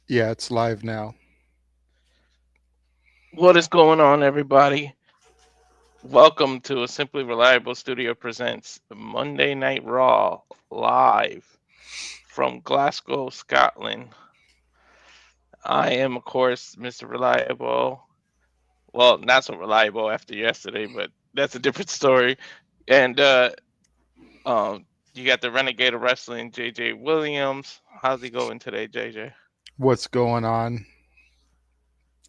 Yeah, it's live now. What is going on, everybody? Welcome to a Simply Reliable Studio Presents Monday Night Raw live from Glasgow, Scotland. I am, of course, Mr. Reliable. Well, not so reliable after yesterday, but that's a different story. And you got the Renegade of Wrestling, JJ Williams. How's he going today, JJ? What's going on?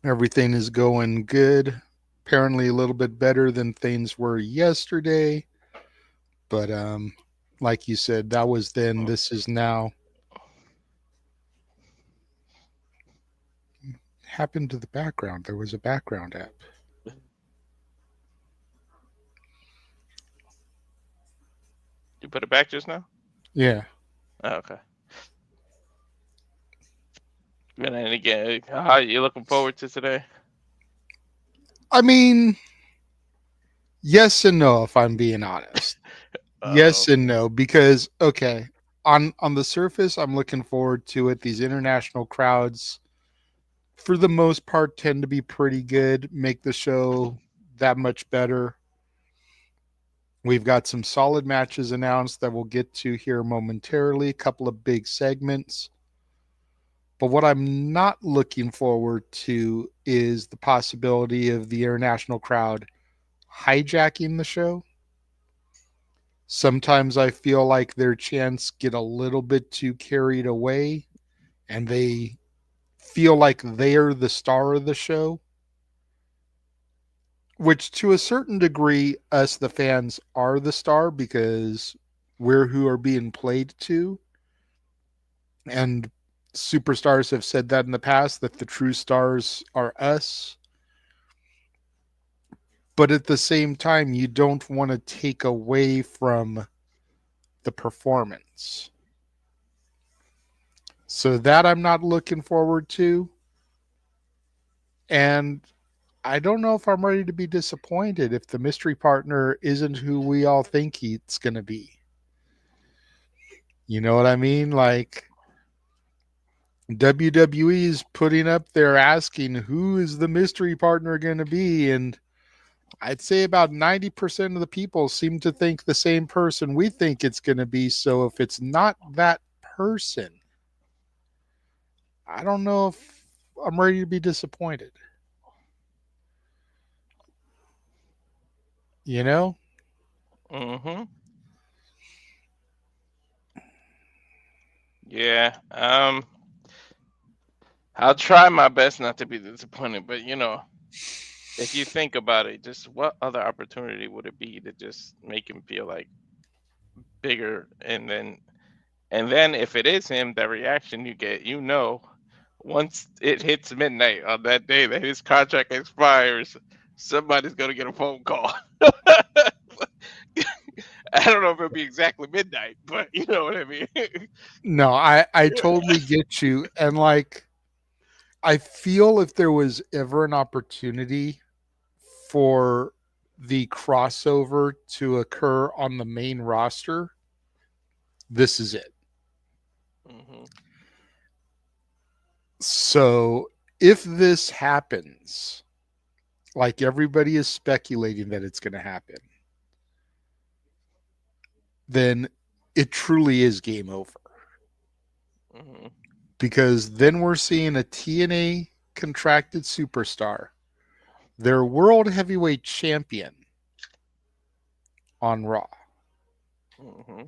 Everything is going good. Apparently, a little bit better than things were yesterday. But like you said, that was then. This is now. Happened to the background. There was a background app. You put it back just now? Yeah. Oh, okay. And then again, how you looking forward to today? I mean, yes and no. If I'm being honest, yes Uh-oh. and no. Because okay, on the surface, I'm looking forward to it. These international crowds, for the most part, tend to be pretty good. Make the show that much better. We've got some solid matches announced that we'll get to here momentarily, a couple of big segments. But what I'm not looking forward to is the possibility of the international crowd hijacking the show. Sometimes I feel like their chants get a little bit too carried away and they feel like they're the star of the show, which to a certain degree, us, the fans, are the star because we're who are being played to. And superstars have said that in the past that the true stars are us. But at the same time, you don't want to take away from the performance. So that I'm not looking forward to. And I don't know if I'm ready to be disappointed if the mystery partner isn't who we all think it's going to be. You know what I mean? Like WWE is putting up there asking who is the mystery partner going to be, and I'd say about 90% of the people seem to think the same person we think it's going to be. So if it's not that person, I don't know if I'm ready to be disappointed. You know? Mm-hmm. Yeah. I'll try my best not to be disappointed, but if you think about it, just what other opportunity would it be to just make him feel like bigger, and then if it is him, that reaction you get, once it hits midnight on that day that his contract expires, somebody's gonna get a phone call. I don't know if it'll be exactly midnight, but you know what I mean. No, I totally get you. And like, I feel if there was ever an opportunity for the crossover to occur on the main roster, this is it. Hmm. So if this happens, like everybody is speculating that it's going to happen, then it truly is game over. Hmm. Because then we're seeing a TNA contracted superstar, their world heavyweight champion on Raw. Hmm.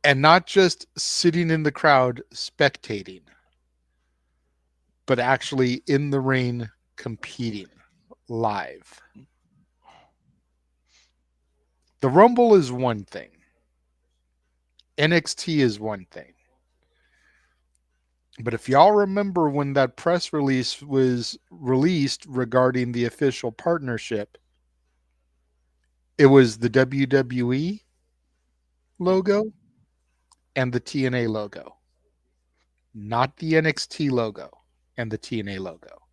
And not just sitting in the crowd spectating, but actually in the ring competing live. The Rumble is one thing, NXT is one thing. But if y'all remember when that press release was released regarding the official partnership, it was the WWE Hmm. logo and the TNA logo, not the NXT logo and the TNA logo.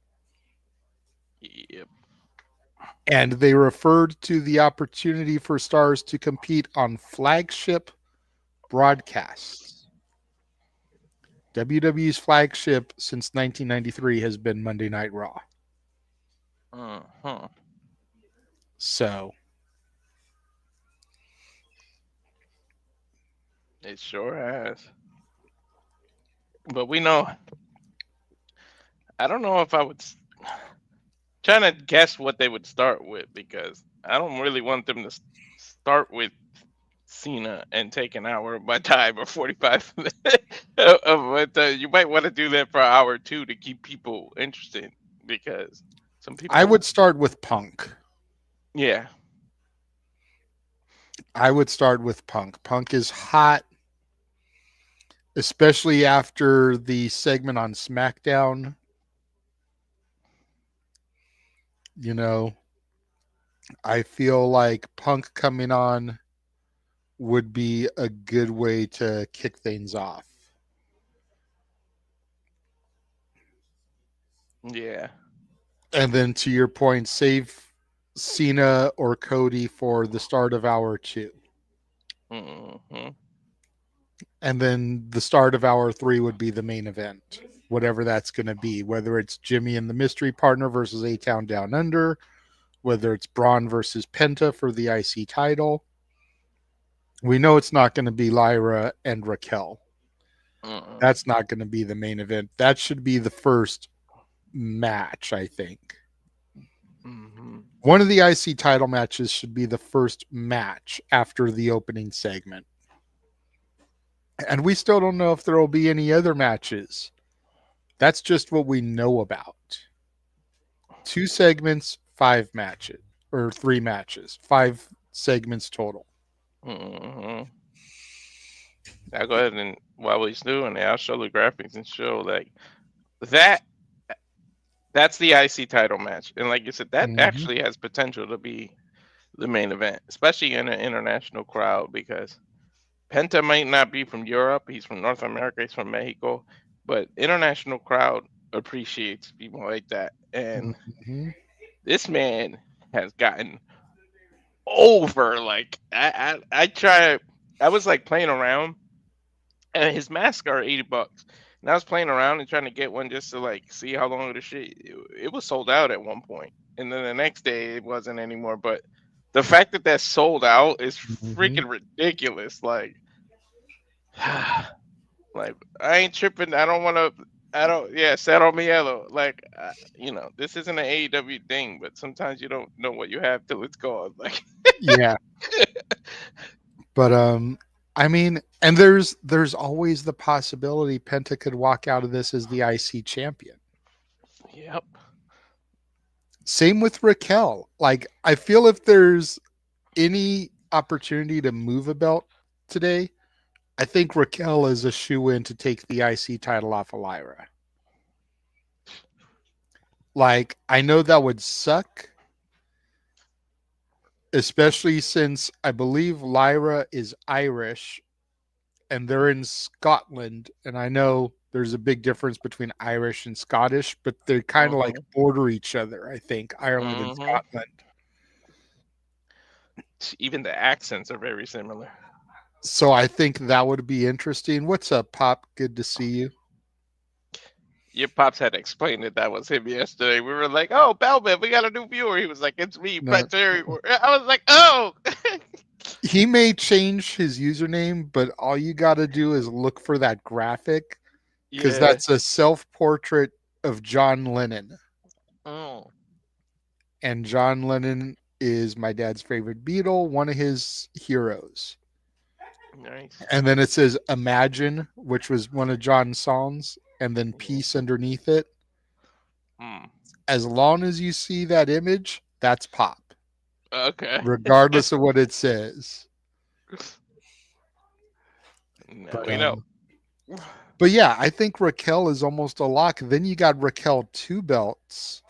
Yep. And they referred to the opportunity for stars to compete on flagship broadcasts. WWE's flagship since 1993 has been Monday Night Raw. Uh-huh. So It sure has. But we know. I don't know if I would trying to guess what they would start with because I don't really want them to start with Cena and take an hour of my time or 45 minutes. But you might want to do that for an hour too to keep people interested because some I people, would start with Punk. yeah, I would start with Punk. Punk is hot, especially after the segment on SmackDown. You know, I feel like Punk coming on would be a good way to kick things off. yeah, And then to your point, save Cena or Cody for the start of hour two. hmm, And then the start of hour three would be the main event, whatever that's going to be, whether it's Jimmy and the mystery partner versus A Town Down Under, whether it's Braun versus Penta for the IC title. We know it's not going to be Lyra and Raquel. uh That's not going to be the main event. That should be the first match, I think. hmm. One of the IC title matches should be the first match after the opening segment. And we still don't know if there will be any other matches. That's just what we know about. 2 segments, 5 matches, or 3 matches, 5 segments total. Hmm. I'll go ahead and while he's doing it, I'll show the graphics and show like that. That's the IC title match, and like you said, that Mm-hmm. actually has potential to be the main event, especially in an international crowd because Penta might not be from Europe. He's from North America. He's from Mexico, but international crowd appreciates people like that. And Mm-hmm. this man has gotten over. Like I try. I was like playing around, and his masks are $80. And I was playing around and trying to get one just to like see how long the shit. It was sold out at one point, and then the next day it wasn't anymore. But the fact that that's sold out is Mm-hmm. freaking ridiculous. Like like I ain't tripping. I don't want to. I don't. Yeah, settle me yellow. Like this isn't an AEW thing, but sometimes you don't know what you have till it's gone. Like, Yeah. But I mean, and there's always the possibility Penta could walk out of this as the IC champion. yep. Same with Raquel. Like I feel if there's any opportunity to move a belt today, I think Raquel is a shoe in to take the IC title off of Lyra. Like I know that would suck, especially since I believe Lyra is Irish and they're in Scotland, and I know there's a big difference between Irish and Scottish, but they kind of like Mhm. border each other, I think, Ireland and Mhm. Scotland. Even the accents are very similar. So I think that would be interesting. What's up, Pop? Good to see you. Your pops had explained that that was him yesterday. We were like, "Oh, Bellman, we got a new viewer." He was like, "It's me, No, Brett Terry." I was like, "Oh." he may change his username, but all you got to do is look for that graphic because Yeah. that's a self portrait of John Lennon. Oh, And John Lennon is my dad's favorite Beatle, one of his heroes. nice. And then it says Imagine, which was one of John's songs, and then Peace underneath it. Hmm. As long as you see that image, that's pop, Okay. regardless of what it says. Now But we know. but yeah, I think Raquel is almost a lock. Then you got Raquel 2 belts.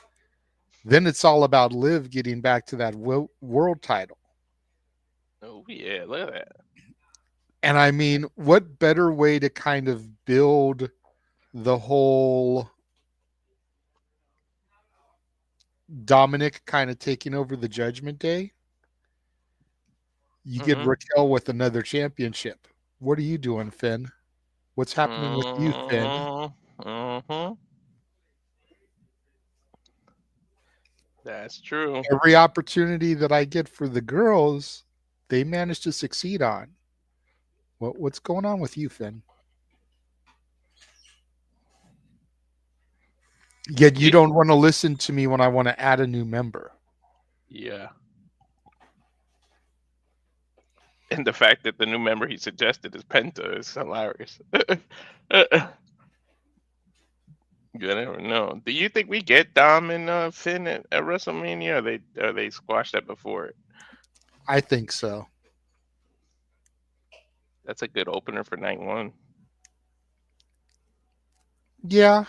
Then it's all about Liv getting back to that world title. Oh yeah, look at that. And I mean, what better way to kind of build the whole Dominic kind of taking over the Judgment Day? You get Hmm. Raquel with another championship. What are you doing, Finn? What's happening with you, Finn? Mm-hmm. That's true. Every opportunity that I get for the girls, they manage to succeed on. What's going on with you, Finn? Yet you Yeah. don't want to listen to me when I want to add a new member. Yeah. And the fact that the new member he suggested is Penta is hilarious. You never know. Do you think we get Dom and Finn at WrestleMania? Or they squashed that before it? I think so. That's a good opener for night one. Yeah,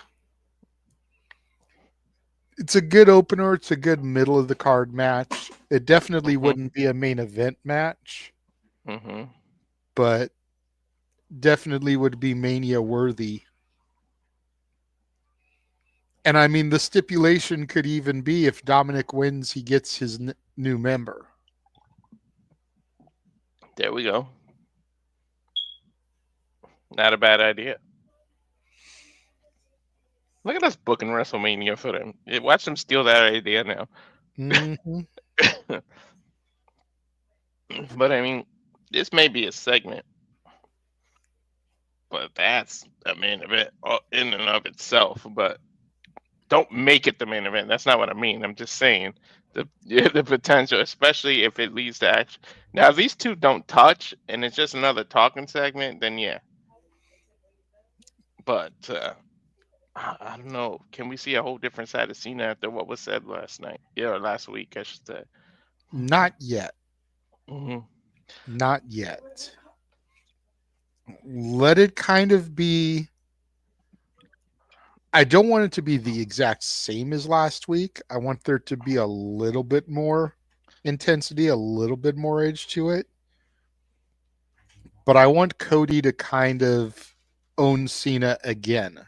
it's a good opener. It's a good middle of the card match. It definitely Mhm. wouldn't be a main event match, Mhm. but definitely would be Mania worthy. And I mean, the stipulation could even be if Dominic wins, he gets his new member. There we go. Not a bad idea. Look at us booking WrestleMania for them. Watch them steal that idea now. Hmm. But I mean, this may be a segment, but that's a main event in and of itself. But don't make it the main event. That's not what I mean. I'm just saying the the potential, especially if it leads to action. Now, if these two don't touch and it's just another talking segment, then yeah. But I don't know. Can we see a whole different side of Cena after what was said last night? Yeah, or last week, I should say. Not yet. Hmm. Not yet. Let it kind of be. I don't want it to be the exact same as last week. I want there to be a little bit more intensity, a little bit more edge to it. But I want Cody to kind of own Cena again.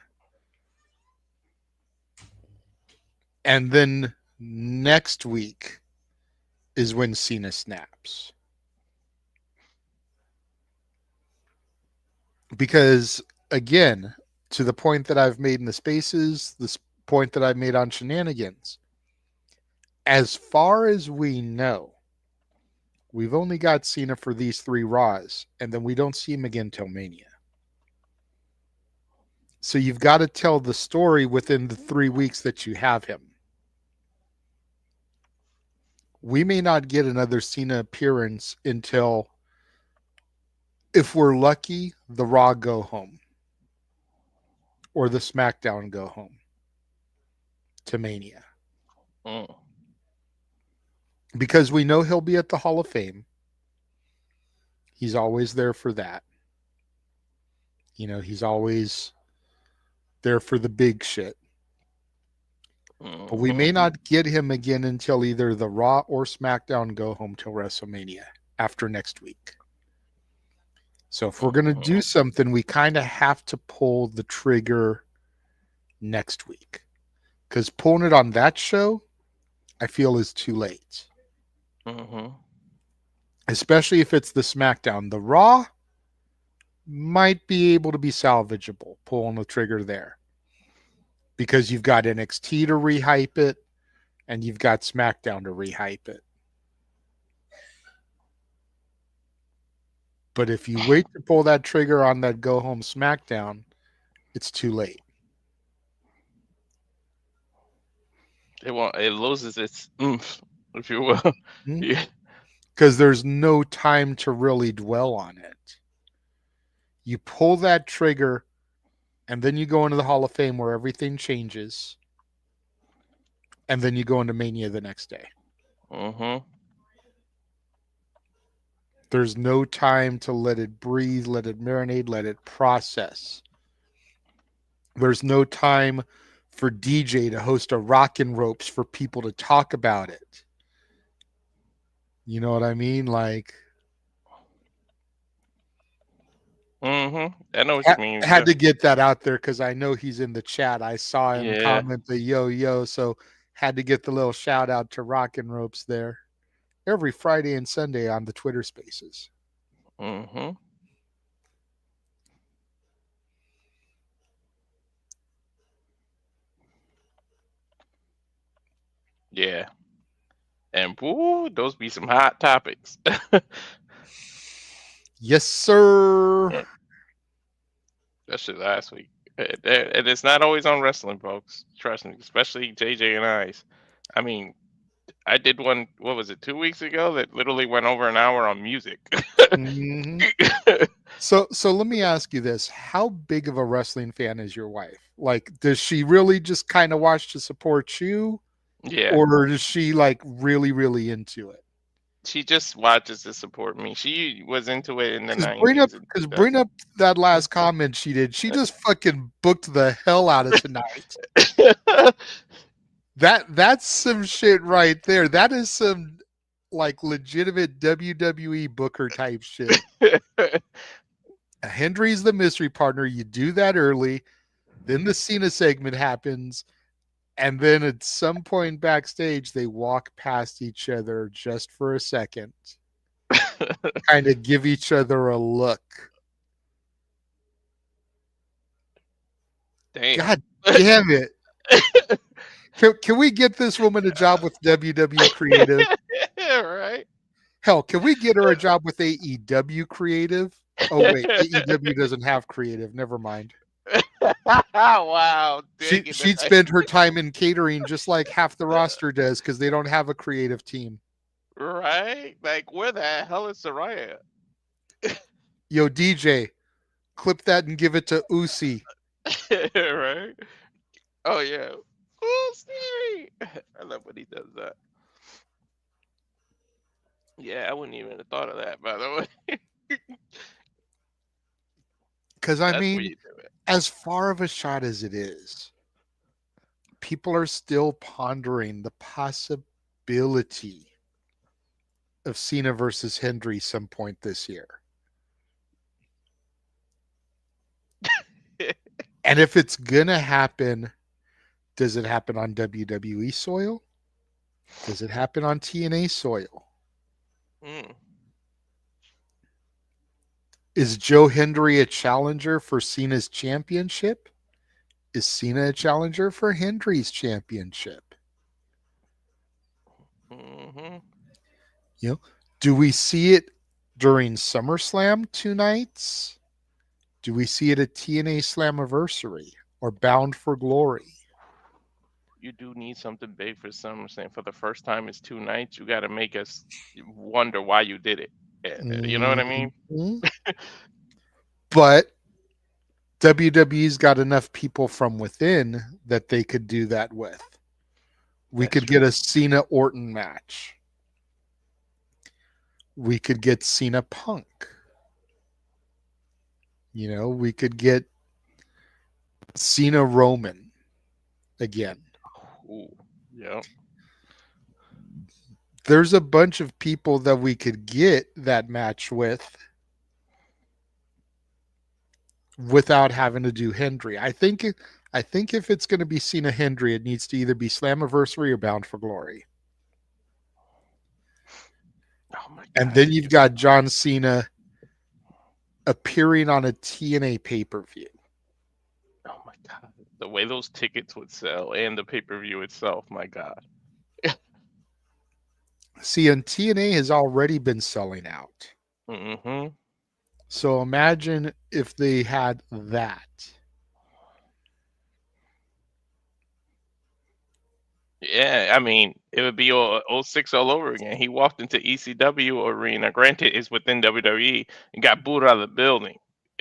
And then next week is when Cena snaps. Because again, to the point that I've made in the spaces, this point that I've made on shenanigans, as far as we know, we've only got Cena for these three Raws, and then we don't see him again till Mania. So you've got to tell the story within the 3 weeks that you have him. We may not get another Cena appearance until, if we're lucky, the Raw go home or the SmackDown go home to Mania. Mm. Because we know he'll be at the Hall of Fame. He's always there for that. He's always there for the big shit. But we Hmm. may not get him again until either the Raw or SmackDown go home till WrestleMania after next week. So if we're going to do Hmm. something, we kind of have to pull the trigger next week. Because pulling it on that show, I feel is too late. Hmm. Especially if it's the SmackDown. The Raw might be able to be salvageable, pulling the trigger there. Because you've got NXT to rehype it, and you've got SmackDown to rehype it. But if you wait to pull that trigger on that go home SmackDown, it's too late. It loses its oomph, if you will. Yeah. Because there's no time to really dwell on it. You pull that trigger, and then you go into the Hall of Fame where everything changes, and then you go into Mania the next day. Hmm. There's no time to let it breathe, let it marinate, let it process. There's no time for DJ to host a rockin' ropes for people to talk about it. You know what I mean? Like, Hmm. I know what you mean. had to get that out there because I know he's in the chat. I saw him Yeah. comment the yo, so had to get the little shout out to Rockin' Ropes there every Friday and Sunday on the Twitter spaces. Hmm. Yeah, and woo, those be some hot topics. Yes, sir. Especially last week. And it's not always on wrestling, folks. Trust me, especially JJ and I's. I mean, I did one. What was it? 2 weeks ago that literally went over an hour on music. hmm so let me ask you this: how big of a wrestling fan is your wife? Like, does she really just kind of watch to support you, Yeah, or is she like really into it? she just watches to support me. She was into it in the Because bring up, 90s and because bring 2000s. up that last comment she did. She just fucking booked the hell out of tonight. That's some shit right there. That is some like legitimate WWE Booker type shit. Hendry's the mystery partner. You do that early, then the Cena segment happens, and then at some point backstage they walk past each other just for a second, kind of give each other a look. Damn. God damn it. Can we get this woman a job with WWE Creative? Right? Hell, can we get her a job with AEW Creative? Oh wait, AEW doesn't have creative. Never mind. Wow, digging She'd it. spend her time in catering just like half the roster does because they don't have a creative team. Right? Like, where the hell is Soraya? Yo, DJ, clip that and give it to Usi. Right? Oh, yeah. Oh, Stevie! I love when he does that. Yeah, I wouldn't even have thought of that, by the way. Because I That's where mean, you do it. as far of a shot as it is, people are still pondering the possibility of Cena versus Hendry some point this year. And if it's gonna happen, does it happen on WWE soil? Does it happen on TNA soil? Mm. Is Joe Hendry a challenger for Cena's championship? Is Cena a challenger for Hendry's championship? Hmm. You know, do we see it during SummerSlam 2 nights? Do we see it at TNA Slammiversary or Bound for Glory? You do need something big for SummerSlam. For the first time, it's 2 nights. You got to make us wonder why you did it. You know what I mean? Mhm. But WWE's got enough people from within that they could do that with. We That's could get true. a Cena Orton match. We could get Cena Punk. We could get Cena Roman again. Ooh, yeah. There's a bunch of people that we could get that match with without having to do Hendry. I think if it's going to be Cena Hendry, it needs to either be Slammiversary or Bound for Glory. Oh my And God. then you've got John Cena appearing on a TNA pay-per-view. Oh my God. The way those tickets would sell and the pay-per-view itself, my God. See, and TNA has already been selling out. Hmm. So imagine if they had that. Yeah, I mean, it would be '06 all over again. He walked into ECW arena. Granted, it's within WWE and got booed out of the building.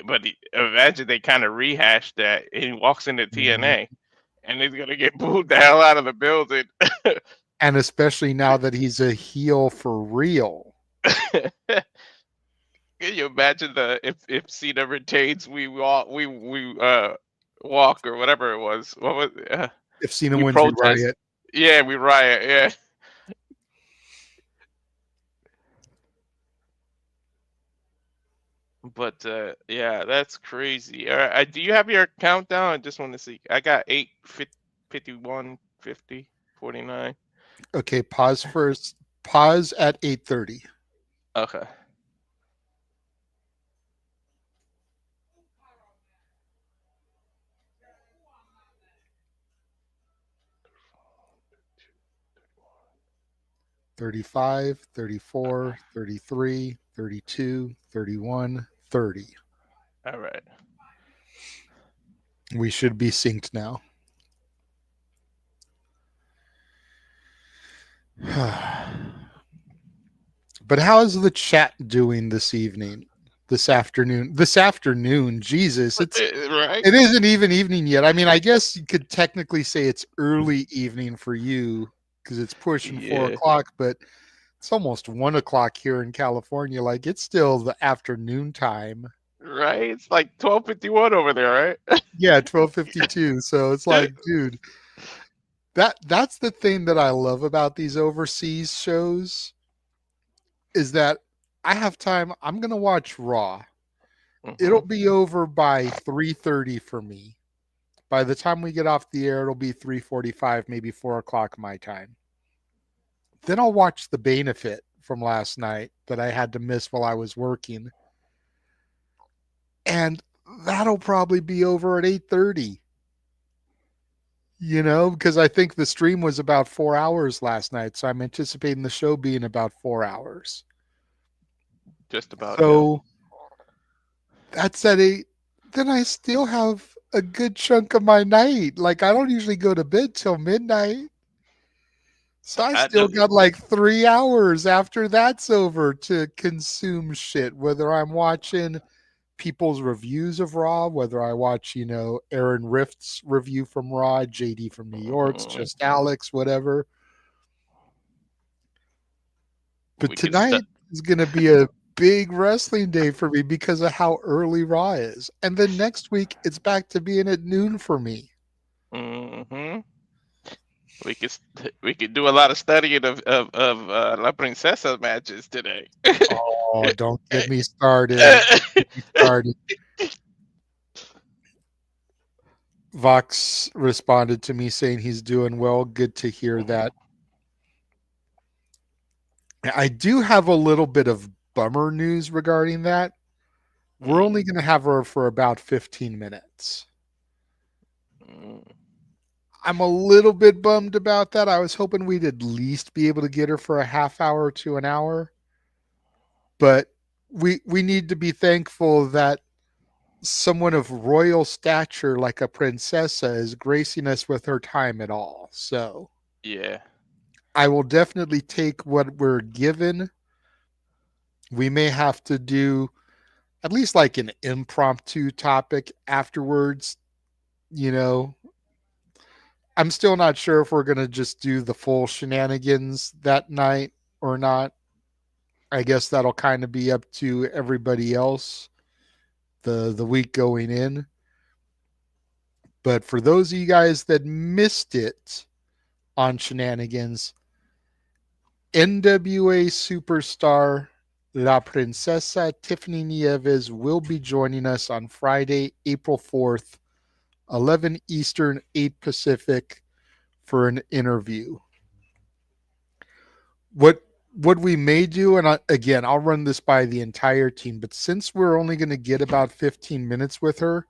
But imagine they kind of rehashed that and he walks into Mhm. TNA and he's going to get booed the hell out of the building. And especially now that he's a heel for real. Can you imagine the if Cena retains, we walk or whatever it was. What was If Cena we wins, we protest? riot. Yeah, we riot. Yeah, but yeah, that's crazy. Do you have your countdown? I just want to see. I got 51, 50, 49. Okay, pause first. Pause at 8:30. Okay. 35, 34, 33, 32, 31, 30. All right. We should be synced now. But how's the chat doing this evening? This afternoon? This afternoon, Jesus, Right. it isn't even evening yet. I mean, I guess you could technically say it's early evening for you because it's pushing four Yeah. o'clock, but it's almost 1 o'clock here in California. Like it's still the afternoon time. Right. It's like 12:51 over there, Yeah, 12:52. So it's right? like, dude, that's the thing that I love about these overseas shows is that I have time. I'm gonna watch Raw. It'll Mhm. be over by 3:30 for me. By the time we get off the air, it'll be 3:45, maybe 4 o'clock my time. Then I'll watch the benefit from last night that I had to miss while I was working, and that'll probably be over at 8:30. Because I think the stream was about 4 hours last night, so I'm anticipating the show being about 4 hours. Just about, yeah. So that's at 8. Then I still have a good chunk of my night. Like I don't usually go to bed till midnight. So I I still do. got like 3 hours after that's over to consume shit, whether I'm watching people's reviews of Raw, whether I watch, Aaron Rift's review from Raw, JD from New York's, Mhm. just Alex, whatever. But We could st tonight is going to be a big wrestling day for me because of how early Raw is. And then next week, it's back to being at noon for me. Mhm. We could do a lot of studying of La Princesa matches today. Oh, don't get me started. Don't get me started. Vox responded to me saying he's doing well. Good to hear that. I do have a little bit of bummer news regarding that. We're Mm, only going to have her for about 15 minutes. mm. I'm a little bit bummed about that. I was hoping we'd at least be able to get her for a half hour to an hour, but we need to be thankful that someone of royal stature like a princessa is gracing us with her time at all. So Yeah. I will definitely take what we're given. We may have to do at least like an impromptu topic afterwards. You know, I'm still not sure if we're going to just do the full shenanigans that night or not. I guess that'll kind of be up to everybody else the week going in. But for those of you guys that missed it on shenanigans, NWA superstar La Princesa Tiffany Nieves will be joining us on Friday, April 4th, 11 Eastern, 8 Pacific for an interview. What we may do, and again, I'll run this by the entire team, but since we're only going to get about 15 minutes with her,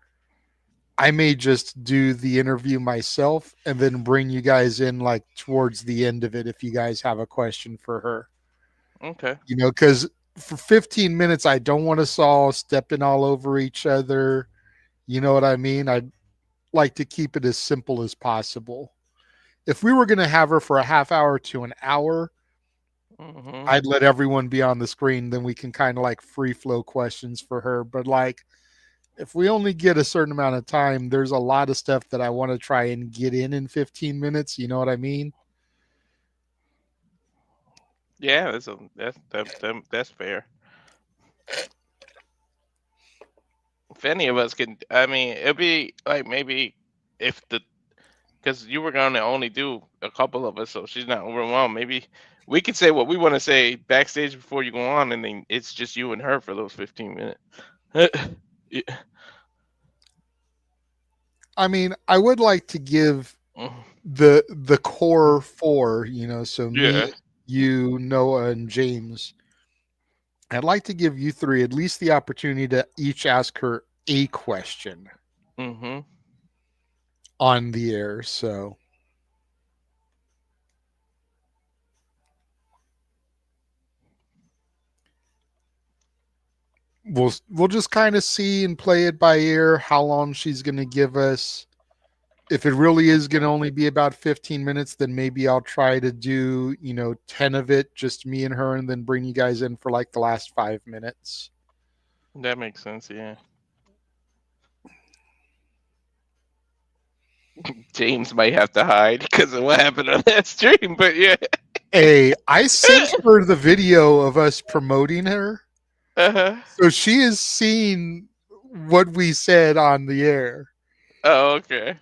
I may just do the interview myself and then bring you guys in like towards the end of it if you guys have a question for her. Okay. Because for 15 minutes, I don't want us all stepping all over each other. You know what I mean? I'd like to keep it as simple as possible. If we were going to have her for a half hour to an hour, Mhm. I'd let everyone be on the screen. Then we can kind of like free flow questions for her. But like, if we only get a certain amount of time, there's a lot of stuff that I want to try and get in 15 minutes. You know what I mean? Yeah, that's fair. If any of us can, I mean, it'd be like maybe if the because you were gonna only do a couple of us, so she's not overwhelmed. Maybe we could say what we want to say backstage before you go on, and then it's just you and her for those 15 minutes. Yeah. I mean, I would like to give the core four, so me, Yeah. you, Noah, and James. I'd like to give you three at least the opportunity to each ask her a question Mhm. on the air. So we'll just kind of see and play it by ear how long she's going to give us. If it really is going to Okay. only be about 15 minutes, then maybe I'll try to do, 10 of it, just me and her, and then bring you guys in for like the last 5 minutes. That makes sense. Yeah. James might have to hide because of what happened on that stream, but yeah. Hey, I sent her the video of us promoting her. Uh-huh. So she has seen what we said on the air. Oh, okay.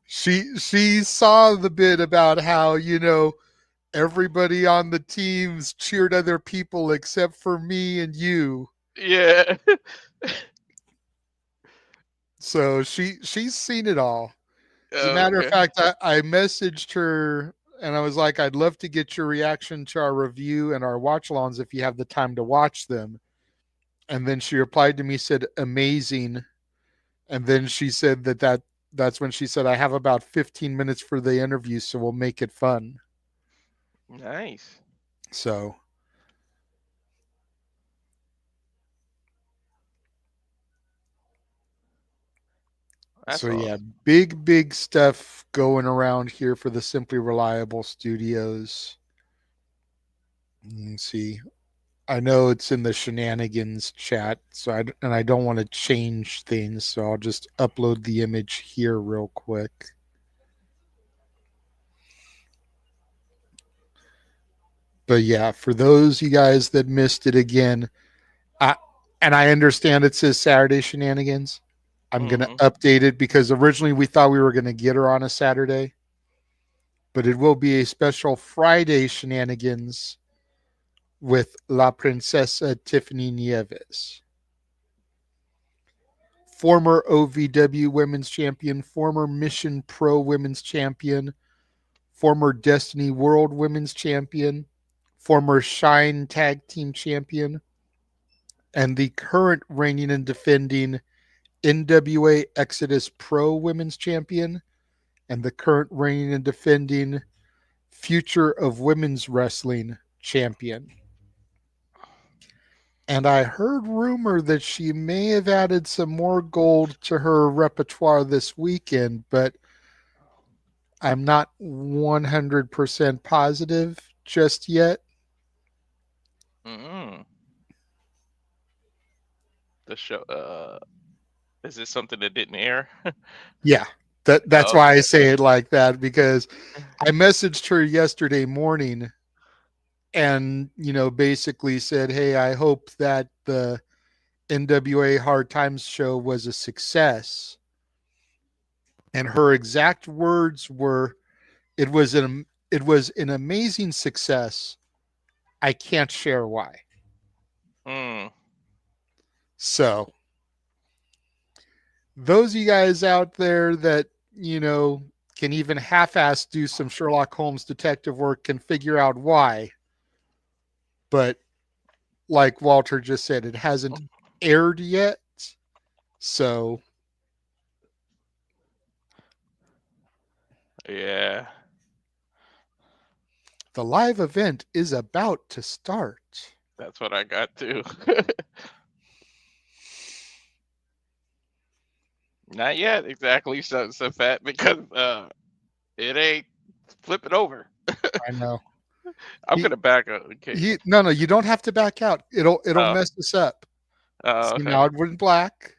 She saw the bit about how, everybody on the teams cheered other people except for me and you. Yeah. So she's seen it all. As a matter of Okay. fact, I messaged her and I was like, I'd love to get your reaction to our review and our watch alongs if you have the time to watch them. And then she replied to me, said, amazing. And then she said that's when she said, I have about 15 minutes for the interview, so we'll make it fun. Nice. So That's so yeah, awesome. big stuff going around here for the Simply Reliable Studios. Let's see. I know it's in the shenanigans chat, and I don't want to change things, so I'll just upload the image here real quick. But yeah, for those you guys that missed it again, I and I understand it says Saturday shenanigans. I'm gonna Hmm. update it because originally we thought we were gonna get her on a Saturday, but it will be a special Friday shenanigans with La Princesa Tiffany Nieves, former OVW Women's Champion, former Mission Pro Women's Champion, former Destiny World Women's Champion, former Shine Tag Team Champion, and the current reigning and defending NWA Exodus Pro Women's Champion, and the current reigning and defending Future of Women's Wrestling Champion. And I heard rumor that she may have added some more gold to her repertoire this weekend, but I'm not 100% positive just yet. Mm. The show. Is this something that didn't air? Yeah, that's Oh, why I okay. say it like that, because I messaged her yesterday morning and, basically said, "Hey, I hope that the NWA Hard Times show was a success." And her exact words were, it was an amazing success. I can't share why." Mm. So those of you guys out there that can even half-ass do some Sherlock Holmes detective work can figure out why. But like Walter just said, it hasn't aired yet. So Yeah. the live event is about to start. That's what I got too. Not yet, exactly. So fat because it ain't flipping over. I know. I'm He gonna back up. Okay. no, you don't have to back out. It'll Oh. mess us up. Oh. See, Okay. now it went black.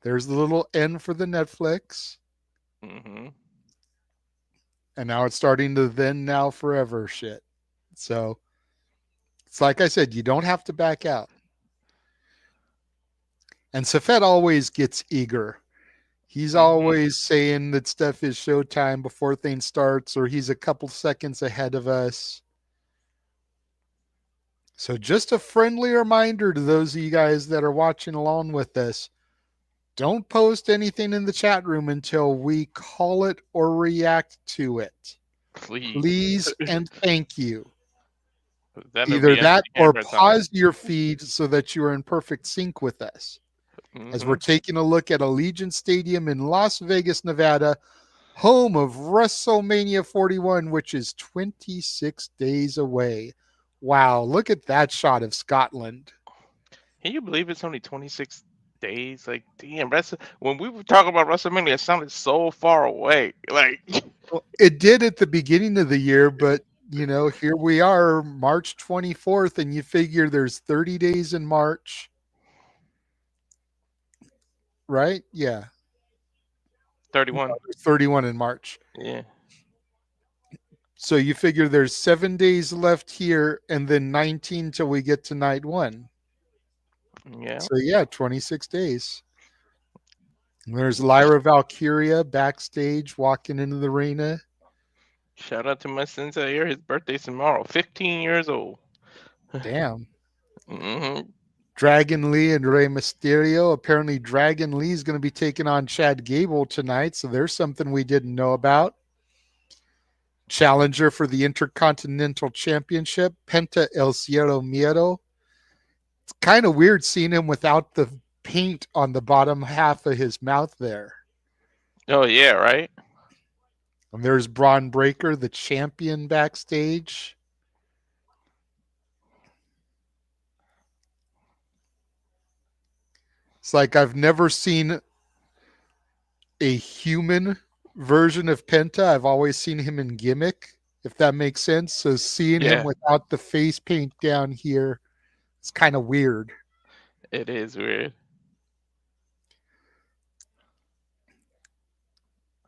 There's the little N for the Netflix. Hmm. And now it's starting to then now forever shit. So it's like I said, you don't have to back out. And Safet always gets eager. He's Hmm. always saying that stuff is showtime before things starts, or he's a couple seconds ahead of us. So just a friendly reminder to those of you guys that are watching along with us. Don't post anything in the chat room until we call it or react to it. Please. Please and thank you. Then it'll Either be that empty or camera time. pause your feed so that you are in perfect sync with us. As we're Hmm. taking a look at Allegiant Stadium in Las Vegas, Nevada, home of WrestleMania 41, which is 26 days away. Wow, look at that shot of Scotland. Can you believe it's only 26 days? Like, damn, when we were talking about WrestleMania, it sounded so far away. Like, Well, it did at the beginning of the year, but here we are, March 24th, and you figure there's 30 days in March, right? Yeah. No, 31. there's 31 in March. Yeah. So you figure there's 7 days left here and then 19 till we get to night one. Yeah. So yeah, 26 days. There's Lyra Valkyria backstage walking into the arena. Shout out to my sensei here. His birthday's tomorrow. 15 years old. Damn. Hmm. Dragon Lee and Rey Mysterio. Apparently, Dragon Lee is going to be taking on Chad Gable tonight. So there's something we didn't know about. Challenger for the Intercontinental Championship, Penta El Cielo Miedo. It's kind of weird seeing him without the paint on the bottom half of his mouth there. Oh, yeah, right? And there's Braun Breaker, the champion, backstage. It's like I've never seen a human version of Penta. I've always seen him in gimmick, if that makes sense. So seeing him Yeah, without the face paint down here, it's kind of weird. it is weird.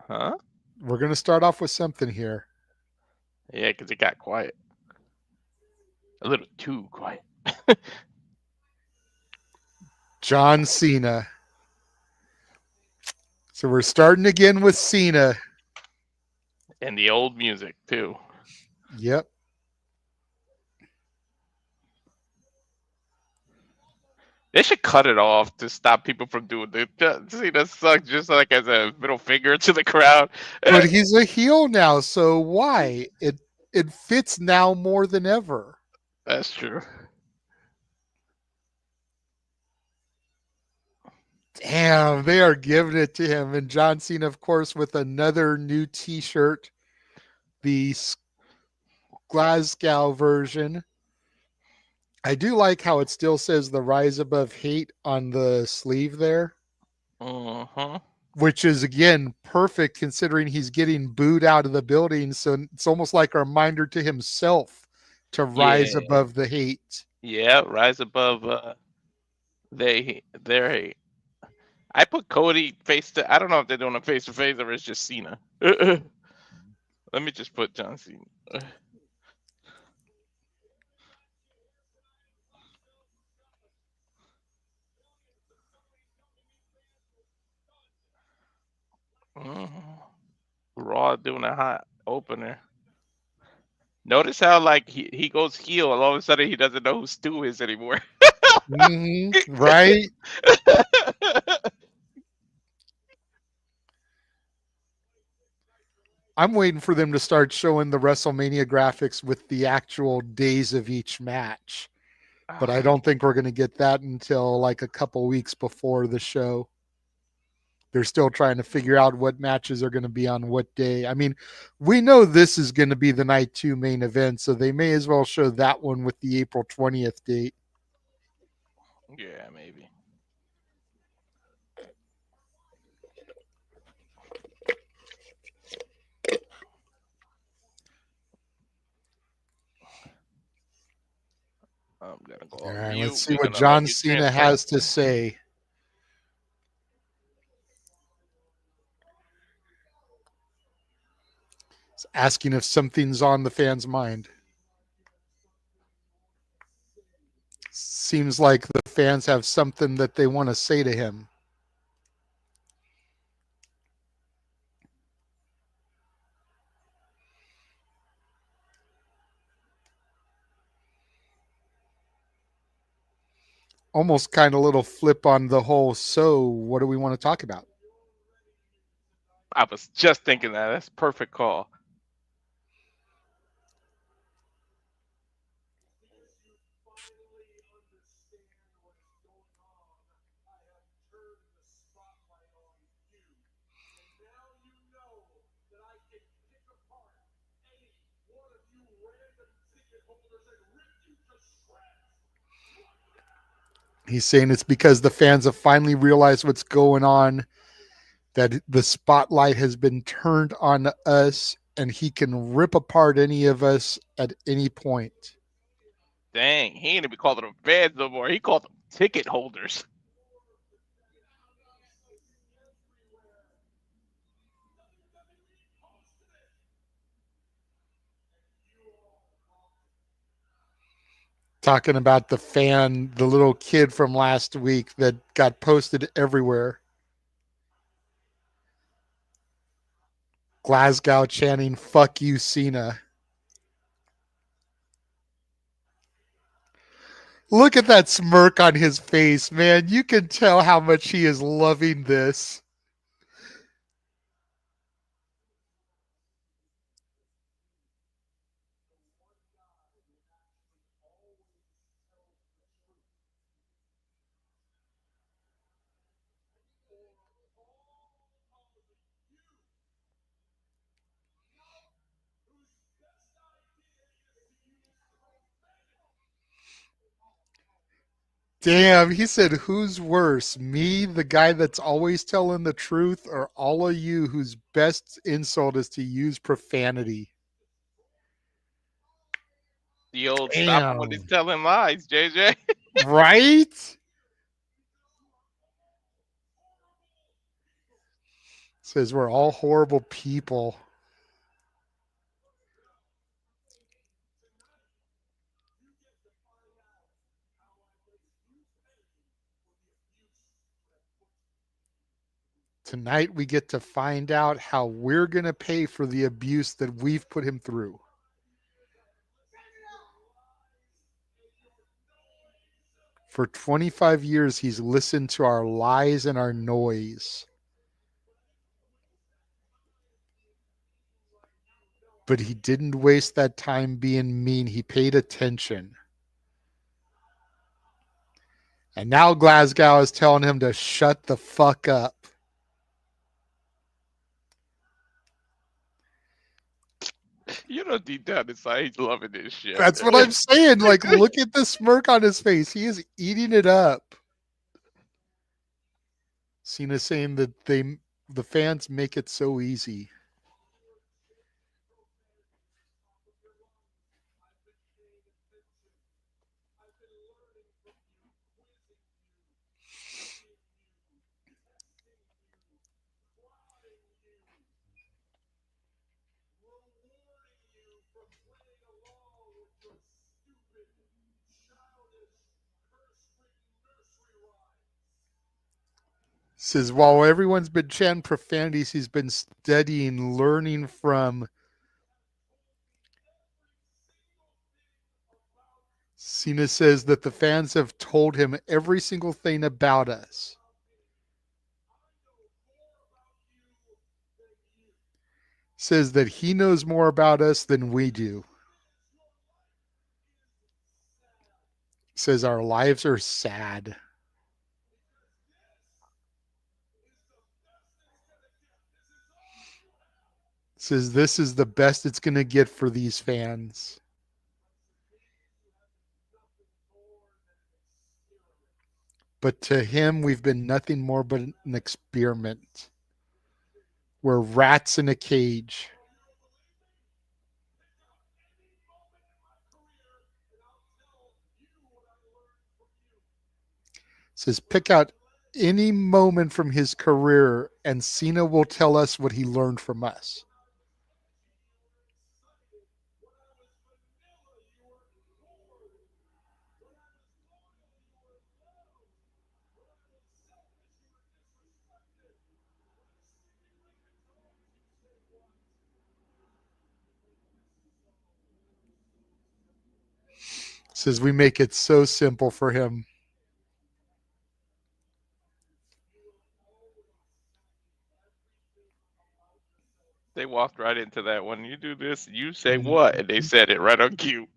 Huh? We're going to start off with something here. Yeah, because it got quiet. A little too quiet. John Cena. So we're starting again with Cena. And the old music, too. Yep. They should cut it off to stop people from doing it. See, that sucks just like as a middle finger to the crowd. But he's a heel now, so why? It fits now more than ever. That's true. Damn, they are giving it to him. And John Cena, of course, with another new t-shirt, the Glasgow version. I do like how it still says the Rise Above Hate on the sleeve there, Uh-huh. which is, again, perfect considering he's getting booed out of the building. So it's almost like a reminder to himself to rise Yeah. above the hate. Yeah, rise above their hate. I put Cody face to. I don't know if they're doing a face to face or it's just Cena. Let me just put John Cena. Mhm. Raw doing a hot opener. Notice how like he goes heel and all of a sudden he doesn't know who Stu is anymore. Right? I'm waiting for them to start showing the WrestleMania graphics with the actual days of each match. But I don't think we're going to get that until like a couple weeks before the show. They're still trying to figure out what matches are going to be on what day. I mean, we know this is going to be the night two main event, so they may as well show that one with the April 20th date. Yeah, maybe. I'm gonna go All on right, let's mute. see We're what gonna let John you Cena transfer. has to say. He's asking if something's on the fans' mind. Seems like the fans have something that they want to say to him. Almost kind of little flip on the whole. So, what do we want to talk about? I was just thinking that. That's perfect call. He's saying it's because the fans have finally realized what's going on, that the spotlight has been turned on us, and he can rip apart any of us at any point. Dang, he ain't even calling them fans no more. He called them ticket holders. Talking about the fan, the little kid from last week that got posted everywhere. Glasgow chanting, "Fuck you, Cena." Look at that smirk on his face, man. You can tell how much he is loving this. Damn, he said, who's worse, me, the guy that's always telling the truth, or all of you whose best insult is to use profanity? The old stop him when he's Damn. telling lies, JJ. Right? Says we're all horrible people. Tonight we get to find out how we're going to pay for the abuse that we've put him through. For 25 years, he's listened to our lies and our noise. But he didn't waste that time being mean. He paid attention. And now Glasgow is telling him to shut the fuck up. You know, deep down inside, he's loving this shit. That's what I'm saying. Like, look at the smirk on his face. He is eating it up. Cena saying that the fans make it so easy. Says while everyone's been chanting profanities, he's been studying, learning from. Cena says that the fans have told him every single thing about us. Says that he knows more about us than we do. Says our lives are sad. Says this is the best it's going to get for these fans. But to him, we've been nothing more but an experiment. We're rats in a cage. Says pick out any moment from his career and Cena will tell us what he learned from us. Says we make it so simple for him. They walked right into that. When you do this, you say what? And they said it right on cue.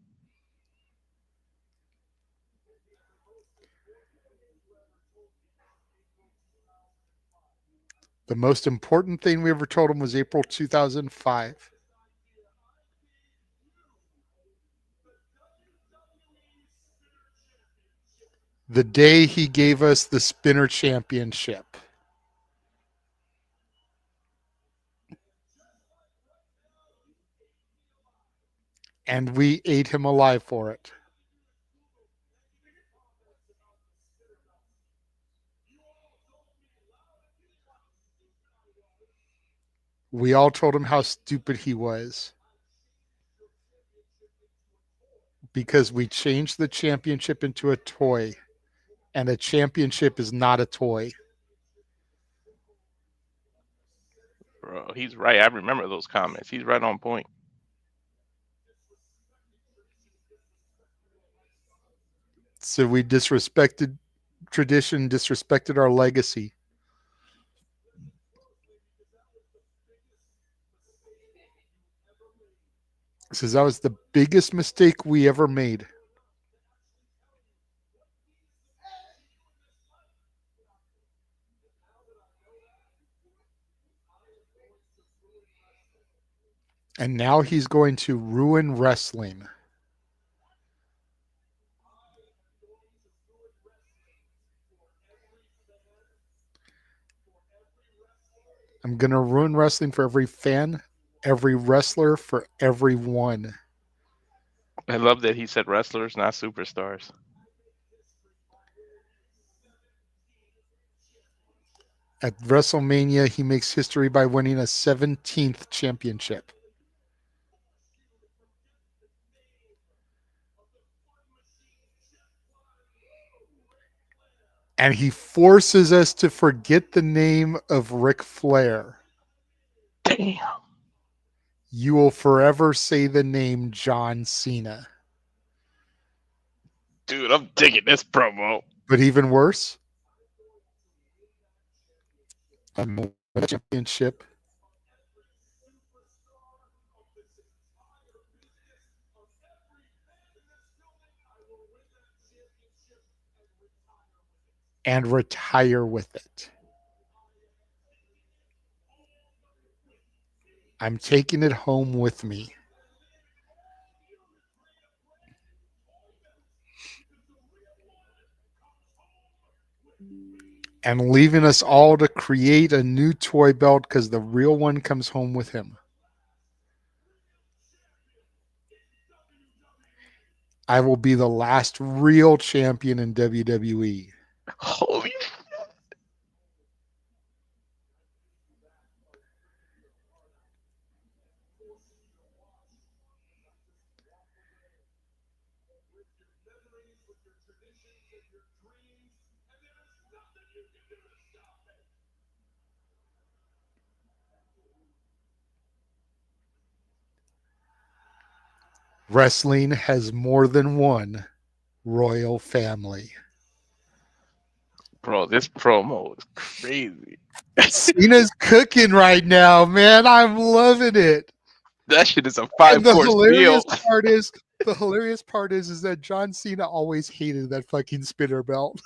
The most important thing we ever told him was April 2005. The day he gave us the Spinner Championship. And we ate him alive for it. We all told him how stupid he was because we changed the championship into a toy, and a championship is not a toy. Bro, he's right. I remember those comments. He's right on point. So we disrespected tradition, disrespected our legacy. Says that was the biggest mistake we ever made. And now he's going to ruin wrestling. I'm going to ruin wrestling for every fan, every wrestler, for everyone. I love that he said wrestlers, not superstars. At WrestleMania, he makes history by winning a 17th championship. And he forces us to forget the name of Ric Flair. Damn. You will forever say the name John Cena. Dude, I'm digging this promo. But even worse, I'm going to win a championship. And retire with it. I'm taking it home with me. And leaving us all to create a new toy belt because the real one comes home with him. I will be the last real champion in WWE. Holy Wrestling has more than one royal family. bro, this promo is crazy. Cena's cooking right now, man. I'm loving it. That shit is a And the 5-course meal. hilarious part is is that John Cena always hated that fucking spinner belt.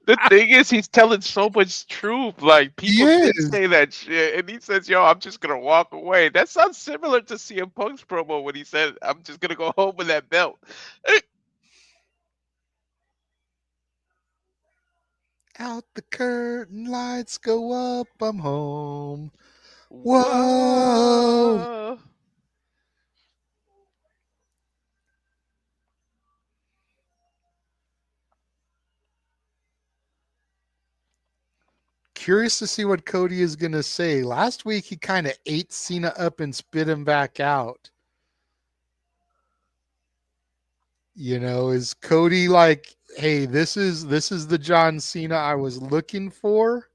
The thing is, he's telling so much truth. Like He people did is. say that shit, and he says, "Yo, I'm just gonna walk away." That sounds similar to CM Punk's promo when he said, "I'm just gonna go home with that belt." Out the curtain, lights go up, I'm home. Whoa. Whoa. Curious to see what Cody is going to say. Last week he kind of ate Cena up and spit him back out. You know, is Cody like, "Hey, this is the John Cena I was looking for"?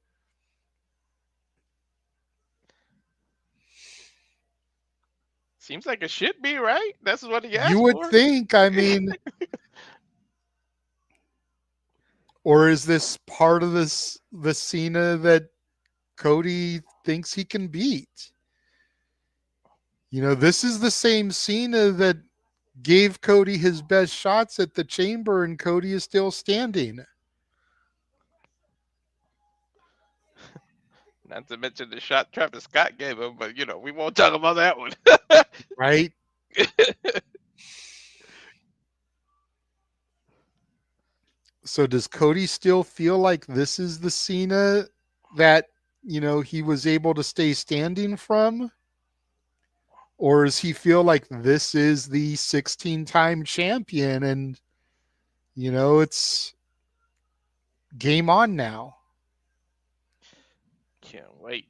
Seems like it should be, right? That's what he You asked would for. think, I mean, or is this part of the Cena that Cody thinks he can beat? You know, this is the same Cena that gave Cody his best shots at the Chamber, and Cody is still standing. Not to mention the shot Travis Scott gave him, but we won't talk about that one. Right? So does Cody still feel like this is the Cena that, he was able to stay standing from? Or does he feel like this is the 16-time champion and, it's game on now? Can't wait.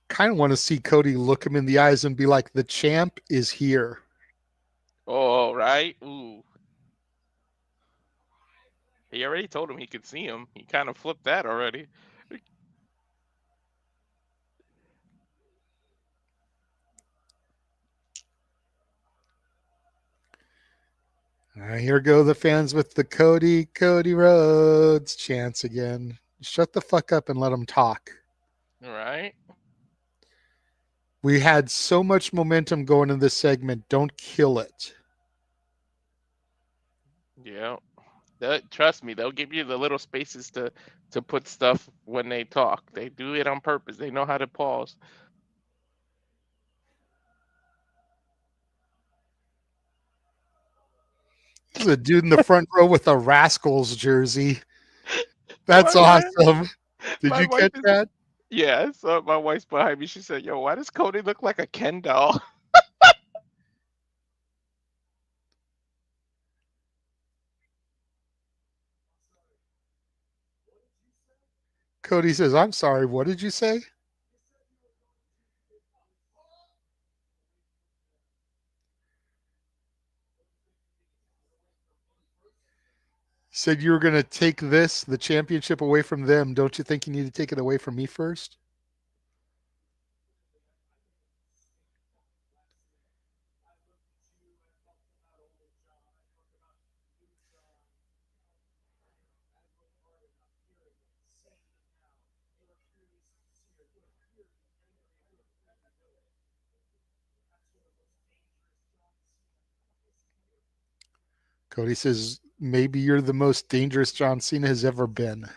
Kind of want to see Cody look him in the eyes and be like, the champ is here. Oh, right. Ooh. He already told him he could see him. He kind of flipped that already. Here go the fans with the Cody Rhodes chants again. Shut the fuck up and let them talk. Right? We had so much momentum going in this segment. Don't kill it. Yeah. Trust me, they'll give you the little spaces to put stuff when they talk. They do it on purpose. They know how to pause. There's a dude in the front row with a Rascals jersey. That's Oh man, awesome. Did my you wife catch is. that? Yeah, so my wife's behind me. She said, "Yo, why does Cody look like a Ken doll?" Cody says, I'm sorry. What did you say? Said you were going to take the championship, away from them. Don't you think you need to take it away from me first? Cody says, maybe you're the most dangerous John Cena has ever been.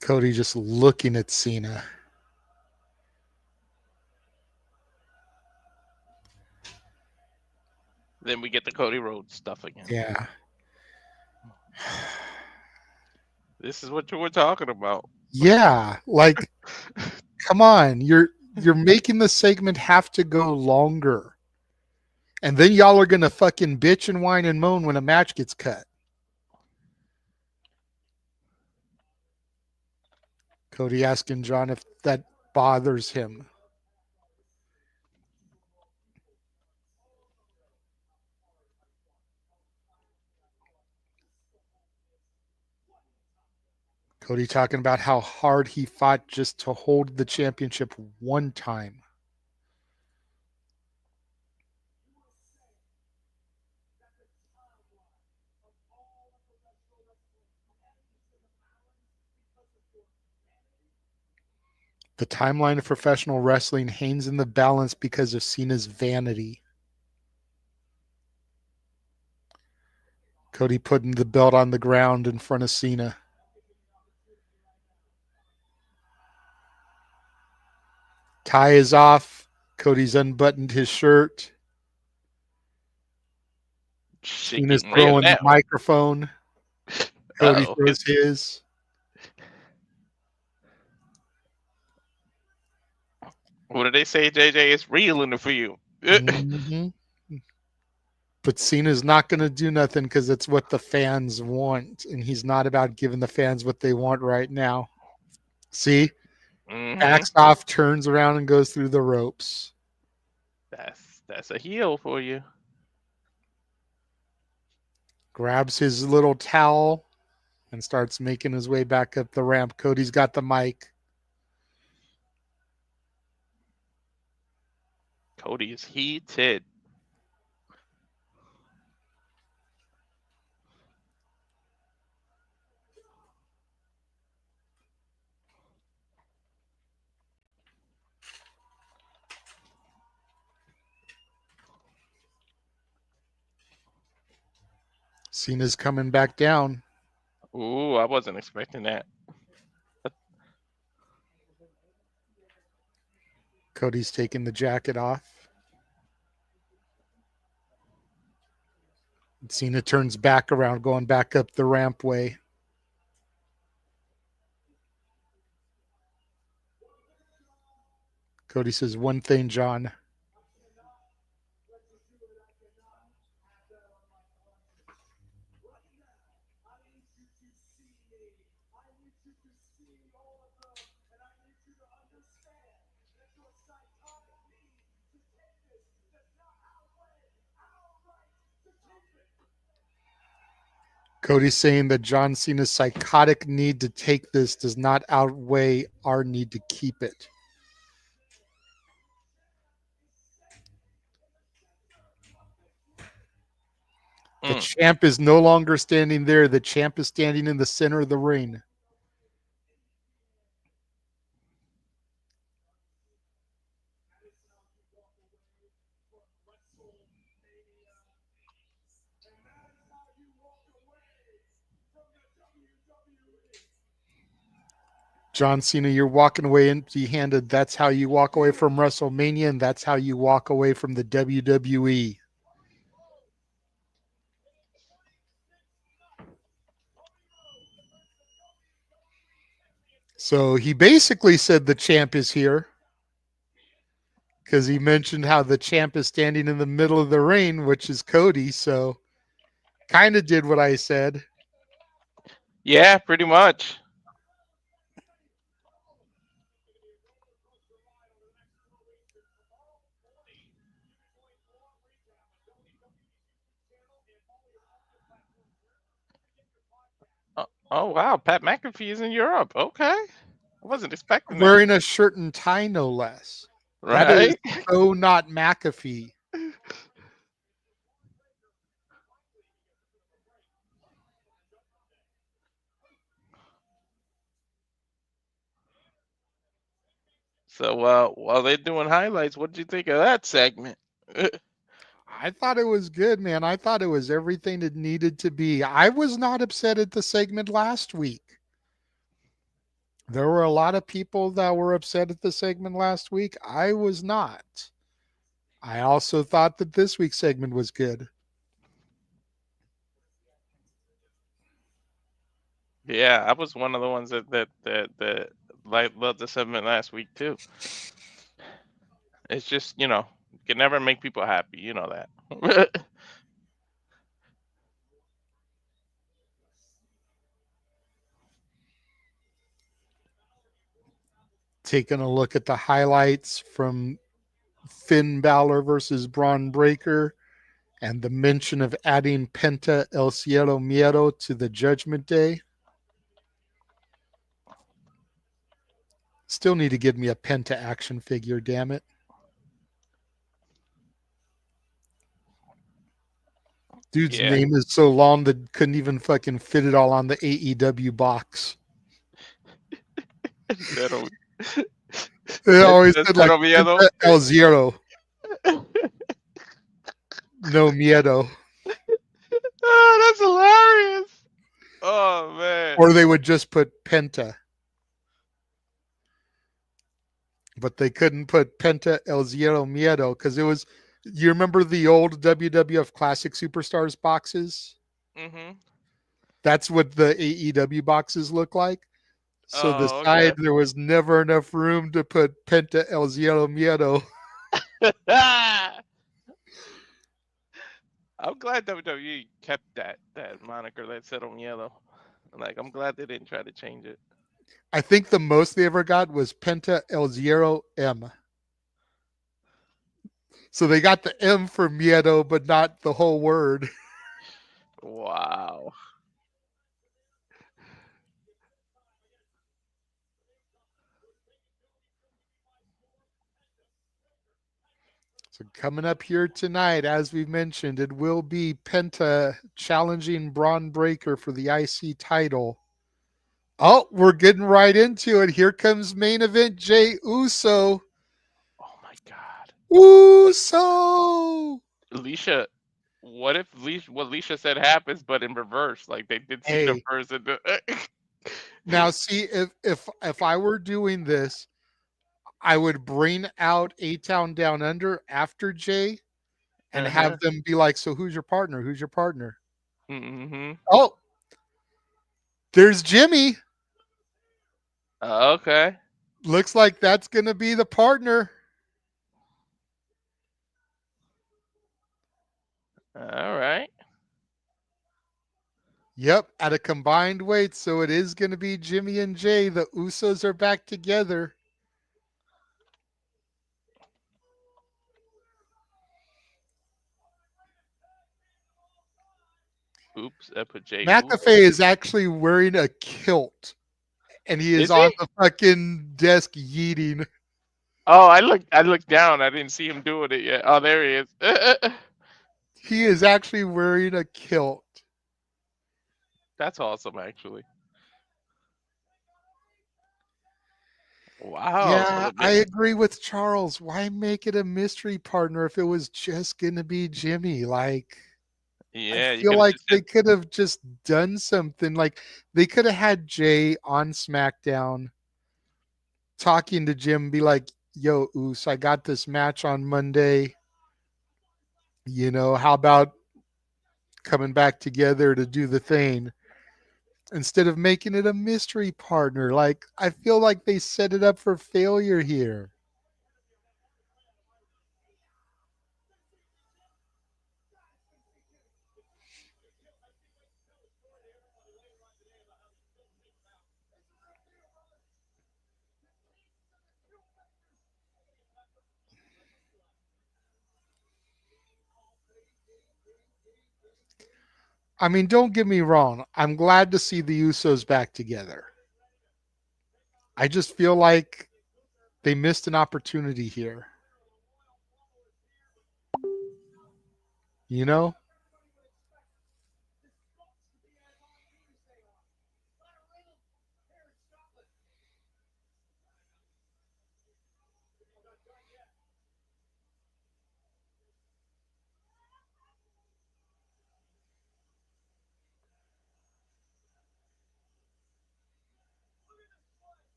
Cody just looking at Cena. Then we get the Cody Rhodes stuff again. Yeah. This is what you were talking about. Yeah. Like, come on. You're making the segment have to go longer. And then y'all are gonna fucking bitch and whine and moan when a match gets cut. Cody asking John if that bothers him. Cody talking about how hard he fought just to hold the championship one time. The timeline of professional wrestling hangs in the balance because of Cena's vanity. Cody putting the belt on the ground in front of Cena. Tie is off. Cody's unbuttoned his shirt. Cena's Shaking right throwing the now. microphone. Cody Uh-oh. throws his. What did they say, JJ? It's real in it for you. Mm-hmm. But Cena's not going to do nothing because it's what the fans want. And he's not about giving the fans what they want right now. See? Mm-hmm. Backs off, turns around, and goes through the ropes. That's a heel for you. Grabs his little towel and starts making his way back up the ramp. Cody's got the mic. Cody is heated. Cena's coming back down. Ooh, I wasn't expecting that. Cody's taking the jacket off. Cena turns back around, going back up the rampway. Cody says, one thing, John. Cody's saying that John Cena's psychotic need to take this does not outweigh our need to keep it. The Mm. champ is no longer standing there. The champ is standing in the center of the ring. John Cena, you're walking away empty handed. That's how you walk away from WrestleMania, and that's how you walk away from the WWE. So he basically said the champ is here because he mentioned how the champ is standing in the middle of the ring, which is Cody. So kind of did what I said. Yeah, pretty much. Oh wow, Pat McAfee is in Europe. Okay, I wasn't expecting that. Wearing a shirt and tie, no less. That is Right. so not McAfee. So while they're doing highlights, what did you think of that segment? I thought it was good, man. I thought it was everything it needed to be. I was not upset at the segment last week. There were a lot of people that were upset at the segment last week. I was not. I also thought that this week's segment was good. Yeah, I was one of the ones that like loved the segment last week too. It's just you can never make people happy. You know that. Taking a look at the highlights from Finn Balor versus Braun Breaker and the mention of adding Penta El Cielo Miedo to the Judgment Day. Still need to give me a Penta action figure, damn it. Dude's Yeah, name is so long that couldn't even fucking fit it all on the AEW box. Zero. It always said like Zero miedo. Penta El Zero, no miedo. Oh, that's hilarious. Oh man. Or they would just put Penta, but they couldn't put Penta El Zero Miedo because it was. You remember the old WWF Classic Superstars boxes? Mhm. That's what the AEW boxes look like. So the Oh, side okay. there was never enough room to put Penta El Zero Miedo. I'm glad WWE kept that moniker that said on yellow. Like I'm glad they didn't try to change it. I think the most they ever got was Penta El Zero M. So they got the M for Miedo, but not the whole word. Wow. So coming up here tonight, as we've mentioned, it will be Penta challenging Braun Breaker for the IC title. Oh, we're getting right into it. Here comes main event Jay Uso. Oh my God. Uso! Alicia, what if what Alicia said happens, but in reverse? Like they did Cena Hey, first and now see if I were doing this, I would bring out A Town Down Under after Jay and have uh-huh. them be like, "So who's your partner? Who's your partner?" Mm-hmm. Oh, there's Jimmy. Okay. Looks like that's gonna be the partner. All right. Yep, at a combined weight, so it is gonna be Jimmy and Jay. The Usos are back together. Oops, I put Jay McAfee Uso. is actually wearing a kilt, and he is Is he? on the fucking desk yeeting. Oh, I looked down. I didn't see him doing it yet. Oh, there he is. He is actually wearing a kilt. That's awesome, actually. Wow. So Yeah, the I agree with Charles. Why make it a mystery partner if it was just gonna be Jimmy? Like, I yeah, you feel could have like just they said. could have just done something. Like, they could have had Jay on SmackDown talking to Jim, be like, "Yo, Oos, I got this match on Monday. How about coming back together to do the thing?" Instead of making it a mystery partner. Like, I feel like they set it up for failure here. I mean, don't get me wrong. I'm glad to see the Usos back together. I just feel like they missed an opportunity here. You know?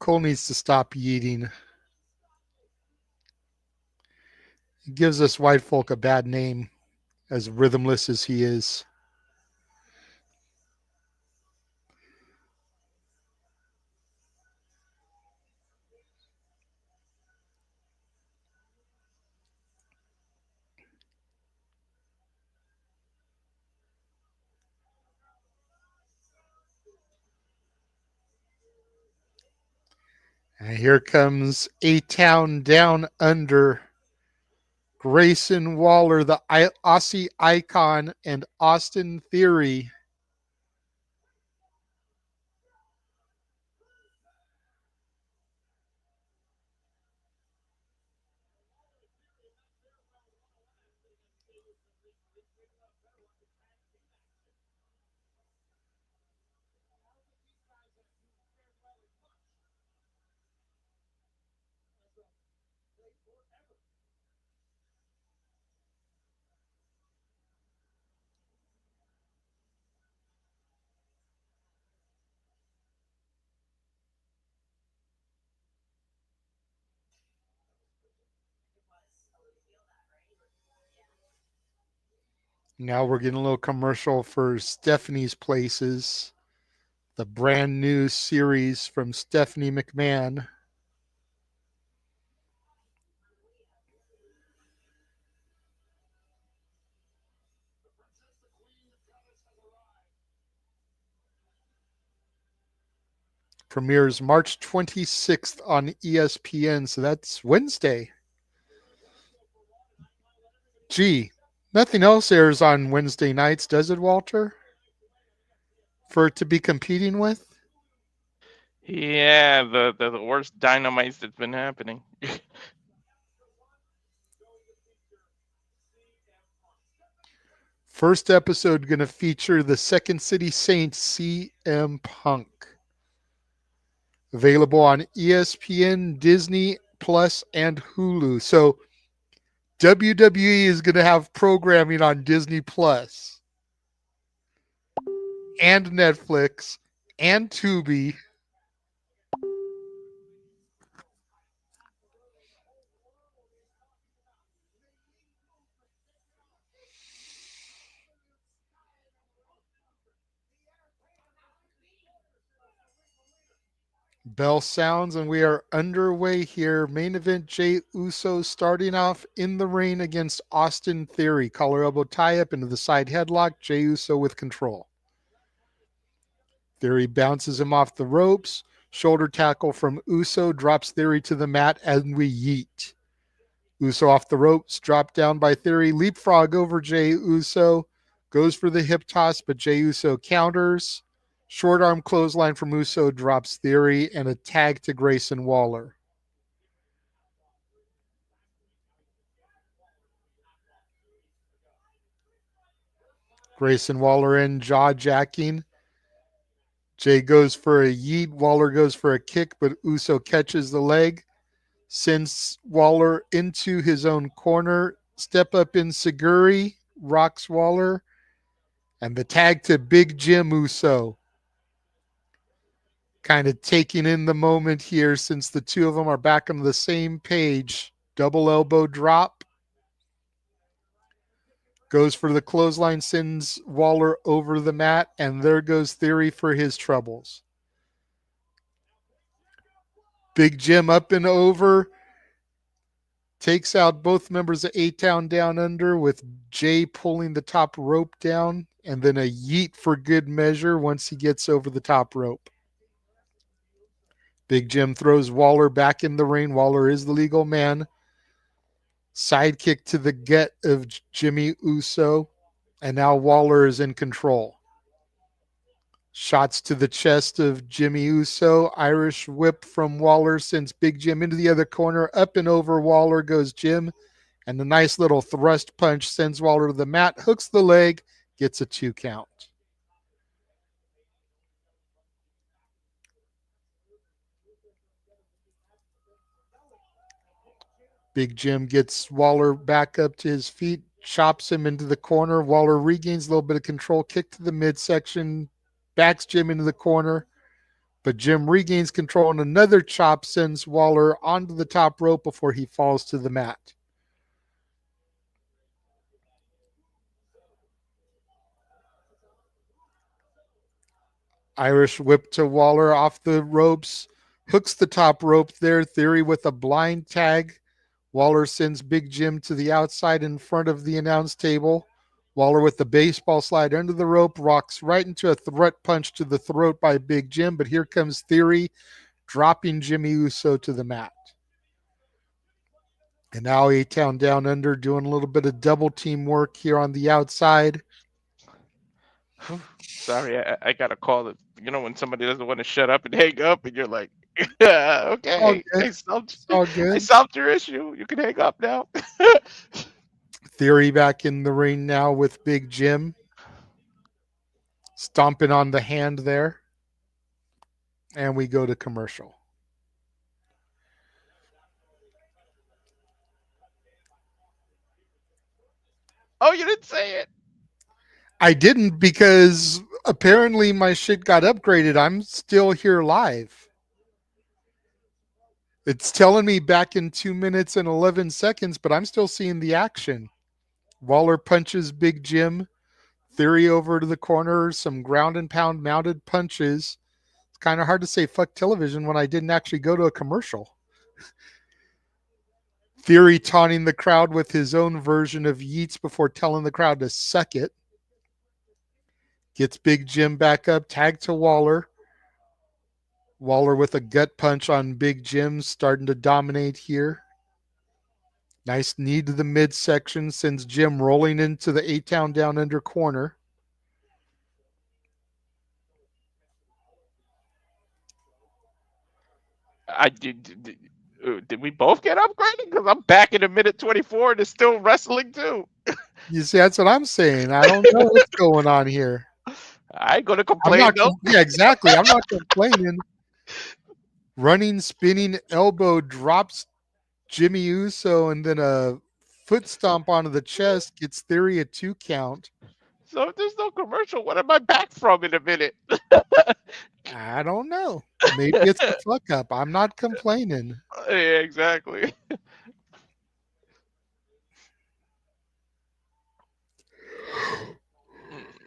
Cole needs to stop yeeting. He gives us white folk a bad name, as rhythmless as he is. And here comes A Town Down Under. Grayson Waller, the Aussie icon, and Austin Theory. Now we're getting a little commercial for Stephanie's Places, the brand new series from Stephanie McMahon. Premieres March 26th on ESPN, so that's Wednesday. Gee, nothing else airs on Wednesday nights, does it, Walter? For it to be competing with? Yeah, the worst dynamites that's been happening. First episode going to feature the Second City Saints CM Punk. Available on ESPN, Disney Plus, and Hulu. So WWE is going to have programming on Disney Plus and Netflix and Tubi. Bell sounds and we are underway here. Main event Jey Uso starting off in the ring against Austin Theory. Collar elbow tie up into the side headlock. Jey Uso with control. Theory bounces him off the ropes. Shoulder tackle from Uso drops Theory to the mat and we yeet. Uso off the ropes, dropped down by Theory, leapfrog over Jey Uso, goes for the hip toss, but Jey Uso counters. Short arm clothesline from Uso drops Theory and a tag to Grayson Waller. Grayson Waller in, jaw jacking. Jay goes for a yeet, Waller goes for a kick, but Uso catches the leg, sends Waller into his own corner. Step up in Seguri, rocks Waller, and the tag to Big Jim Uso. Kind of taking in the moment here since the two of them are back on the same page. Double elbow drop. Goes for the clothesline, sends Waller over the mat, and there goes Theory for his troubles. Big Jim up and over. Takes out both members of A-Town Down Under with Jay pulling the top rope down, and then a yeet for good measure once he gets over the top rope. Big Jim throws Waller back in the ring. Waller is the legal man. Sidekick to the gut of Jimmy Uso, and now Waller is in control. Shots to the chest of Jimmy Uso. Irish whip from Waller sends Big Jim into the other corner. Up and over Waller goes Jim, and the nice little thrust punch sends Waller to the mat, hooks the leg, gets a 2 count. Big Jim gets Waller back up to his feet, chops him into the corner. Waller regains a little bit of control, kick to the midsection, backs Jim into the corner, but Jim regains control and another chop sends Waller onto the top rope before he falls to the mat. Irish whip to Waller off the ropes, hooks the top rope there. Theory with a blind tag. Waller sends Big Jim to the outside in front of the announce table. Waller with the baseball slide under the rope, rocks right into a threat punch to the throat by Big Jim, but here comes Theory, dropping Jimmy Uso to the mat. And now A-Town Down Under doing a little bit of double team work here on the outside. Sorry, I got a call that when somebody doesn't want to shut up and hang up, and you're like, yeah, It's all okay, good. It's all I good. solved your issue. You can hang up now. Theory back in the ring now with Big Jim. Stomping on the hand there. And we go to commercial. Oh, you didn't say it. I didn't because apparently my shit got upgraded. I'm still here live. It's telling me back in 2 minutes and 11 seconds, but I'm still seeing the action. Waller punches Big Jim. Theory over to the corner. Some ground and pound mounted punches. It's kind of hard to say fuck television when I didn't actually go to a commercial. Theory taunting the crowd with his own version of yeets before telling the crowd to suck it. Gets Big Jim back up, tag to Waller. Waller with a gut punch on Big Jim, starting to dominate here. Nice knee to the midsection, sends Jim rolling into the A-Town Down Under corner. I did we both get upgraded? Because I'm back in a minute 24 and it's still wrestling too. You see, that's what I'm saying. I don't know what's going on here. I ain't gonna I'm complain not. though. Yeah, exactly. I'm not complaining. Running, spinning elbow drops Jimmy Uso, and then a foot stomp onto the chest gets Theory a 2 count. So if there's no commercial, what am I back from in a minute? I don't know. Maybe it's a fuck up. I'm not complaining. Yeah, exactly.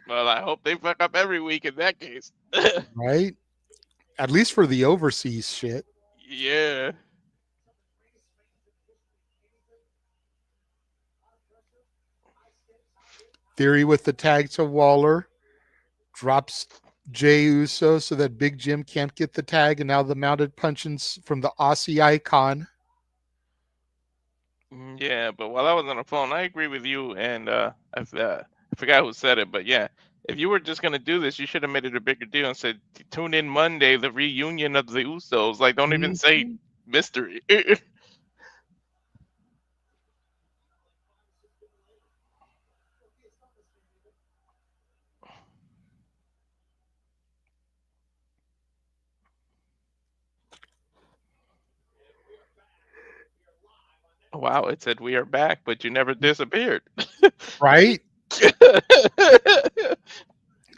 Well, I hope they fuck up every week in that case. Right? At least for the overseas shit. Yeah. Theory with the tag to Waller. Drops Jey Uso so that Big Jim can't get the tag. And now the mounted punchings from the Aussie icon. Yeah, but while I was on the phone, I agree with you, and I forgot who said it, but yeah, if you were just gonna do this, you should have made it a bigger deal and said, "Tune in Monday, the reunion of the Usos." Like, don't even say Mhm. mystery. Wow, it said we are back, but you never disappeared. Right?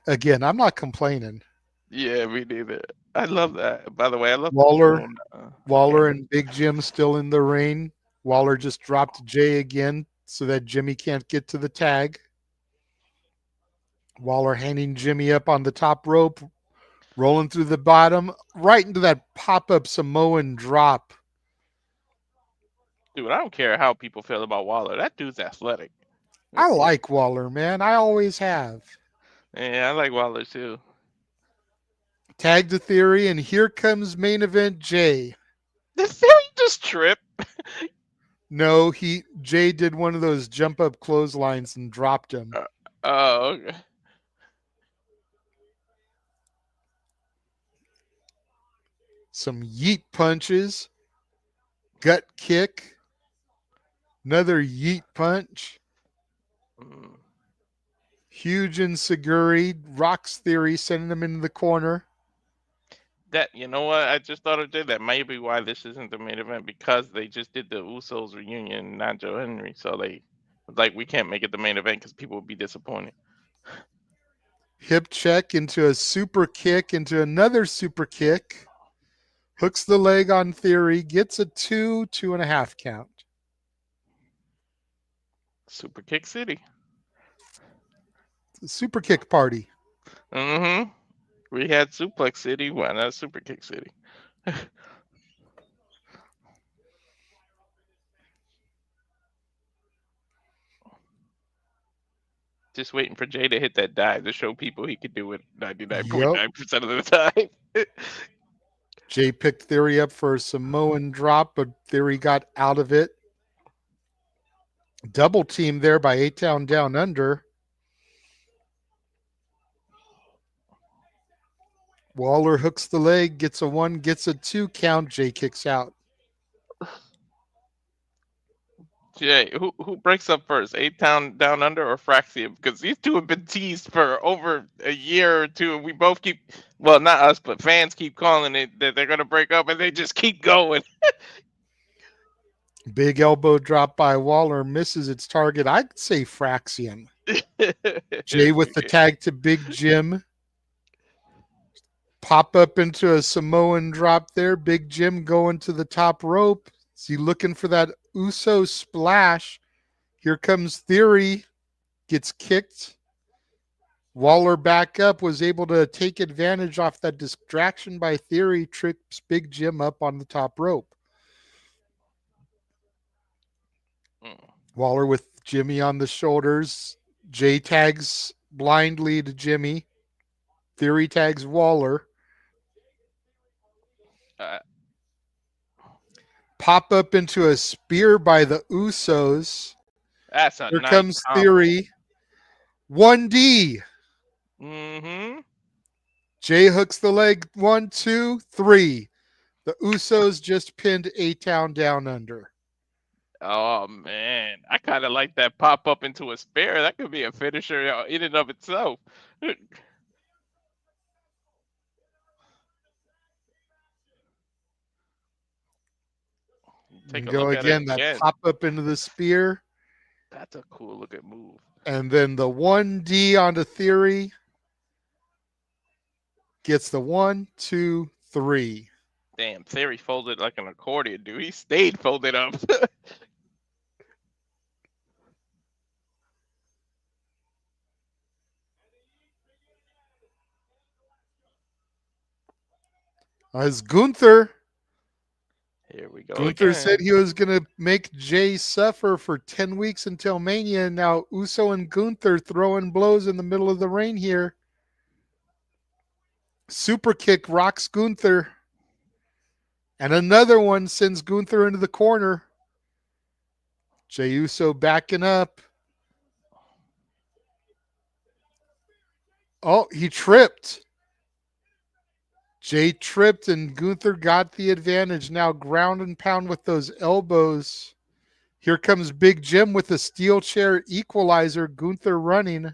Again, I'm not complaining. Yeah, me neither. I love that. By the way, I love the Waller, spoon. Waller Camera. and Big Jim still in the ring. Waller just dropped Jay again so that Jimmy can't get to the tag. Waller handing Jimmy up on the top rope, rolling through the bottom, right into that pop-up Samoan drop. Dude, I don't care how people feel about Waller. That dude's athletic. I like Waller, man. I always have. Yeah, I like Waller too. Tag to Theory, and here comes main event Jay. Did Theory just trip? No, Jay did one of those jump up clotheslines and dropped him. Oh, okay. Some yeet punches, gut kick, another yeet punch. Mm. Huge Insiguri rocks Theory, sending him into the corner. That, you know what? I just thought of that. That may be why this isn't the main event, because they just did the Usos reunion, not Joe Henry. So they like, we can't make it the main event because people would be disappointed. Hip check into a super kick, into another super kick. Hooks the leg on Theory, gets a 2.5 count. Super Kick City. Super kick party. Mm-hmm. We had Suplex City. Why not Super Kick City? Just waiting for Jay to hit that dive to show people he could do it Yup. 99.9% of the time. Jay picked Theory up for a Samoan drop, but Theory got out of it. Double team there by A-Town Down Under. Waller hooks the leg, gets a 1, gets a 2 count. Jay kicks out. Jay, who breaks up first, A-Town Down Under or Fraxium? Because these two have been teased for over a year or two, and we both keep, well, not us, but fans keep calling it that they're gonna break up, and they just keep going. Big elbow drop by Waller, misses its target. I'd say Fraxium. Jay with the tag to Big Jim. Pop up into a Samoan drop there. Big Jim going to the top rope. Is he looking for that Uso splash? Here comes Theory. Gets kicked. Waller back up, was able to take advantage off that distraction by Theory, trips Big Jim up on the top rope. Waller with Jimmy on the shoulders. Jay tags blindly to Jimmy. Theory tags Waller. Uh, Pop up into a spear by the Usos. that's a Here nice comes combo. Theory. 1D. Mm-hmm. Jay hooks the leg. 1, 2, 3. The Usos just pinned A-Town down under. Oh man, I kind of like that pop up into a spare. That could be a finisher in and of itself. Take And a go look at it again. That again. pop up into the spear. That's a cool looking move. And then the 1D onto Theory gets the 1, 2, 3. Damn, Theory folded like an accordion, dude. He stayed folded up. As Gunther. Here we go Gunther said again. he was going to make Jay suffer for 10 weeks until Mania. And now Uso and Gunther throwing blows in the middle of the ring here. Super kick rocks Gunther. And another one sends Gunther into the corner. Jey Uso backing up. Oh, he tripped. Jay tripped and Gunther got the advantage. Now ground and pound with those elbows. Here comes Big Jim with a steel chair equalizer. Gunther running.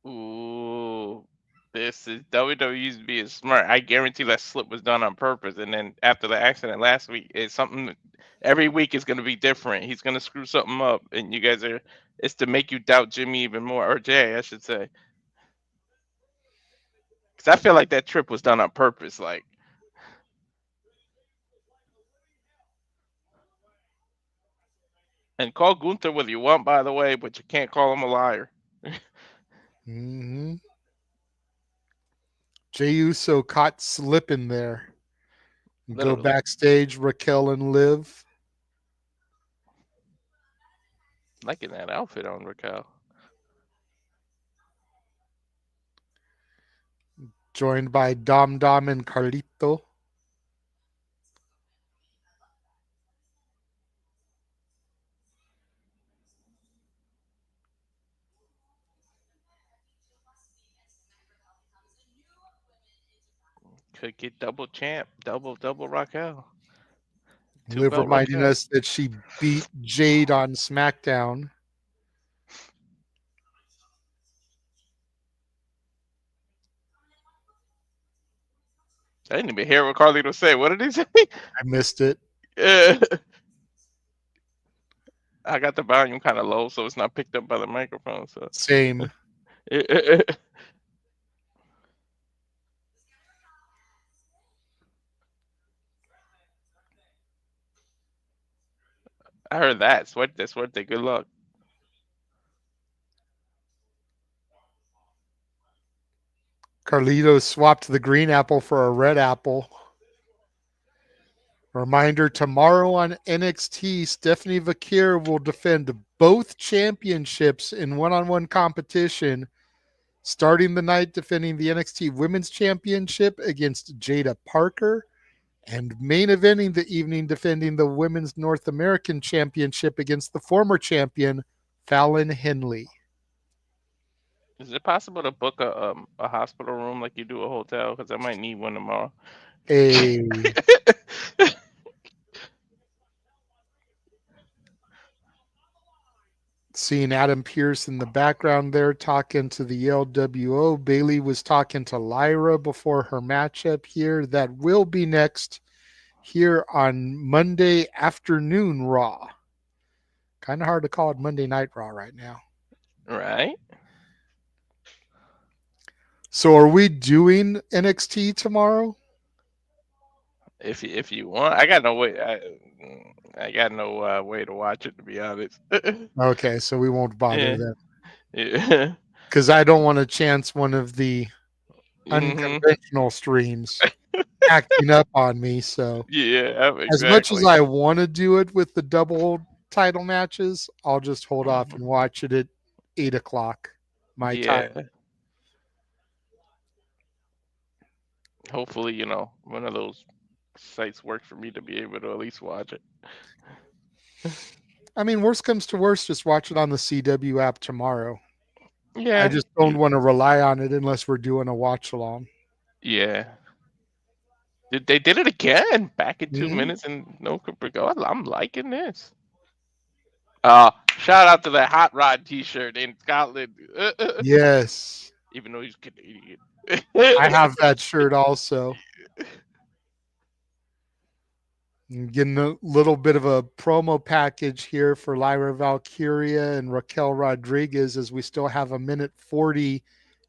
Ooh, this is WWE's being smart. I guarantee that slip was done on purpose. And then after the accident last week, it's something. Every week is going to be different. He's going to screw something up, and you guys are. It's to make you doubt Jimmy even more, or Jay, I should say. Because I feel like that trip was done on purpose. Like, and call Gunther what you want, by the way, but you can't call him a liar. Mm-hmm. Jey Uso caught slipping there. Go Literally, backstage, Raquel and Liv. liking that outfit on Raquel. Joined by Dom Dom and Carlito. Could get double champ, double Raquel. Two Liv belt reminding Raquel. us that she beat Jade on SmackDown. I didn't even hear what Carlito say. What did he say? I missed it. Yeah. I got the volume kind of low, so it's not picked up by the microphone. So Same. I heard that. Suerte. Good luck. Carlito swapped the green apple for a red apple. Reminder, tomorrow on NXT, Stephanie Vakir will defend both championships in one-on-one competition, starting the night defending the NXT Women's Championship against Jada Parker, and main eventing the evening defending the Women's North American Championship against the former champion, Fallon Henley. Is it possible to book a hospital room like you do a hotel? Because I might need one tomorrow. A Seeing Adam Pearce in the background there talking to the LWO. Bailey was talking to Lyra before her matchup here. That will be next here on Monday afternoon Raw. Kind of hard to call it Monday Night Raw right now. Right? So are we doing NXT tomorrow? If you want, I got no way. I got no way to watch it, to be honest. Okay, so we won't bother Yeah. then. Yeah. Because I don't want to chance one of the Hmm. unconventional streams acting up on me. So Yeah. as much as Exactly. I want to do it with the double title matches, I'll just hold off and Mhm. watch it at 8 o'clock my time. Yeah. Hopefully, one of those sites works for me to be able to at least watch it. I mean, worst comes to worst, just watch it on the CW app tomorrow. I Yeah, just don't want to rely on it unless we're doing a watch along. yeah. They did it again back in two Hmm. minutes and no Cooper go. I'm liking this. Shout out to that hot rod T-shirt in Scotland. Yes, Even though he's Canadian. I have that shirt also. And getting a little bit of a promo package here for Lyra Valkyria and Raquel Rodriguez as we still have a minute 40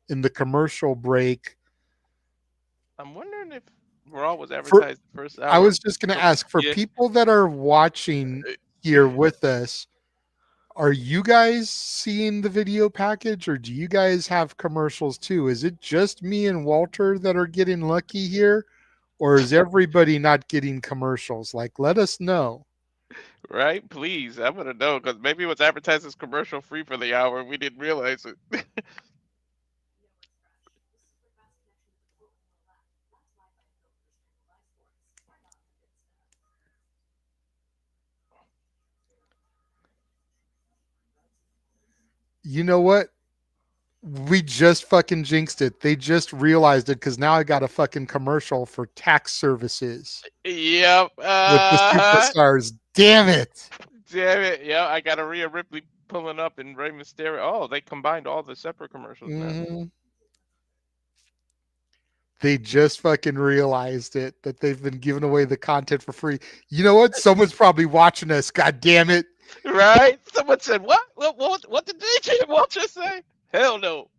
in the commercial break. I'm wondering if Raw was For advertised the first I hour. was just going to So, ask for yeah. people that are watching here with us, are you guys seeing the video package or do you guys have commercials too? Is it just me and Walter that are getting lucky here or is everybody not getting commercials? Like, let us know. Right? Please, I want to know because maybe it was advertised as commercial free for the hour. We didn't realize it. You know what? We just fucking jinxed it. They just realized it because now I got a fucking commercial for tax services Yep. with the superstars. Damn it. Damn it. Yeah, I got a Rhea Ripley pulling up and Rey Mysterio. Oh, they combined all the separate commercials now. Hmm. They just fucking realized it that they've been giving away the content for free. You know what? Someone's probably watching us. God damn it. Right? Someone said, "What? What did DJ Walter say?" Hell no.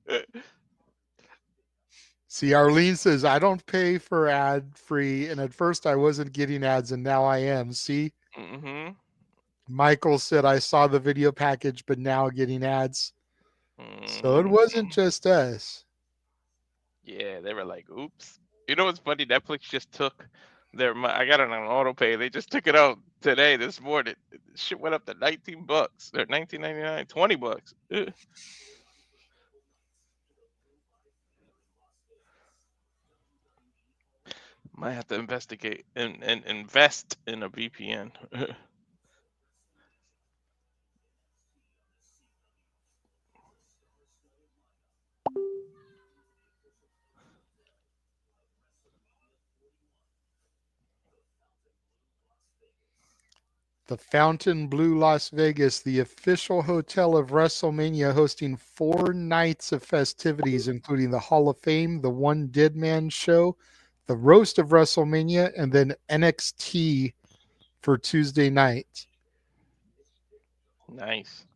See, Arlene says, I don't pay for ad free. And at first I wasn't getting ads and now I am. See, Mm-hmm. Michael said, I saw the video package, but now getting ads. So it Mm-hmm. wasn't just us. Yeah, they were like, "Oops." You know what's funny? Netflix just took I got it on auto pay. They just took it out today, this morning. Shit went up to $19 or 19.99, $20. Ugh. Might have to investigate and invest in a VPN. The Fountain Blue Las Vegas, the official hotel of WrestleMania, hosting 4 nights of festivities, including the Hall of Fame, the One Dead Man show, the roast of WrestleMania, and then NXT for Tuesday night. Nice.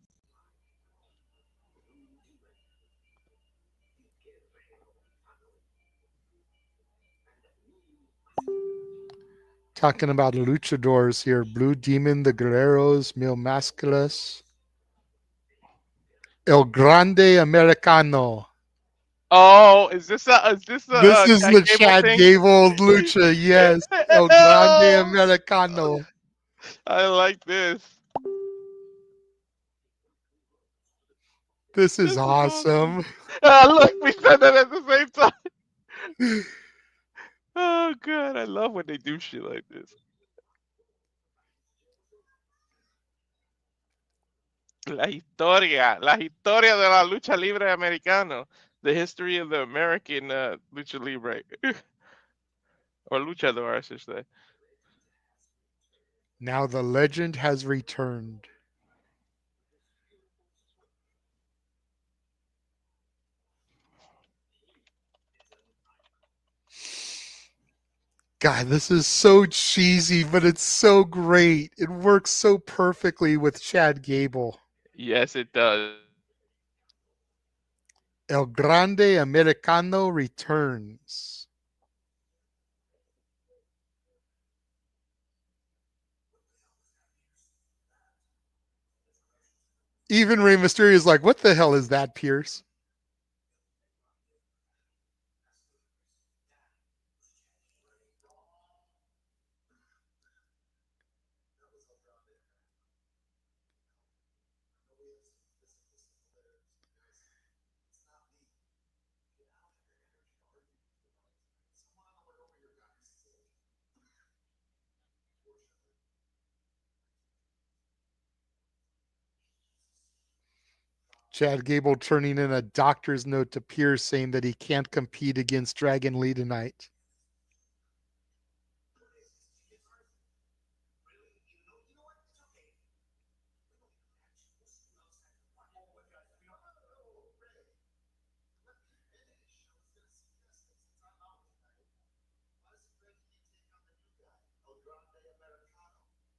Talking about luchadors here: Blue Demon, the Guerreros, Mil Mascaras, El Grande Americano. Oh, is this This is Chad the Gable Chad thing? Gable lucha. Yes, El Grande Oh, Americano. I like this. This is This is awesome. awesome. Look, we said that at the same time. Oh god, I love when they do shit like this. La historia de la lucha libre americano, the history of the American lucha libre, or luchador, I should say. Now the legend has returned. God, this is so cheesy, but it's so great. It works so perfectly with Chad Gable. Yes, it does. El Grande Americano returns. Even Rey Mysterio is like, what the hell is that, Pierce? Chad Gable turning in a doctor's note to Pierce saying that he can't compete against Dragon Lee tonight.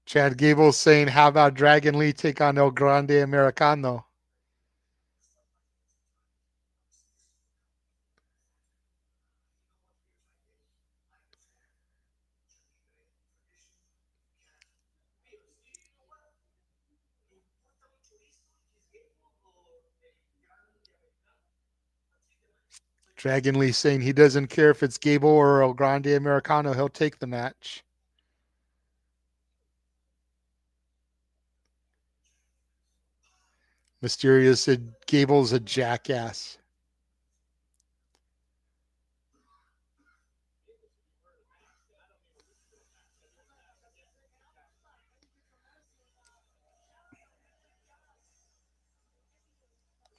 Chad Gable saying, how about Dragon Lee take on El Grande Americano? Dragon Lee saying he doesn't care if it's Gable or El Grande Americano, he'll take the match. Mysterio said Gable's a jackass.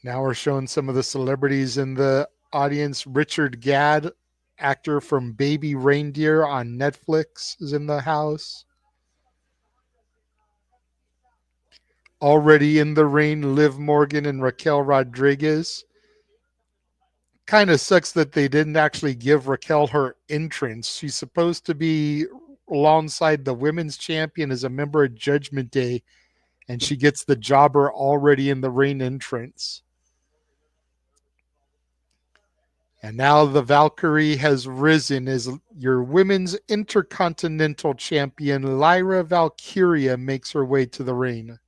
Now we're showing some of the celebrities in the audience. Richard Gadd, actor from Baby Reindeer on Netflix, is in the house. Already in the ring, Liv Morgan and Raquel Rodriguez. Kind of sucks that they didn't actually give Raquel her entrance. She's supposed to be alongside the women's champion as a member of Judgment Day, and she gets the jobber already in the ring entrance. And now the Valkyrie has risen as your women's Intercontinental champion. Lyra Valkyria makes her way to the ring.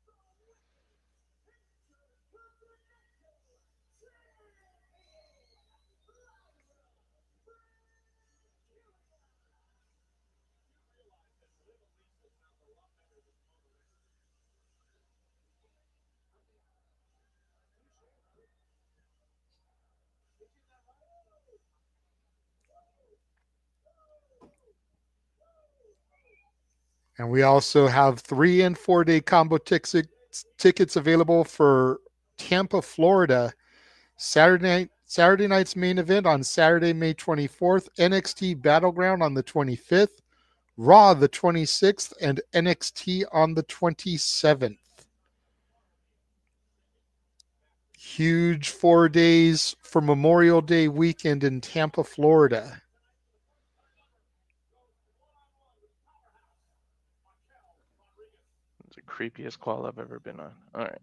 And we also have 3 and 4 day combo tickets available for Tampa, Florida. Saturday night's main event on Saturday, May 24th, NXT Battleground on the 25th, Raw the 26th, and NXT on the 27th. Huge 4 days for Memorial Day weekend in Tampa, Florida. It's the creepiest call I've ever been on. All right.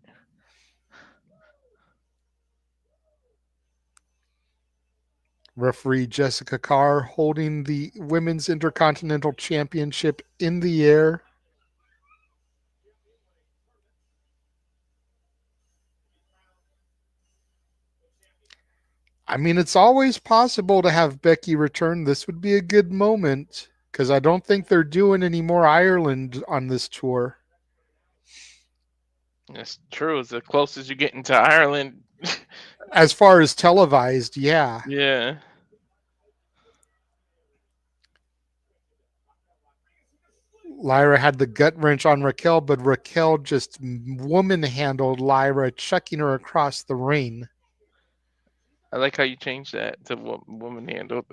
Referee Jessica Carr holding the Women's Intercontinental Championship in the air. I mean, it's always possible to have Becky return. This would be a good moment because I don't think they're doing any more Ireland on this tour. It's true. It's the closest you get into Ireland. As far as televised, yeah. Yeah. Lyra had the gut wrench on Raquel, but Raquel just woman handled Lyra, chucking her across the ring. I like how you changed that to woman handled.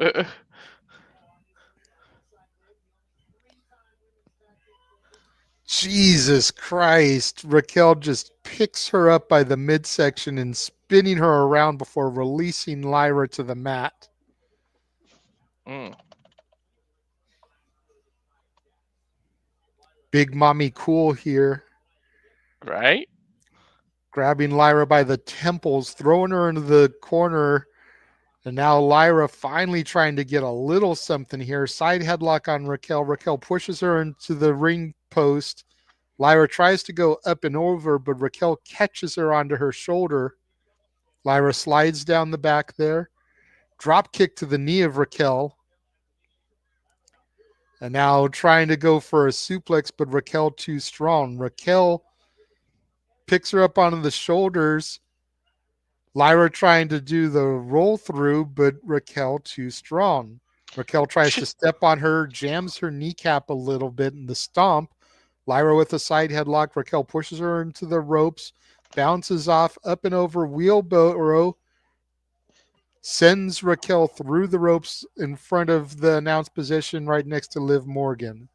Jesus Christ. Raquel just picks her up by the midsection and spinning her around before releasing Lyra to the mat. Mm. Big Mommy Cool here. Right? Grabbing Lyra by the temples, throwing her into the corner. And now Lyra finally trying to get a little something here. Side headlock on Raquel. Raquel pushes her into the ring post. Lyra tries to go up and over, but Raquel catches her onto her shoulder. Lyra slides down the back there. Drop kick to the knee of Raquel. And now trying to go for a suplex, but Raquel too strong. Raquel picks her up onto the shoulders. Lyra trying to do the roll through, but Raquel too strong. Raquel tries to step on her, jams her kneecap a little bit in the stomp. Lyra with a side headlock. Raquel pushes her into the ropes. bounces off up and over wheelbarrow, sends Raquel through the ropes in front of the announced position right next to Liv Morgan.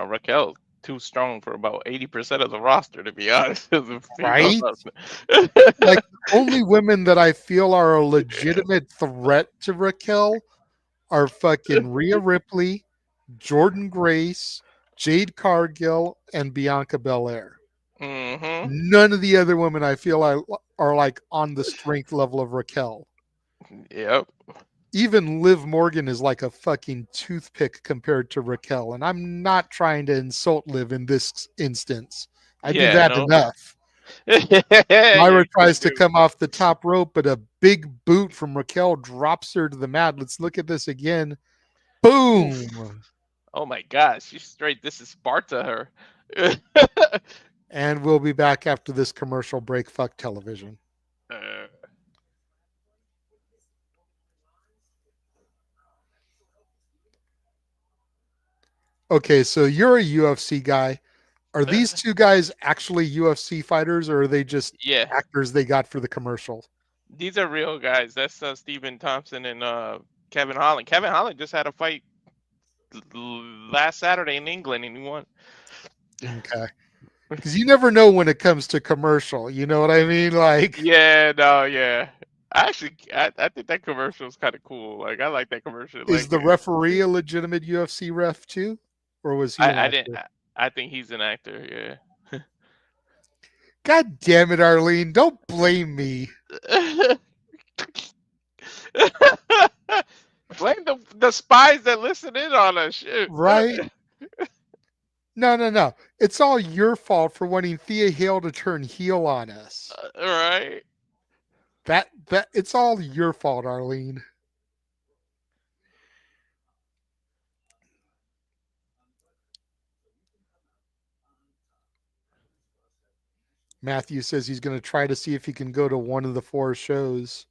Raquel too strong for about 80% of the roster, to be honest. As a female Right? wrestler. Like the only women that I feel are a legitimate threat to Raquel are fucking Rhea Ripley, Jordan Grace, Jade Cargill, and Bianca Belair. Hmm. None of the other women I feel are like on the strength level of Raquel. Yep. Even Liv Morgan is like a fucking toothpick compared to Raquel. And I'm not trying to insult Liv in this instance. I do Yeah, that no. enough. Yeah, Lyra you tries to do. come off the top rope, but a big boot from Raquel drops her to the mat. Let's look at this again. Oof. Boom. Oh my gosh, she's straight. This is Sparta her. And we'll be back after this commercial break. Fuck television. Uh, Okay, so you're a UFC guy. Are these two guys actually UFC fighters, or are they just yeah, actors they got for the commercial? these are real guys. That's Stephen Thompson and Kevin Holland. Kevin Holland just had a fight last Saturday in England and he won. Okay. Because you never know when it comes to commercial. You know what I mean? Like, Yeah, no, yeah. I think that commercial is kind of cool. Like, I like that commercial. is Like, the referee a legitimate UFC ref too? Or was he an I didn't. actor? I think he's an actor. God damn it, Arlene. Don't blame me. Yeah. Blame the spies that listen in on us. Shit. Right? No, no, no. It's all your fault for wanting Thea Hale to turn heel on us. All right. That it's all your fault, Arlene. Matthew says he's going to try to see if he can go to one of the four shows.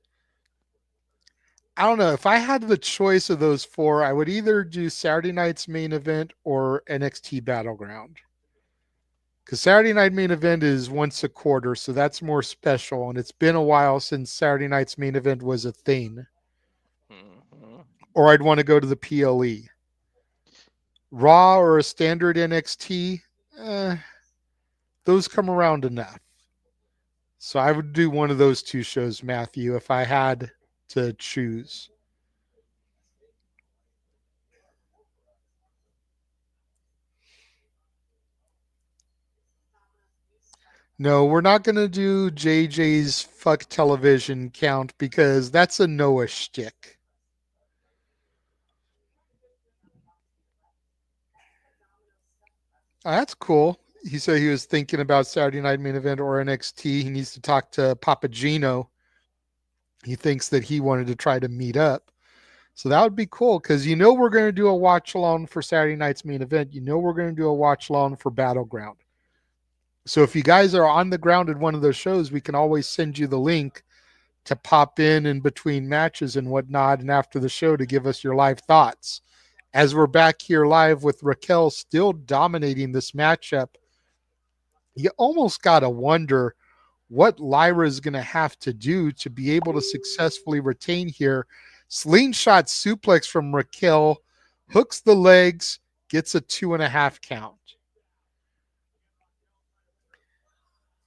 I don't know. If I had the choice of those four, I would either do Saturday night's main event or NXT Battleground. Because Saturday night main event is once a quarter, so that's more special. And it's been a while since Saturday night's main event was a thing. Mhm. Or I'd want to go to the PLE. Raw or a standard NXT, eh, those come around enough. So I would do one of those two shows, Matthew, if I had to choose. No, we're not going to do JJ's fuck television count because that's a Noah shtick. That's cool. He said he was thinking about Saturday Night Main Event or NXT. He needs to talk to Papa Gino. He thinks that he wanted to try to meet up. So that would be cool because we're going to do a watch along for Saturday night's main event. We're going to do a watch along for Battleground. So if you guys are on the ground at one of those shows, we can always send you the link to pop in between matches and whatnot and after the show to give us your live thoughts. As we're back here live with Raquel still dominating this matchup, you almost got to wonder what Lyra is going to have to do to be able to successfully retain here. Slingshot suplex from Raquel, hooks the legs, gets a 2.5 count.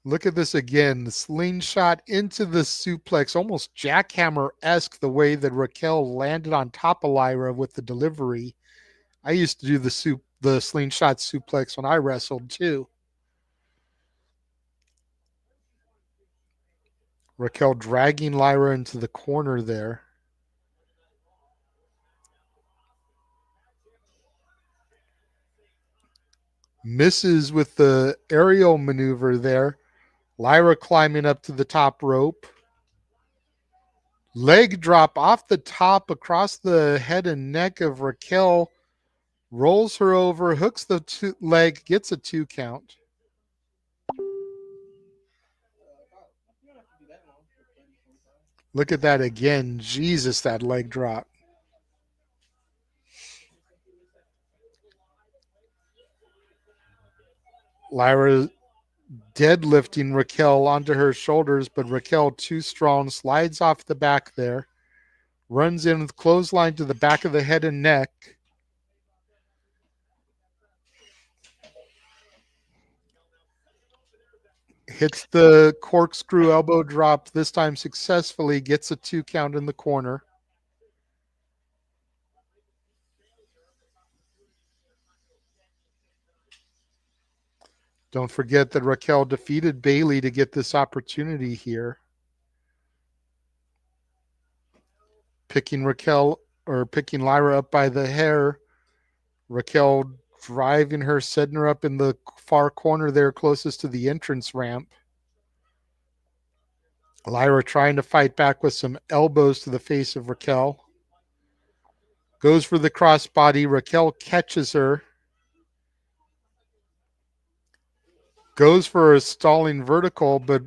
Look at this again. The slingshot into the suplex, almost jackhammer-esque the way that Raquel landed on top of Lyra with the delivery. I used to do the slingshot suplex when I wrestled too. Raquel dragging Lyra into the corner there. Misses with the aerial maneuver there. Lyra climbing up to the top rope. Leg drop off the top across the head and neck of Raquel. Rolls her over, hooks the leg, gets a 2 count. Look at that again. Jesus, that leg drop. Lyra deadlifting Raquel onto her shoulders, but Raquel, too strong, slides off the back there, runs in with clothesline to the back of the head and neck. Hits the corkscrew elbow drop, this time successfully, gets a 2 count in the corner. Don't forget that Raquel defeated Bayley to get this opportunity here. Picking Lyra up by the hair. Raquel driving her, setting her up in the far corner there closest to the entrance ramp. Lyra trying to fight back with some elbows to the face of Raquel. Goes for the crossbody. Raquel catches her. Goes for a stalling vertical, but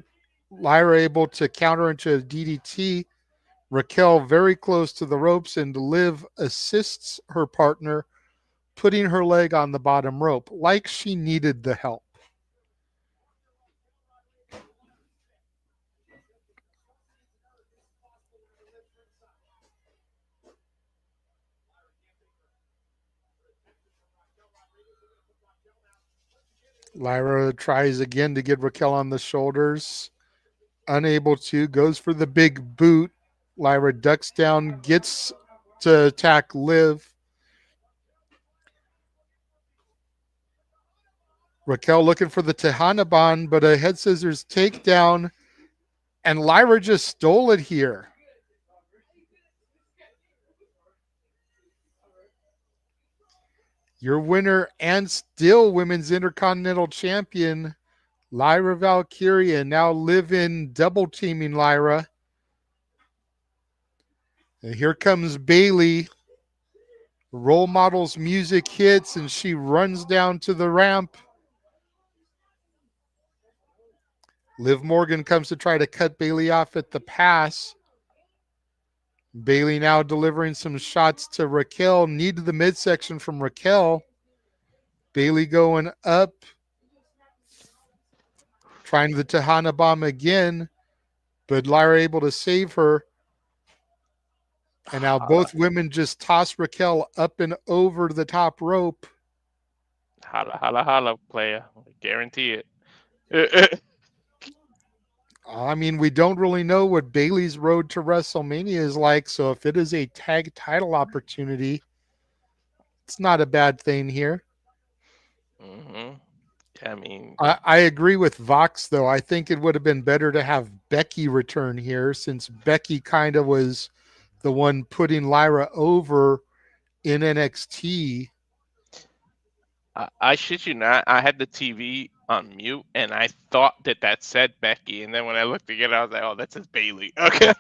Lyra able to counter into a DDT. Raquel very close to the ropes, and Liv assists her partner, putting her leg on the bottom rope, like she needed the help. Lyra tries again to get Raquel on the shoulders. Unable to, goes for the big boot. Lyra ducks down, gets to attack Liv. Raquel looking for the Tejana, but a head scissors takedown, and Lyra just stole it here. Your winner and still Women's Intercontinental Champion, Lyra Valkyria, now live in double teaming Lyra. And here comes Bayley. Role models music hits, and she runs down to the ramp. Liv Morgan comes to try to cut Bayley off at the pass. Bayley now delivering some shots to Raquel. Knee to the midsection from Raquel. Bayley going up. Trying the Tejana bomb again, but Lyra able to save her. And now both women just toss Raquel up and over the top rope. Holla, holla, holla, player. Guarantee it. I mean, we don't really know what Bayley's road to WrestleMania is like, so if it is a tag title opportunity, it's not a bad thing here. Mm-hmm. I mean, I agree with Vox, though. I think it would have been better to have Becky return here, since Becky kind of was the one putting Lyra over in NXT. I shit you not. I had the TV on mute, and I thought that said Becky, and then when I looked again, I was like, "Oh, that says Bayley." Okay.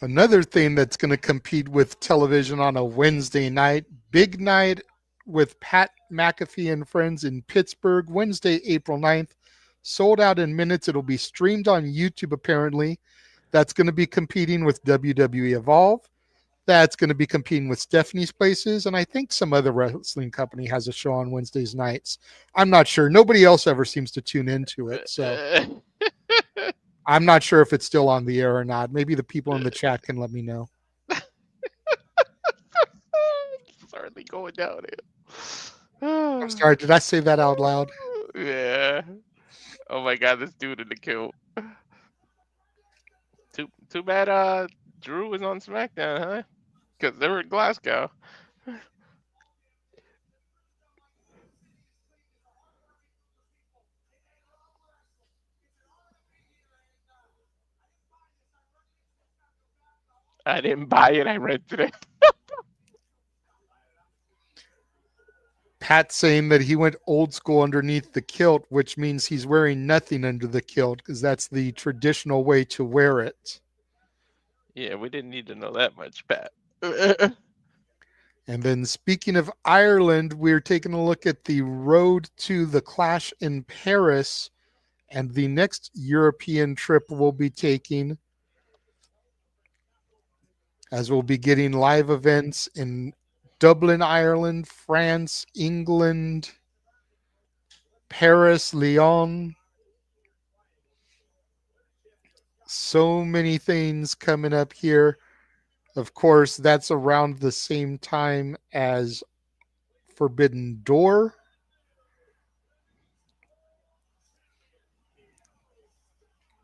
Another thing that's going to compete with television on a Wednesday night, big night with Pat McAfee and friends in Pittsburgh, Wednesday, April 9th. Sold out in minutes. It'll be streamed on YouTube, apparently. That's going to be competing with WWE Evolve. That's going to be competing with Stephanie's Places. And I think some other wrestling company has a show on Wednesdays nights. I'm not sure. Nobody else ever seems to tune into it. So I'm not sure if it's still on the air or not. Maybe the people in the chat can let me know. Certainly going down I'm sorry, did I say that out loud? Yeah. Oh my god, this dude in the kill. Too bad Drew was on SmackDown, huh? Because they were in Glasgow. I didn't buy it, I rented it. Pat saying that he went old school underneath the kilt, which means he's wearing nothing under the kilt because that's the traditional way to wear it. Yeah, we didn't need to know that much, Pat. And then speaking of Ireland, we're taking a look at the road to the Clash in Paris. And the next European trip we'll be taking, as we'll be getting live events in Dublin, Ireland, France, England, Paris, Lyon. So many things coming up here. Of course, that's around the same time as Forbidden Door.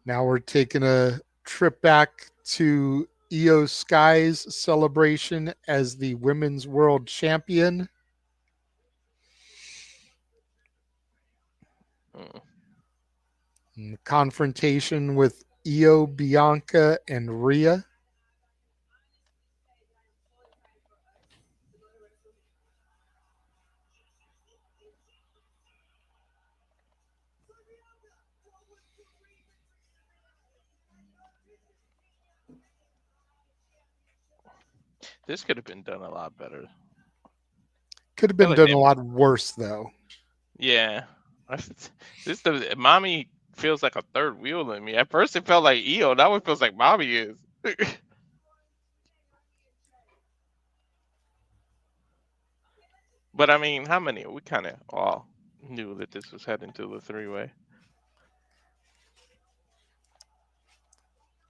Now we're taking a trip back to Io Sky's celebration as the Women's World Champion. Mm. Confrontation with Io, Bianca, and Rhea. This could have been done a lot better. Could have I feel been like done a they, lot worse, though. yeah. This the mommy feels like a third wheel in me. At first it felt like Io. Now it feels like mommy is. But I mean, how many? We kind of all knew that this was heading to the three-way.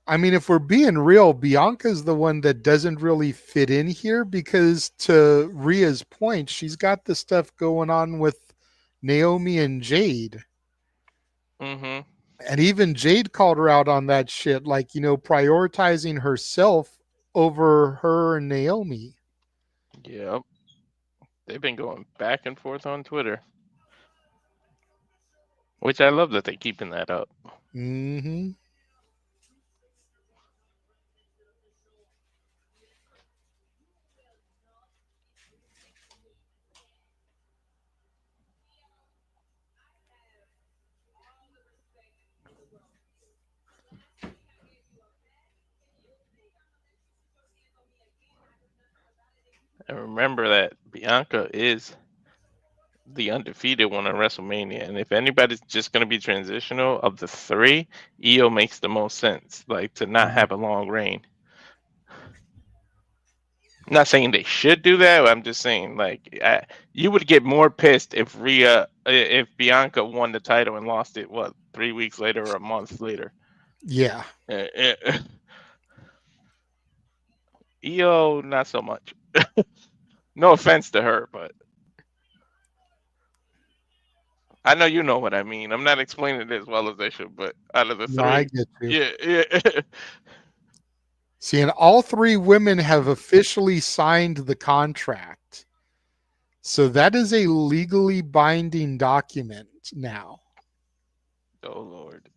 I mean, if we're being real, Bianca's the one that doesn't really fit in here because, to Rhea's point, she's got the stuff going on with Naomi and Jade. Mm-hmm. And even Jade called her out on that shit, like, prioritizing herself over her and Naomi. Yep. They've been going back and forth on Twitter, which I love that they're keeping that up. Hmm. And remember that Bianca is the undefeated one on WrestleMania. And if anybody's just going to be transitional of the three, Io makes the most sense, like to not have a long reign. I'm not saying they should do that. I'm just saying, like, you would get more pissed if if Bianca won the title and lost it, what, 3 weeks later or a month later. Yeah. Io, not so much. No offense to her, but I know you know what I mean. I'm not explaining it as well as I should, but out of the No, I three, get you. yeah, yeah. See, and all three women have officially signed the contract. So that is a legally binding document now. Oh Lord.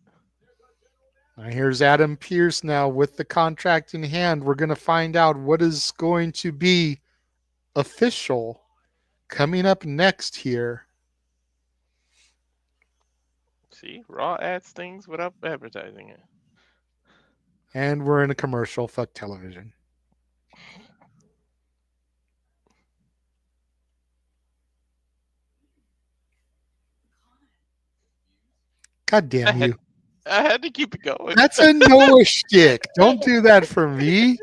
Now here's Adam Pierce now with the contract in hand. We're going to find out what is going to be official coming up next here. See, Raw adds things without advertising it. And we're in a commercial. Fuck television. God I damn had, you. I had to keep it going. That's a Noah shtick. Don't do that for me.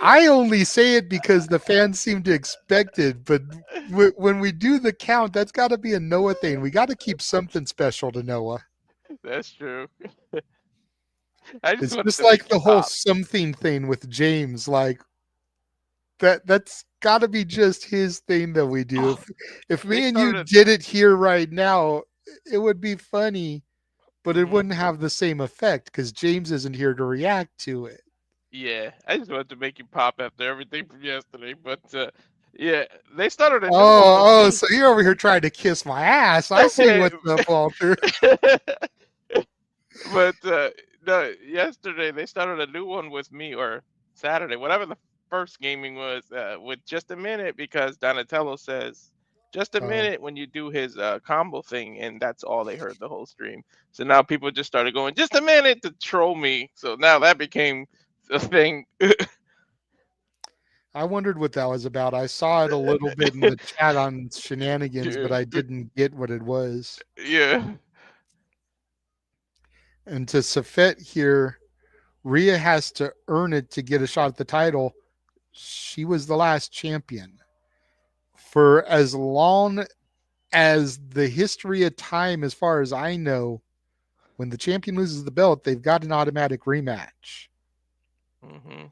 I only say it because the fans seem to expect it, but when we do the count, that's got to be a Noah thing. We got to keep something special to Noah. That's true. I just It's wanted just to make like you the whole pop. something thing with James. Like that's got to be just his thing that we do. Oh, If they me and you started. did it here right now, it would be funny, but it Hmm. wouldn't have the same effect because James isn't here to react to it. Yeah, I just wanted to make you pop after everything from yesterday, but yeah, they started a new one with Oh, me. so you're over here trying to kiss my ass. I see what's up, Walter. But no, yesterday they started a new one with me, or Saturday, whatever the first gaming was, with just a minute, because Donatello says just a Oh, minute when you do his combo thing, and that's all they heard the whole stream. So now people just started going just a minute to troll me. So now that became a thing. I wondered what that was about. I saw it a little bit in the chat on Shenanigans, but I didn't get what it was. Yeah. And to Safet here, Rhea has to earn it to get a shot at the title. She was the last champion. For as long as the history of time, as far as I know, when the champion loses the belt, they've got an automatic rematch. Hmm.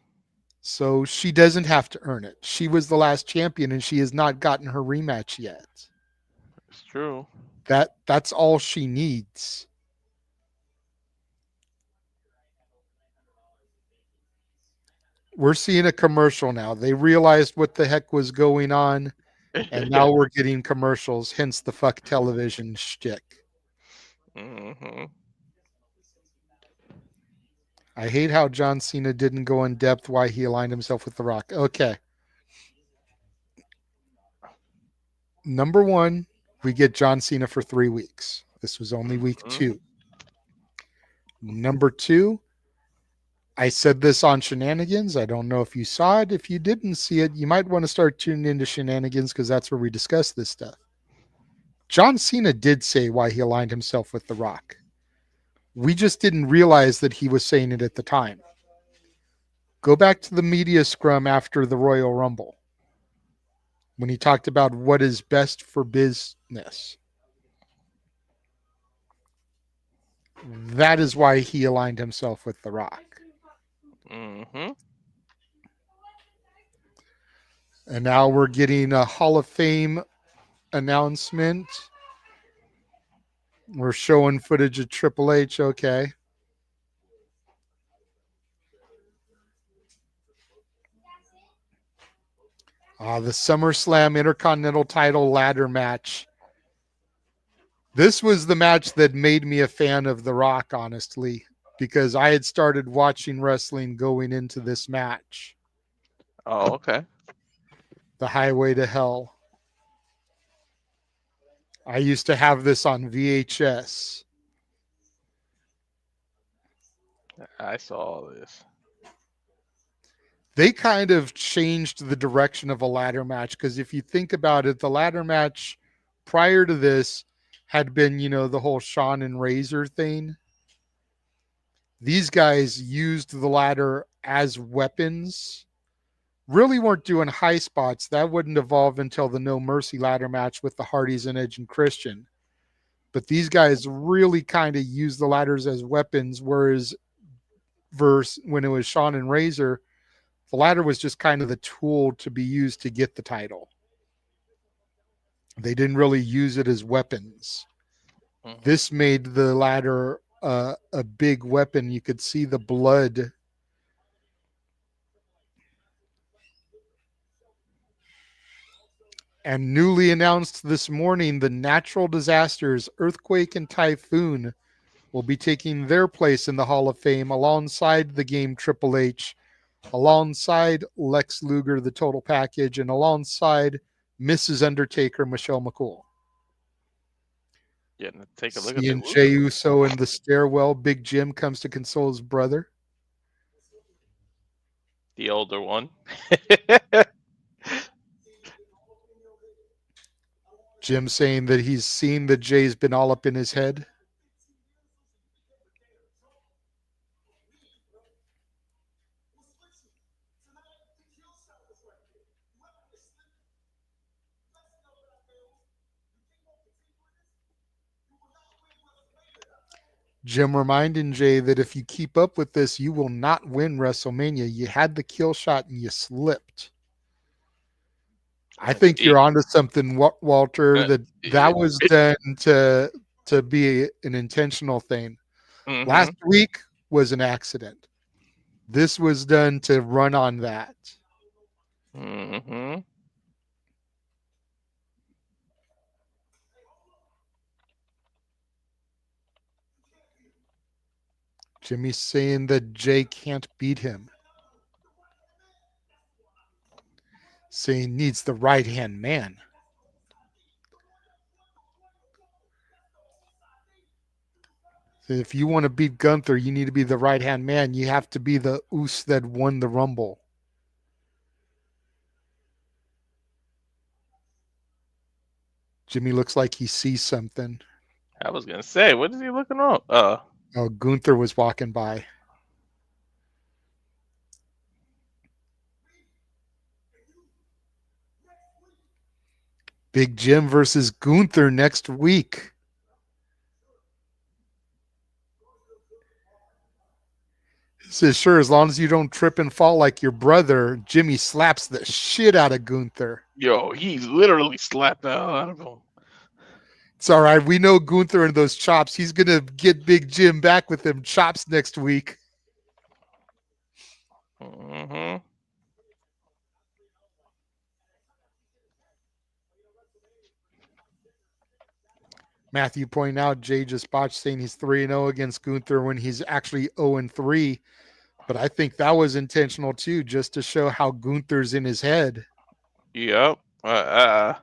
So she doesn't have to earn it. She was the last champion and she has not gotten her rematch yet. It's true. That's all she needs. We're seeing a commercial now. They realized what the heck was going on, and now we're getting commercials, hence the fuck television shtick. Hmm. I hate how John Cena didn't go in depth why he aligned himself with The Rock. Okay. Number one, we get John Cena for 3 weeks. This was only week Hmm. 2. Number two, I said this on Shenanigans. I don't know if you saw it. If you didn't see it, you might want to start tuning into Shenanigans because that's where we discuss this stuff. John Cena did say why he aligned himself with The Rock. We just didn't realize that he was saying it at the time. Go back to the media scrum after the Royal Rumble when he talked about what is best for business. That is why he aligned himself with The Rock. Hmm. And now we're getting a Hall of Fame announcement. We're showing footage of Triple H. Okay. The SummerSlam Intercontinental title ladder match. This was the match that made me a fan of The Rock, honestly, because I had started watching wrestling going into this match. Oh, okay. The Highway to Hell. I used to have this on VHS. I saw all this. They kind of changed the direction of a ladder match because if you think about it, the ladder match prior to this had been, the whole Shawn and Razor thing. These guys used the ladder as weapons. Really weren't doing high spots. That wouldn't evolve until the No Mercy ladder match with the Hardys and Edge and Christian. But these guys really kind of used the ladders as weapons, whereas when it was Shawn and Razor, the ladder was just kind of the tool to be used to get the title. They didn't really use it as weapons. Hmm. This made the ladder a big weapon. You could see the blood. And newly announced this morning, the natural disasters, earthquake and typhoon, will be taking their place in the Hall of Fame alongside the game Triple H, alongside Lex Luger, the total package, and alongside Mrs. Undertaker, Michelle McCool. Yeah, take a look at the Seeing Jey Usos. Uso in the stairwell, Big Jim comes to console his brother. The older one. Jim saying that he's seen that Jay's been all up in his head. Jim reminding Jay that if you keep up with this, you will not win WrestleMania. You had the kill shot and you slipped. I think E- you're onto something, Walter. That was done to be an intentional thing. Hmm. Last week was an accident. This was done to run on that. Hmm. Jimmy's saying that Jay can't beat him. Saying needs the right hand man. If you want to beat Gunther, you need to be the right hand man. You have to be the Oos that won the Rumble. Jimmy looks like he sees something. I was gonna say, what is he looking on? Oh, Gunther was walking by. Big Jim versus Gunther next week. He says, sure, as long as you don't trip and fall like your brother, Jimmy slaps the shit out of Gunther. Yo, he literally slapped the hell out of him. It's all right. We know Gunther and those chops. He's going to get Big Jim back with them chops next week. Mm-hmm. Matthew pointing out Jay just botched saying he's 3-0 against Gunther when he's actually 0-3. But I think that was intentional too, just to show how Gunther's in his head. Yep. As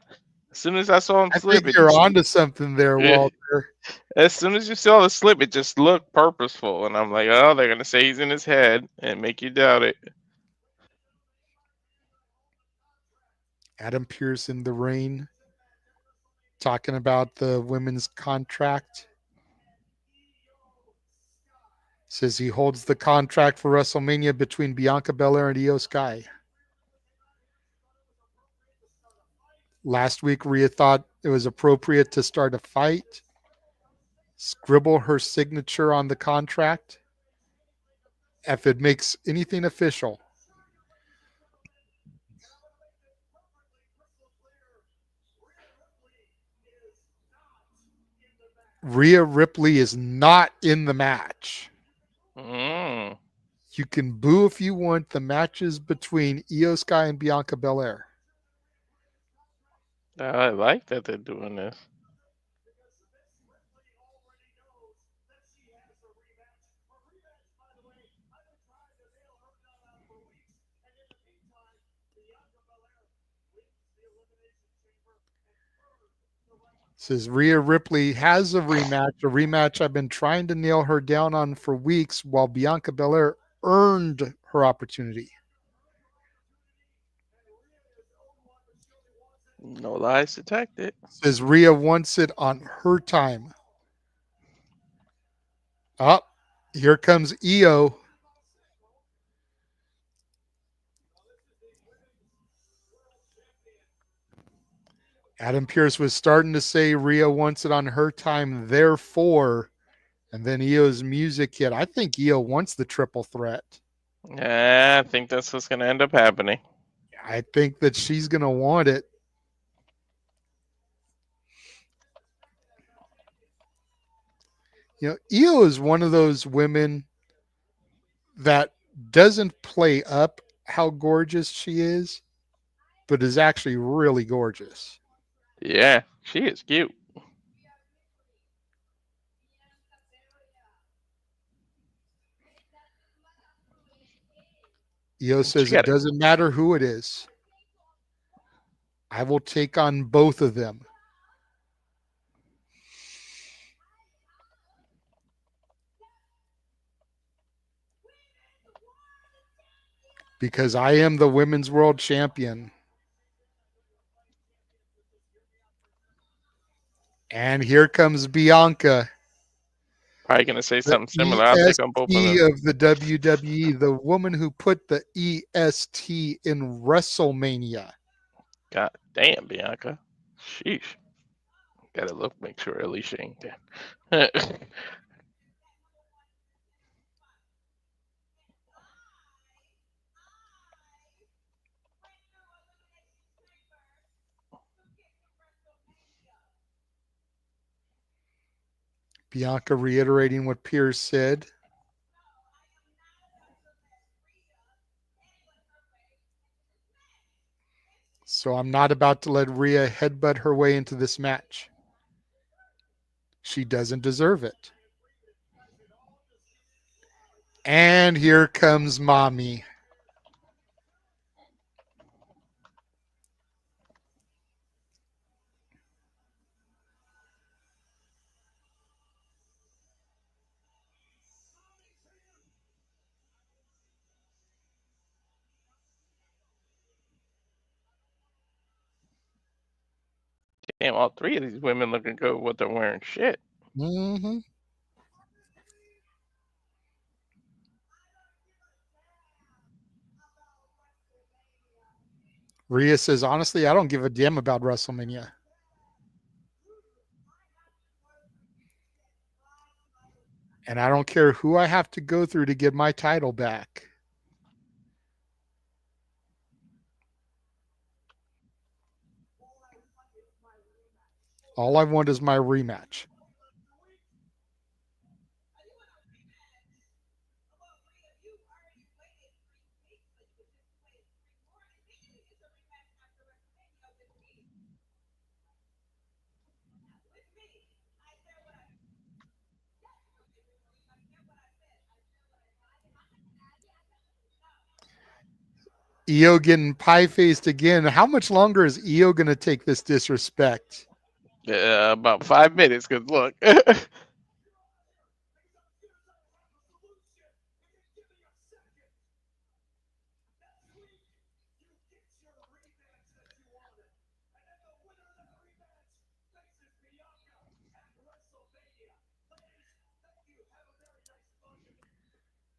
soon as I saw him I slip, think it you're just onto something there, Walter. as soon as you saw the slip, it just looked purposeful, and I'm like, oh, they're gonna say he's in his head and make you doubt it. Adam Pearce in the ring talking about the women's contract. Says he holds the contract for WrestleMania between Bianca Belair and Io Sky. Last week, Rhea thought it was appropriate to start a fight, scribble her signature on the contract if it makes anything official. Rhea Ripley is not in the match. Mm. You can boo if you want. The matches between Io Sky and Bianca Belair. I like that they're doing this. Says Rhea Ripley has a rematch I've been trying to nail her down on for weeks while Bianca Belair earned her opportunity. No lies detected. Says Rhea wants it on her time. Up, here comes Io. Adam Pearce was starting to say Rhea wants it on her time, therefore, and then Io's music hit. I think Io wants the triple threat. Yeah, I think that's what's gonna end up happening. I think that she's going to want it. You know, Io is one of those women that doesn't play up how gorgeous she is, but is actually really gorgeous. Yeah, she is cute. Io She says it got it. doesn't matter who it is. I will take on both of them. Because I am the women's world champion. And here comes Bianca, Probably gonna say the something similar. I'll take on both of EST them. of the WWE, the woman who put the EST in WrestleMania. God damn, Bianca. Sheesh. Gotta look, make sure Alicia ain't there. Bianca reiterating what Pierce said. So I'm not about to let Rhea headbutt her way into this match. She doesn't deserve it. And here comes Mommy. Damn, all three of these women looking good with they're wearing shit. Hmm. Rhea says, honestly, I don't give a damn about WrestleMania. And I don't care who I have to go through to get my title back. All I want is my rematch. EO getting pie faced again. How much longer is EO going to take this disrespect? About 5 minutes. Cause look,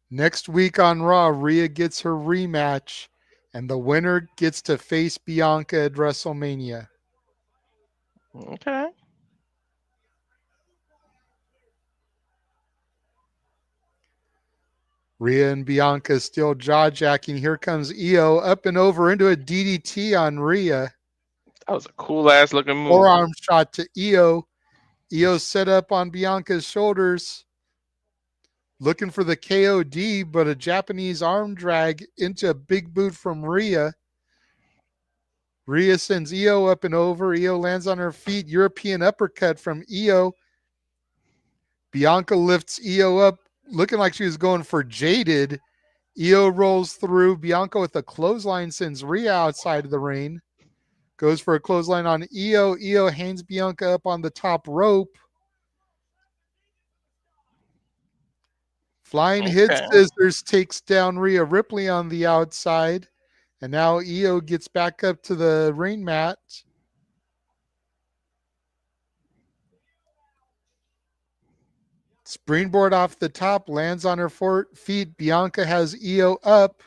Next week on Raw, Rhea gets her rematch, and the winner gets to face Bianca at WrestleMania. okay. Rhea and Bianca still jaw jacking. Here comes EO up and over into a DDT on Rhea. That was a cool ass looking move. Forearm shot to EO. EO set up on Bianca's shoulders, looking for the KOD, but a Japanese arm drag into a big boot from Rhea. Rhea sends EO up and over. EO lands on her feet. European uppercut from EO. Bianca lifts EO up, looking like she was going for Jaded. EO rolls through. Bianca with a clothesline sends Rhea outside of the ring. Goes for a clothesline on EO. EO hangs Bianca up on the top rope. Flying hit Okay. scissors takes down Rhea Ripley on the outside. And now EO gets back up to the ring mat. Springboard off the top, lands on her feet. Bianca has EO up.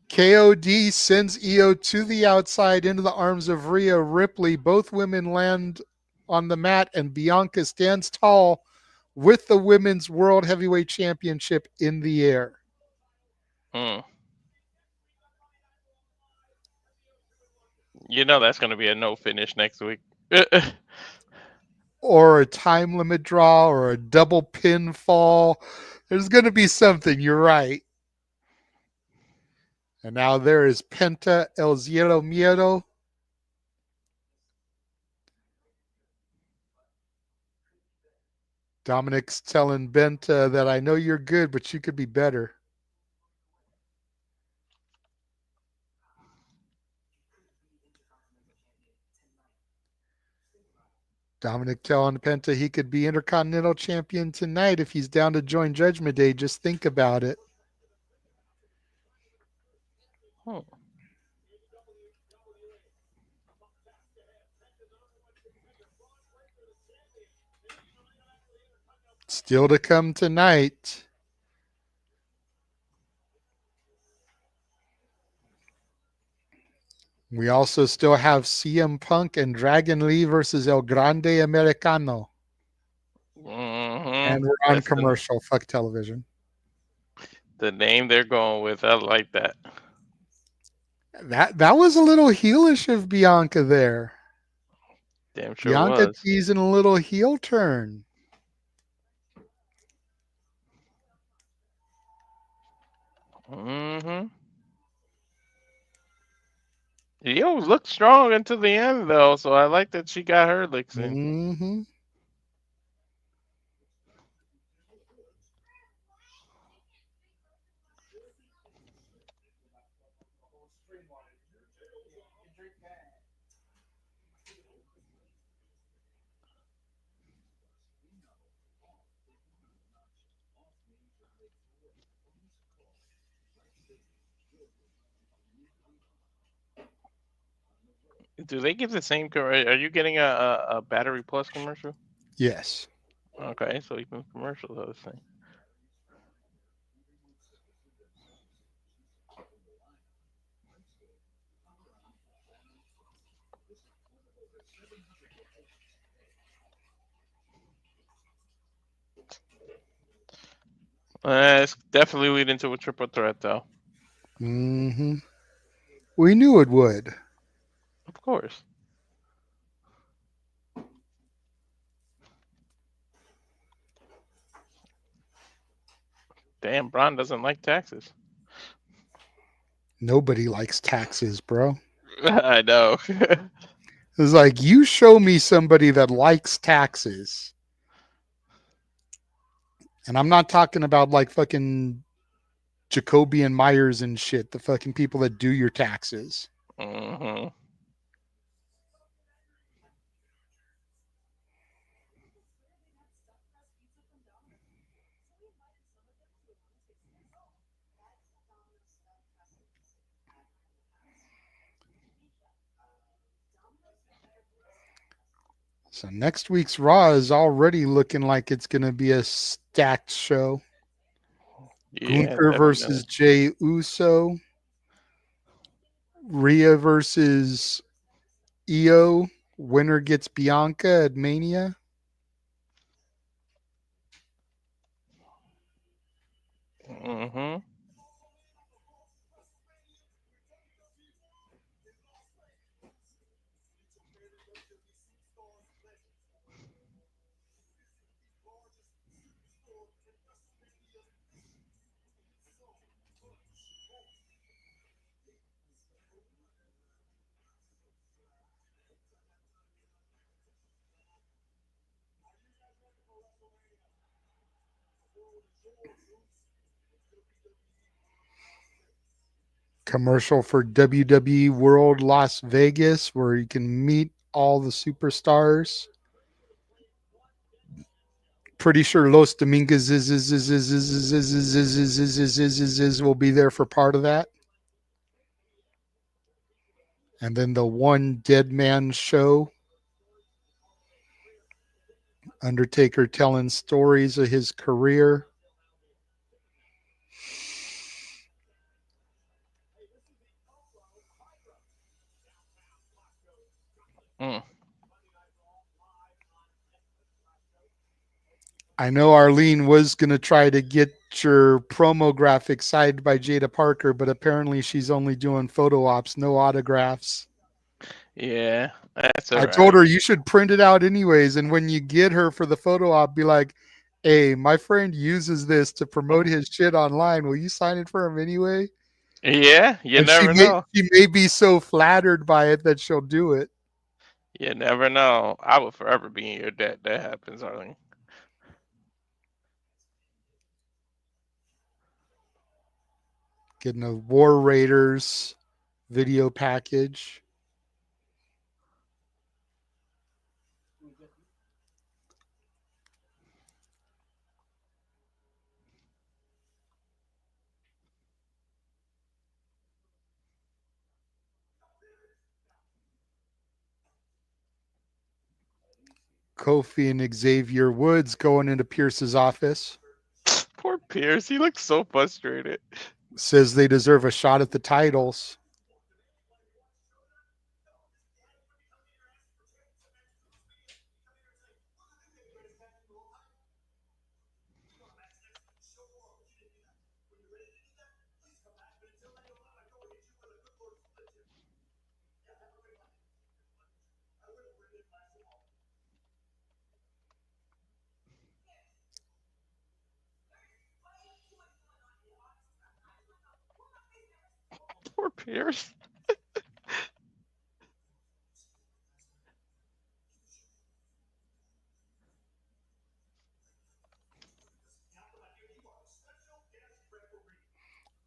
KOD sends EO to the outside into the arms of Rhea Ripley. Both women land on the mat, and Bianca stands tall with the Women's World Heavyweight Championship in the air. Mm. You know that's gonna be a no finish next week. Or a time limit draw or a double pinfall. There's going to be something. You're right. And now there is Penta El Cielo Miedo. Dominic's telling Benta that I know you're good, but you could be better. Dominic telling Penta he could be Intercontinental Champion tonight if he's down to join Judgment Day. Just think about it. Hmm. Still to come tonight. We also still have CM Punk and Dragon Lee versus El Grande Americano. Mm-hmm. And we're on That's commercial. Fuck television. the name they're going with. I like that. That was a little heelish of Bianca there. Damn sure Bianca was. teasing a little heel turn. Mm-hmm. Yo looked strong until the end though, so I like that she got her licks in. Mm-hmm. Do they give the same? Are you getting a Battery Plus commercial? Yes. Okay, so even commercials are the same. It's definitely leading to a triple threat, though. Hmm. We knew it would. Of course. Damn, Braun doesn't like taxes. Nobody likes taxes, bro. I know. It's like you show me somebody that likes taxes, and I'm not talking about like fucking Jacoby and Myers and shit, the fucking people that do your taxes. Hmm. So next week's Raw is already looking like it's going to be a stacked show. Yeah, Gunther definitely. versus Jay Uso, Rhea versus Io. Winner gets Bianca at Mania. Hmm. Commercial for WWE World Las Vegas where you can meet all the superstars. Pretty sure Los Domingos will be there for part of that. And then the One Dead Man show, Undertaker telling stories of his career. Mm. I know Arlene was going to try to get your promo graphic signed by Jada Parker, but apparently she's only doing photo ops, no autographs. Yeah, that's all I told right. her you should print it out anyways. And when you get her for the photo op, be like, hey, my friend uses this to promote his shit online. Will you sign it for him anyway? Yeah, you And she never may know. she may be so flattered by it that she'll do it. You never know. I will forever be in your debt. That happens, Arlene. Getting a War Raiders video package. Kofi and Xavier Woods going into Pierce's office. Poor Pierce. He looks so frustrated. Says they deserve a shot at the titles. Poor Pierce.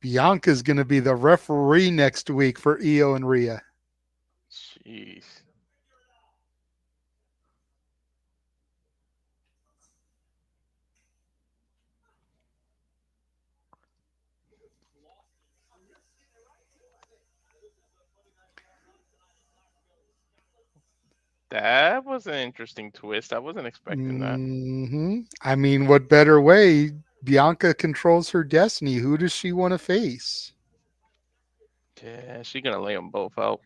Bianca's going to be the referee next week for Io and Rhea. Jeez. That was an interesting twist. I wasn't expecting that. I mean, what better way? Bianca controls her destiny. Who does she want to face? Yeah, she gonna lay them both out.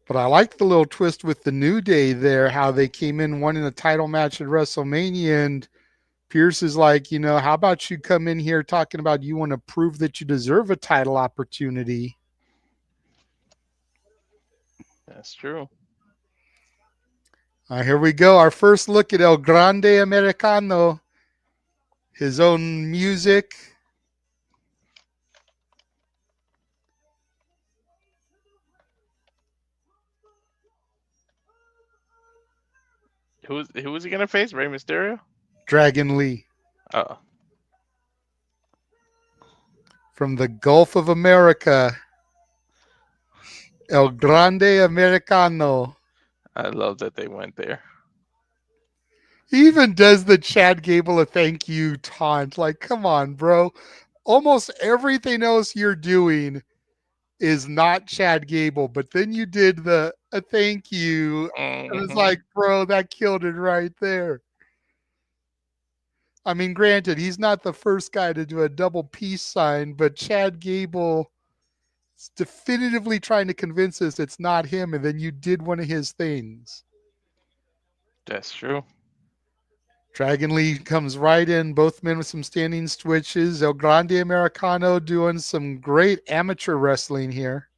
But I like the little twist with the New Day there, how they came in wanting a title match at WrestleMania, and Pierce is like, how about you come in here talking about you want to prove that you deserve a title opportunity? That's true. Here we go. Our first look at El Grande Americano, his own music. Who was he gonna face? Rey Mysterio? Dragon Lee Oh, from the Gulf of America. El Grande Americano. I love that they went there. He even does the Chad Gable a thank you taunt. Like, come on, bro. Almost everything else you're doing is not Chad Gable, but then you did the a thank you. And it's Hmm. like, bro, that killed it right there. I mean, granted, he's not the first guy to do a double peace sign, but Chad Gable is definitively trying to convince us it's not him, and then you did one of his things. That's true. Dragon Lee comes right in, both men with some standing switches. El Grande Americano doing some great amateur wrestling here.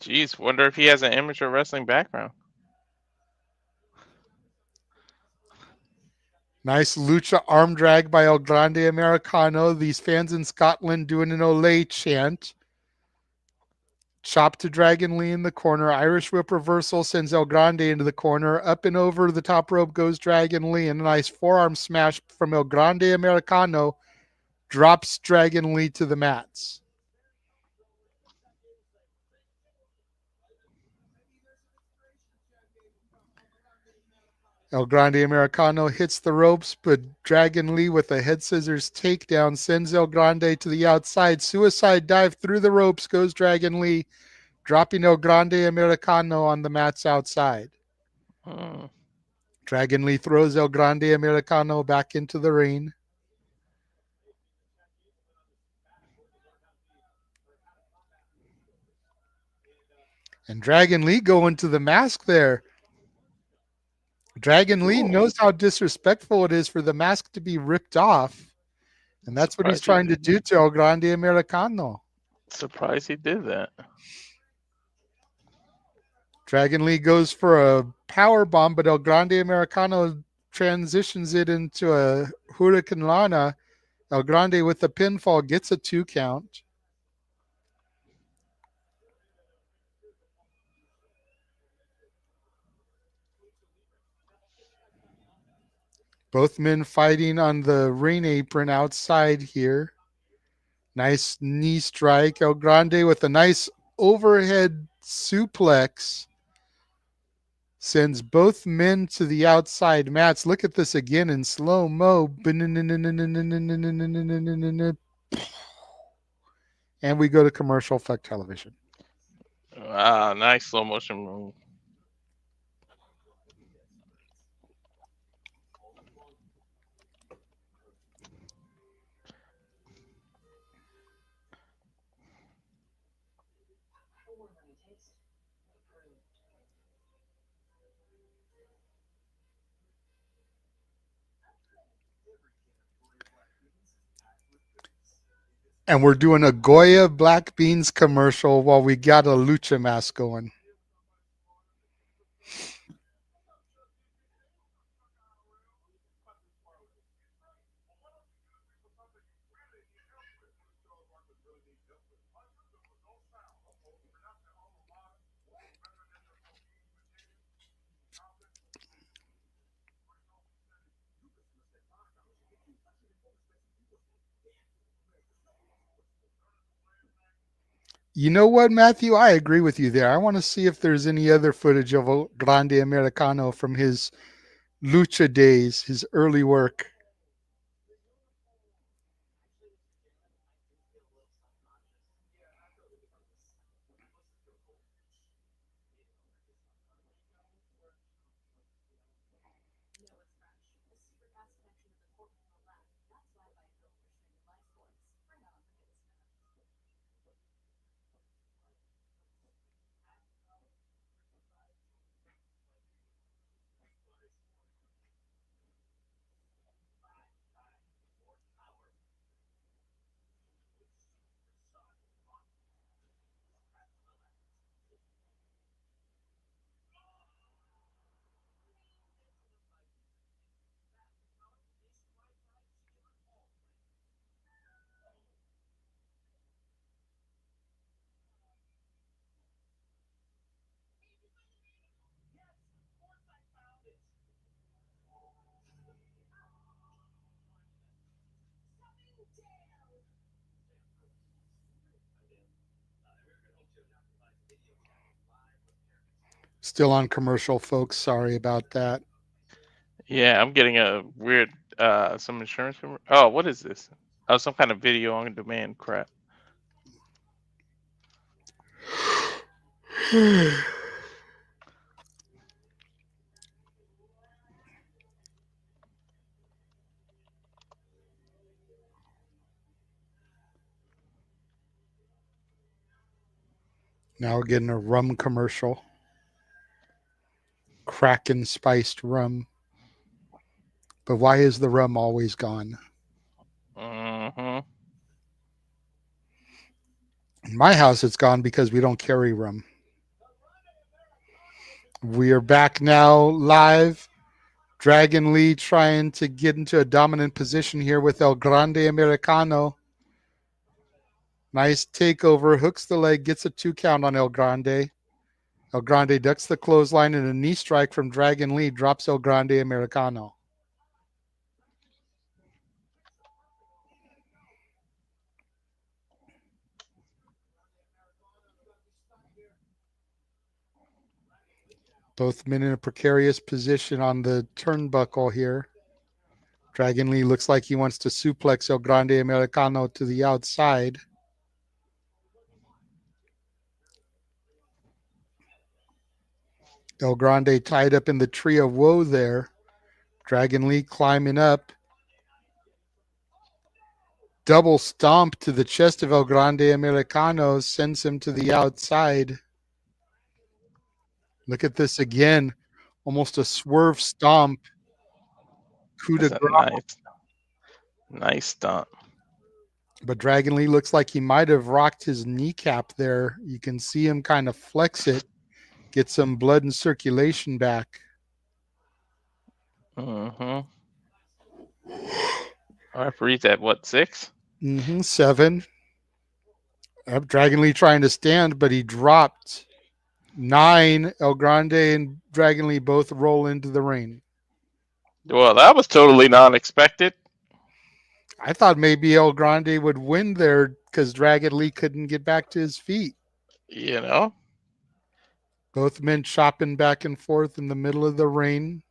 Jeez, wonder if he has an amateur wrestling background. Nice lucha arm drag by El Grande Americano. These fans in Scotland doing an Olay chant. Chop to Dragon Lee in the corner. Irish whip reversal sends El Grande into the corner. Up and over the top rope goes Dragon Lee. And a nice forearm smash from El Grande Americano drops Dragon Lee to the mats. El Grande Americano hits the ropes, but Dragon Lee with a head scissors takedown sends El Grande to the outside. Suicide dive through the ropes goes Dragon Lee, dropping El Grande Americano on the mats outside. Hmm. Dragon Lee throws El Grande Americano back into the ring. And Dragon Lee going to the mask there. Dragon Lee Cool. knows how disrespectful it is for the mask to be ripped off. And I'm that's what he's surprised he trying to did. do to El Grande Americano. Surprised he did that. Dragon Lee goes for a power bomb, but El Grande Americano transitions it into a Hurricane Lana. El Grande with the pinfall gets a 2 count. Both men fighting on the ring apron outside here. Nice knee strike. El Grande with a nice overhead suplex sends both men to the outside mats. Look at this again in slow mo. And we go to commercial effect television. Ah, nice slow motion move. And we're doing a Goya Black Beans commercial while we got a lucha mask going. You know what, Matthew? I agree with you there. I want to see if there's any other footage of a Grande Americano from his lucha days, his early work. Still on commercial, folks. Sorry about that. Yeah, I'm getting a weird some insurance. Oh, what is this? Oh, some kind of video on demand crap. Now we're getting a rum commercial. Kraken spiced rum. But why is the rum always gone? Mm-hmm. In my house, it's gone because we don't carry rum. We are back now live. Dragon Lee trying to get into a dominant position here with El Grande Americano. Nice takeover. Hooks the leg, gets a 2 count on El Grande. El Grande ducks the clothesline and a knee strike from Dragon Lee drops El Grande Americano. Both men in a precarious position on the turnbuckle here. Dragon Lee looks like he wants to suplex El Grande Americano to the outside. El Grande tied up in the tree of woe there. Dragon Lee climbing up. Double stomp to the chest of El Grande Americano sends him to the outside. Look at this again. Almost a swerve stomp. Coup de That's a grace. nice stunt. But Dragon Lee looks like he might have rocked his kneecap there. You can see him kind of flex it, get some blood and circulation back. Mm-hmm. Referee's at what, 6? 7. Dragon Lee trying to stand, but he dropped. 9. El Grande and Dragon Lee both roll into the ring. Well, that was totally non-expected. I thought maybe El Grande would win there because Dragon Lee couldn't get back to his feet. You know? Both men chopping back and forth in the middle of the ring.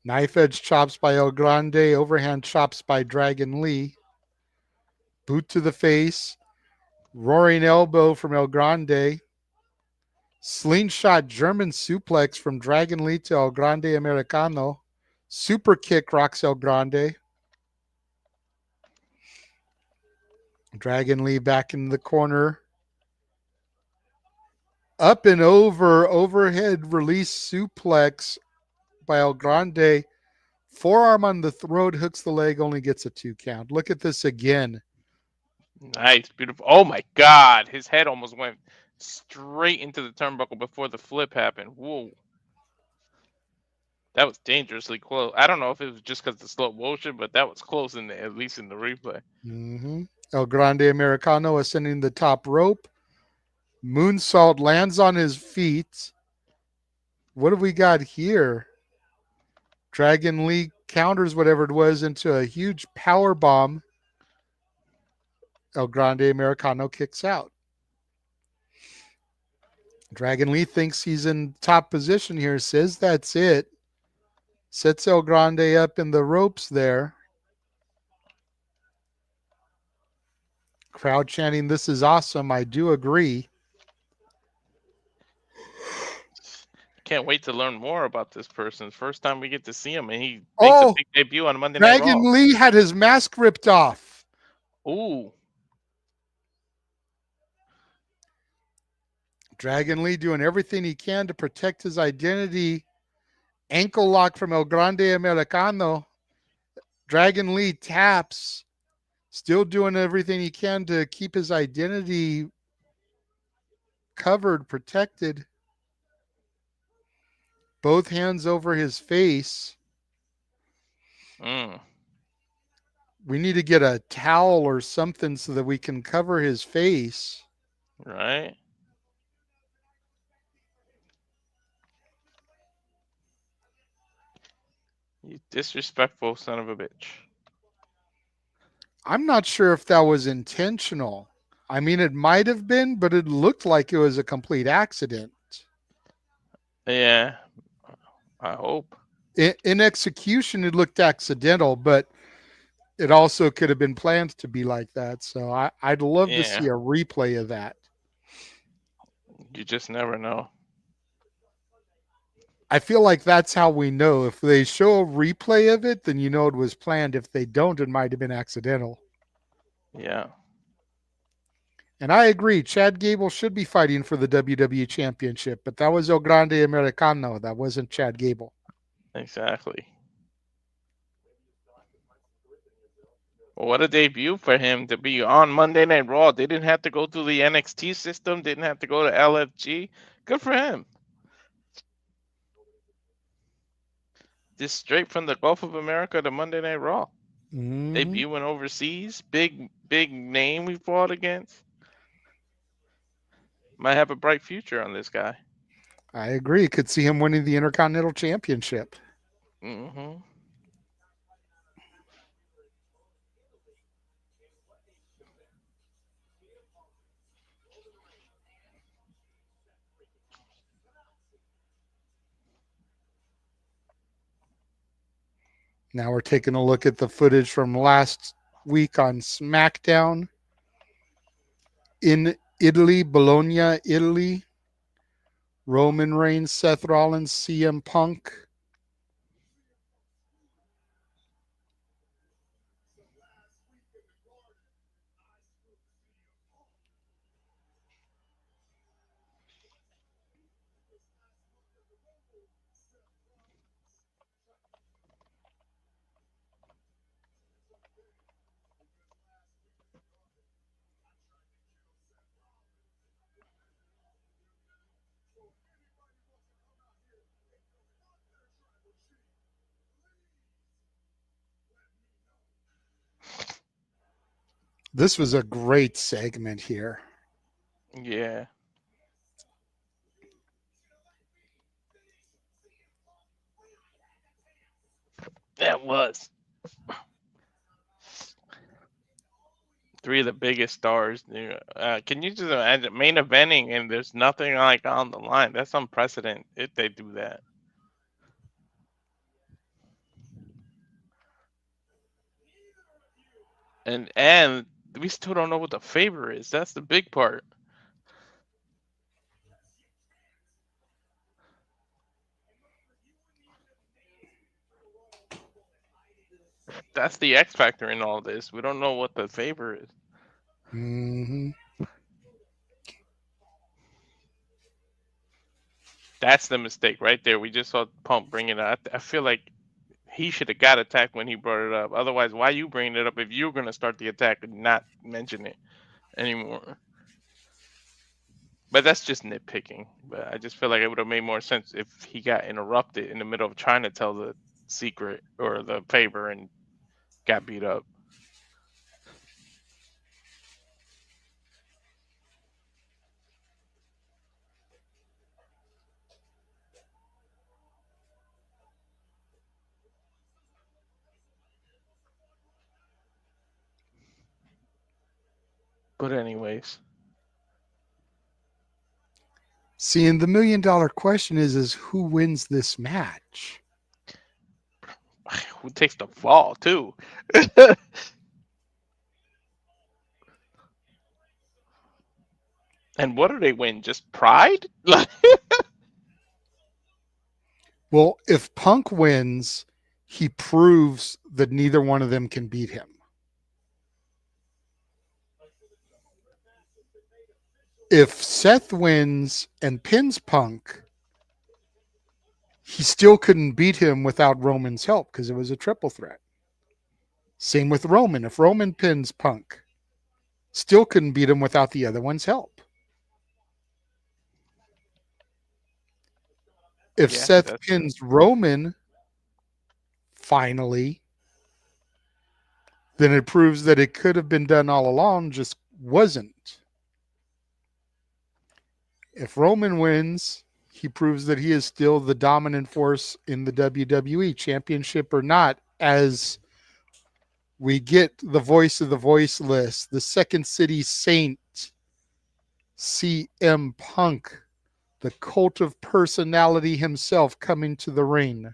Knife edge chops by El Grande, overhand chops by Dragon Lee. Boot to the face. Roaring elbow from El Grande. Slingshot German suplex from Dragon Lee to El Grande Americano. Super kick rocks El Grande. Dragon Lee back in the corner. Up and over, overhead release suplex by El Grande. Forearm on the throat, hooks the leg, only gets a 2 count. Look at this again. Nice, beautiful. Oh my God, his head almost went straight into the turnbuckle before the flip happened. Whoa, that was dangerously close. I don't know if it was just because the slow motion, but that was close at least in the replay. El Grande Americano ascending the top rope. Moonsault lands on his feet. What have we got here? Dragon Lee counters whatever it was into a huge power bomb. El Grande Americano kicks out. Dragon Lee thinks he's in top position here, says that's it. Sets El Grande up in the ropes there. Crowd chanting, "This is awesome." I do agree. Can't wait to learn more about this person. First time we get to see him, and he makes a Oh, big debut on Monday Night Raw. Dragon Lee had his mask ripped off. Ooh. Dragon Lee doing everything he can to protect his identity. Ankle lock from El Grande Americano. Dragon Lee taps. Still doing everything he can to keep his identity covered, protected. Both hands over his face. Mm. We need to get a towel or something so that we can cover his face. Right. You disrespectful son of a bitch. I'm not sure if that was intentional. I mean, it might have been, but it looked like it was a complete accident. Yeah, I hope. In execution, it looked accidental, but it also could have been planned to be like that. So I'd love to Yeah, see a replay of that. you just never know. I feel like that's how we know. If they show a replay of it, then you know it was planned. If they don't, it might have been accidental. Yeah, And I agree, Chad Gable should be fighting for the WWE Championship, but that was El Grande Americano. That wasn't Chad Gable. exactly. Well, what a debut for him to be on Monday Night Raw. They didn't have to go through the NXT system, didn't have to go to LFG. Good for him. Just straight from the Gulf of America to Monday Night Raw. Mm-hmm. Debuting overseas, big name we fought against. Might have a bright future on this guy. I agree. Could see him winning the Intercontinental Championship. Hmm. Now we're taking a look at the footage from last week on SmackDown in Italy, Bologna, Italy. Roman Reigns, Seth Rollins, CM Punk. This was a great segment here. Yeah, that was three of the biggest stars. Can you just imagine main eventing and there's nothing like on the line? That's unprecedented if they do that. And we still don't know what the favor is. That's the big part. That's the X factor in all this. We don't know what the favor is. Mm-hmm. That's the mistake right there. We just saw Pump bring it up. I feel like he should have got attacked when he brought it up. Otherwise, why you bringing it up if you're gonna start the attack and not mention it anymore? But that's just nitpicking. But I just feel like it would have made more sense if he got interrupted in the middle of trying to tell the secret or the favor and got beat up. But anyways, See, and the $1 million question is who wins this match? who takes the fall too? And what do they win? Just pride? Well, if Punk wins, he proves that neither one of them can beat him. If Seth wins and pins Punk, he still couldn't beat him without Roman's help because it was a triple threat. Same with Roman. If Roman pins Punk, still couldn't beat him without the other one's help. If Yeah, Seth that's true. pins Roman, finally, then it proves that it could have been done all along, just wasn't. If Roman wins, he proves that he is still the dominant force in the WWE, championship or not, as we get the voice of the voiceless, the Second City Saint, CM Punk, the cult of personality himself, coming to the ring.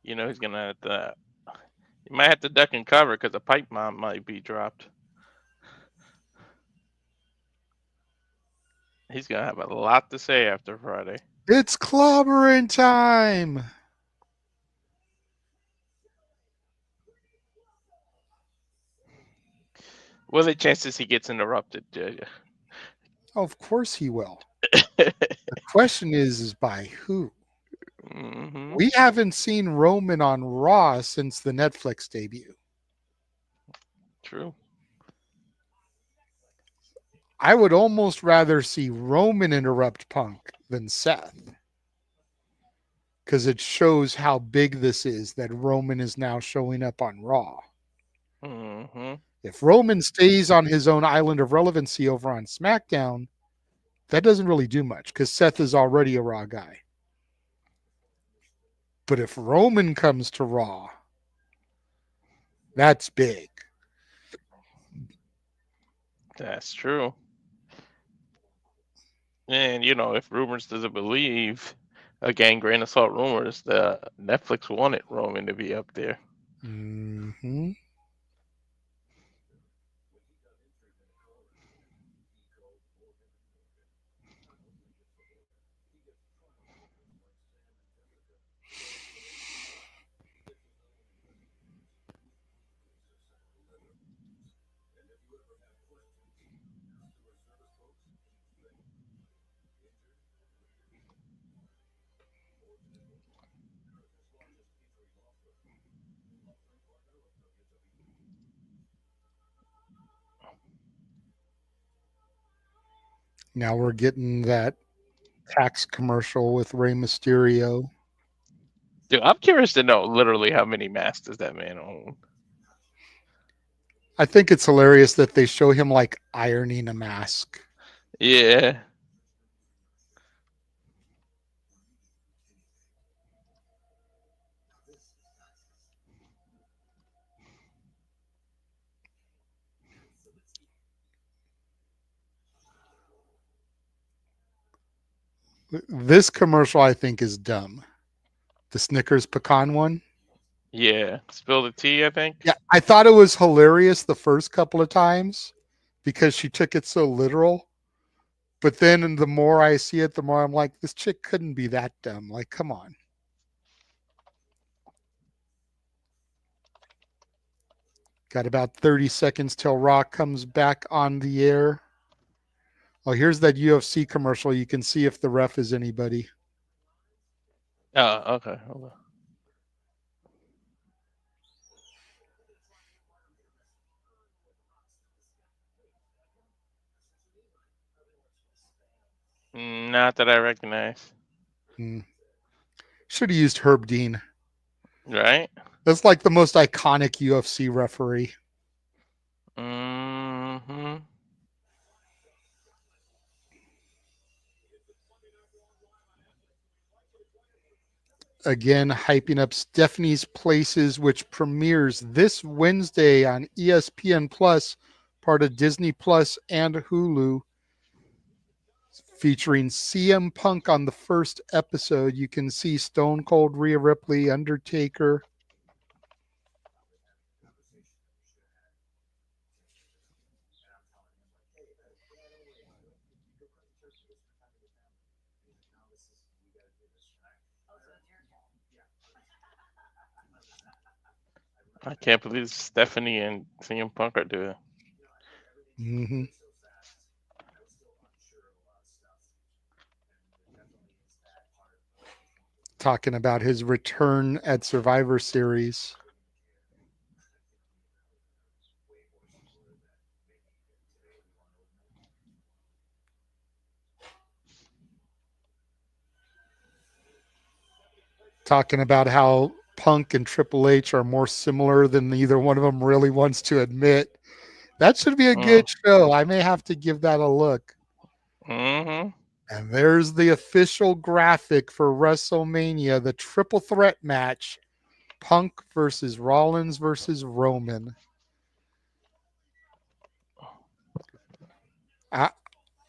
You know he's gonna have to. You might have to duck and cover because a pipe bomb might be dropped. He's gonna have a lot to say after Friday. It's clobbering time. What are the chances he gets interrupted, Judge? Of course he will. The question is by who? Hmm. We haven't seen Roman on Raw since the Netflix debut. True. I would almost rather see Roman interrupt Punk than Seth, because it shows how big this is that Roman is now showing up on Raw. Hmm. If Roman stays on his own island of relevancy over on SmackDown, that doesn't really do much because Seth is already a Raw guy. But if Roman comes to Raw, that's big. That's true. And you know, if rumors doesn't believe, again, grain of salt rumors, the Netflix wanted Roman to be up there. Mm-hmm. Now we're getting that tax commercial with Rey Mysterio. Dude, I'm curious to know literally how many masks does that man own? I think it's hilarious that they show him like ironing a mask. Yeah. This commercial I think is dumb. The Snickers pecan one. Yeah. Spill the tea, I think. Yeah, I thought it was hilarious the first couple of times because she took it so literal. But then the more I see it, the more I'm like, this chick couldn't be that dumb. Like, come on. Got about 30 seconds till Rock comes back on the air. Oh, here's that UFC commercial. You can see if the ref is anybody. Oh, okay. Hold on. Not that I recognize. Hmm. Should have used Herb Dean. Right? That's like the most iconic UFC referee. Hmm. Again, hyping up Stephanie's Places, which premieres this Wednesday on ESPN Plus, part of Disney Plus and Hulu, featuring CM Punk on the first episode. You can see Stone Cold, Rhea Ripley, Undertaker. I can't believe Stephanie and CM Punk are doing. Mm-hmm. Talking about his return at Survivor Series. Talking about how Punk and Triple H are more similar than either one of them really wants to admit. That should be a good show. I may have to give that a look. Mm-hmm. And there's the official graphic for WrestleMania, the triple threat match. Punk versus Rollins versus Roman. I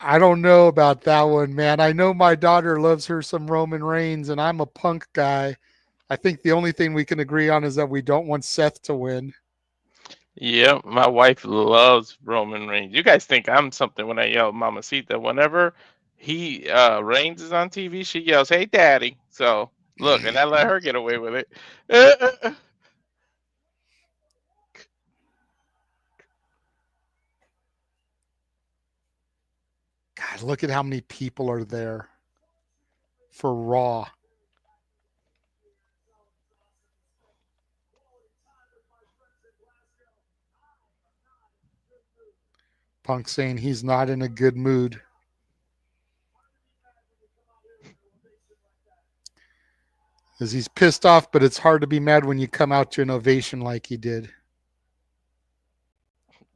I don't know about that one, man. I know my daughter loves her some Roman Reigns, and I'm a Punk guy. I think the only thing we can agree on is that we don't want Seth to win. Yep, my wife loves Roman Reigns. You guys think I'm something when I yell Mamacita. Whenever he Reigns is on TV, she yells, "Hey, Daddy!" So look, and I let her get away with it. God, look at how many people are there for Raw. Punk saying he's not in a good mood. Because he's pissed off, but it's hard to be mad when you come out to an ovation like he did.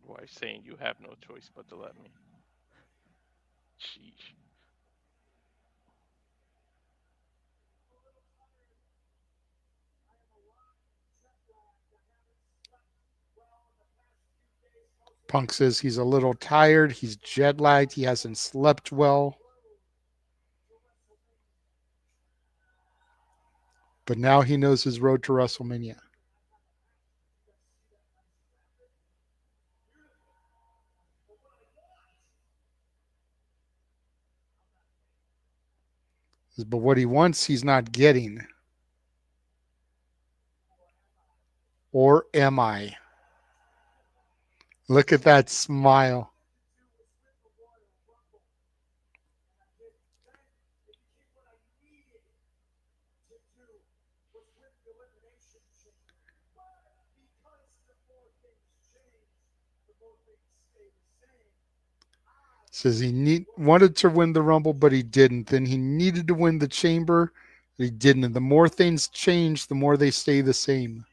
Wife saying you have no choice but to let me. Sheesh. Punk says he's a little tired, he's jet lagged, he hasn't slept well. But now he knows his road to WrestleMania. But what he wants, he's not getting. Or am I? Look at that smile. Says he wanted to win the Rumble, but he didn't. Then he needed to win the Chamber, but he didn't. And the more things change, the more they stay the same.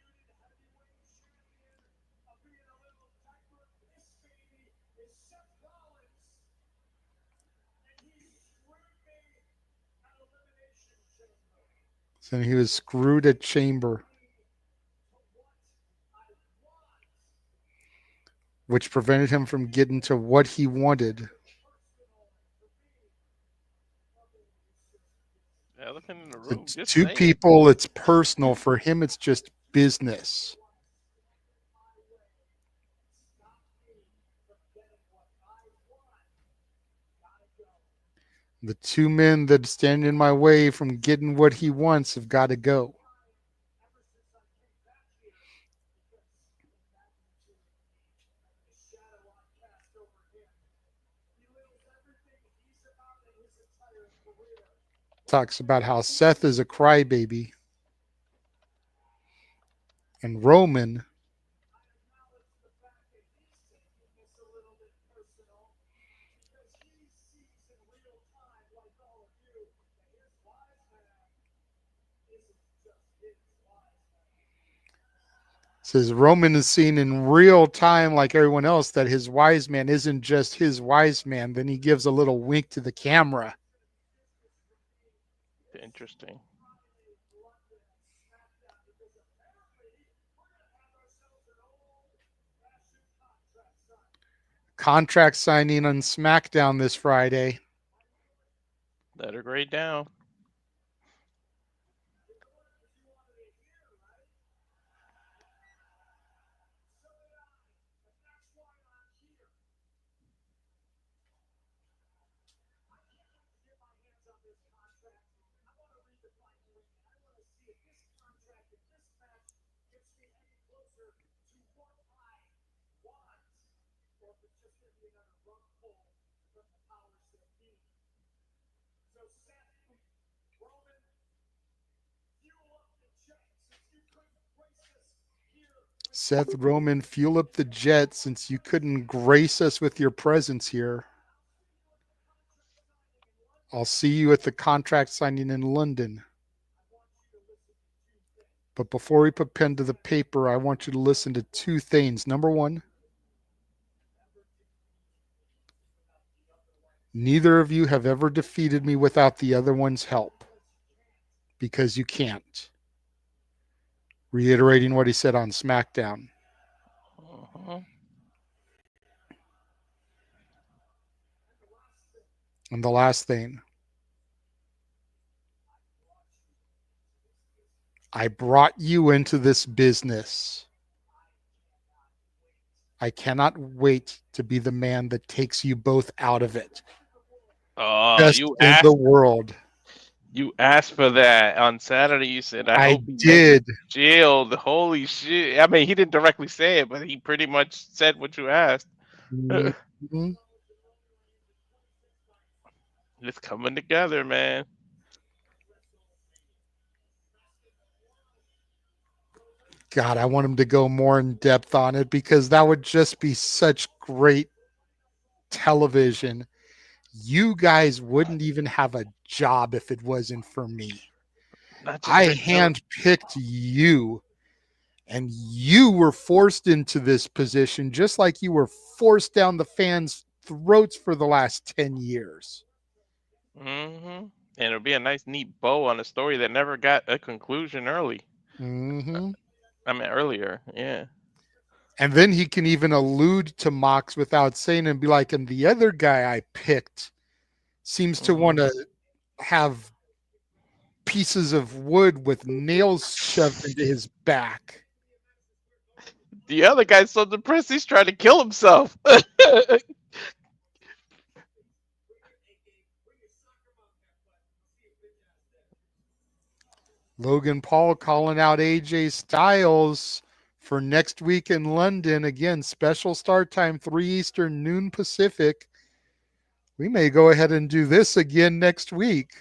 So he was screwed at Chamber, which prevented him from getting to what he wanted. Elephant in the room. It's Just two saying. people, it's personal. For him, it's just business. The two men that stand in my way from getting what he wants have got to go. Talks about how Seth is a crybaby and Roman says Roman is seen in real time like everyone else that his wise man isn't just his wise man. Then he gives a little wink to the camera. Interesting. Contract signing on SmackDown this Friday. Let her grade down. Seth Roman, fuel up the jet since you couldn't grace us with your presence here. I'll see you at the contract signing in London. But before we put pen to the paper, I want you to listen to two things. Number one, neither of you have ever defeated me without the other one's help because you can't. reiterating what he said on SmackDown. Uh-huh. And the last thing, I brought you into this business. I cannot wait to be the man that takes you both out of it. Oh, Best in the world. you asked for that on Saturday. You said, "I I hope he makes it did. to Shield." Holy shit! I mean, he didn't directly say it, but he pretty much said what you asked. Mhm. It's coming together, man. God, I want him to go more in depth on it because that would just be such great television. You guys wouldn't even have a job if it wasn't for me. Not just I great tele. handpicked you, and you were forced into this position just like you were forced down the fans' throats for the last 10 years. And it'll be a nice, neat bow on a story that never got a conclusion early. Hmm. I mean, earlier. Yeah. And then he can even allude to Mox without saying and be like, and the other guy I picked seems to hmm want to have pieces of wood with nails shoved into his back. The other guy's so depressed he's trying to kill himself. Logan Paul calling out AJ Styles for next week in London. Again, special start time, 3 Eastern, noon Pacific. We may go ahead and do this again next week.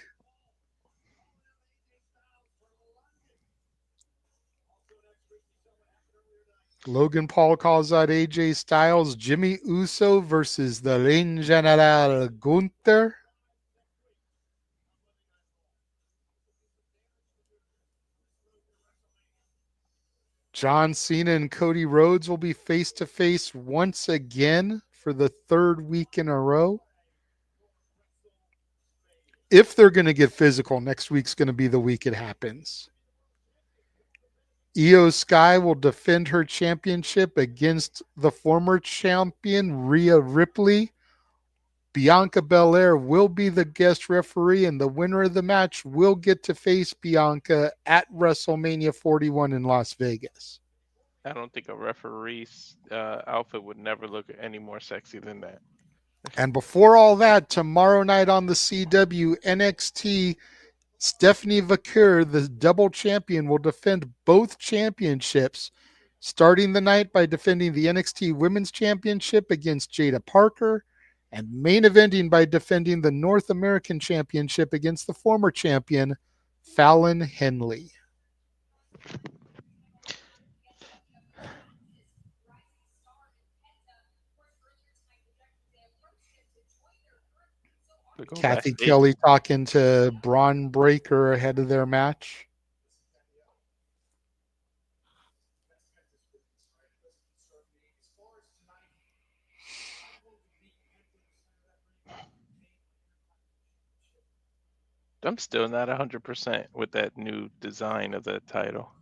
Logan Paul calls out AJ Styles, Jimmy Uso versus the Reign General Gunther. John Cena and Cody Rhodes will be face to face once again for the third week in a row. If they're going to get physical, next week's going to be the week it happens. Io Sky will defend her championship against the former champion Rhea Ripley. Bianca Belair will be the guest referee, and the winner of the match will get to face Bianca at WrestleMania 41 in Las Vegas. I don't think a referee's outfit would never look any more sexy than that. And before all that, tomorrow night on the CW NXT, Stephanie Vaquer, the double champion, will defend both championships, starting the night by defending the NXT Women's Championship against Jada Parker, and main eventing by defending the North American Championship against the former champion, Fallon Henley. To go Kathy backstage. Kelly talking to Braun Breaker ahead of their match. I'm still not 100% with that new design of the title.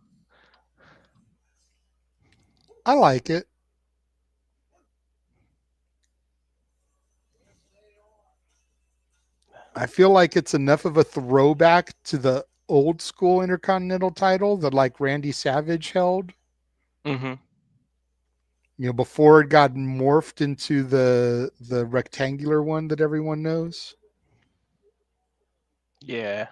I like it. I feel like it's enough of a throwback to the old school Intercontinental title that like Randy Savage held. hmm Before it got morphed into the rectangular one that everyone knows. Yeah.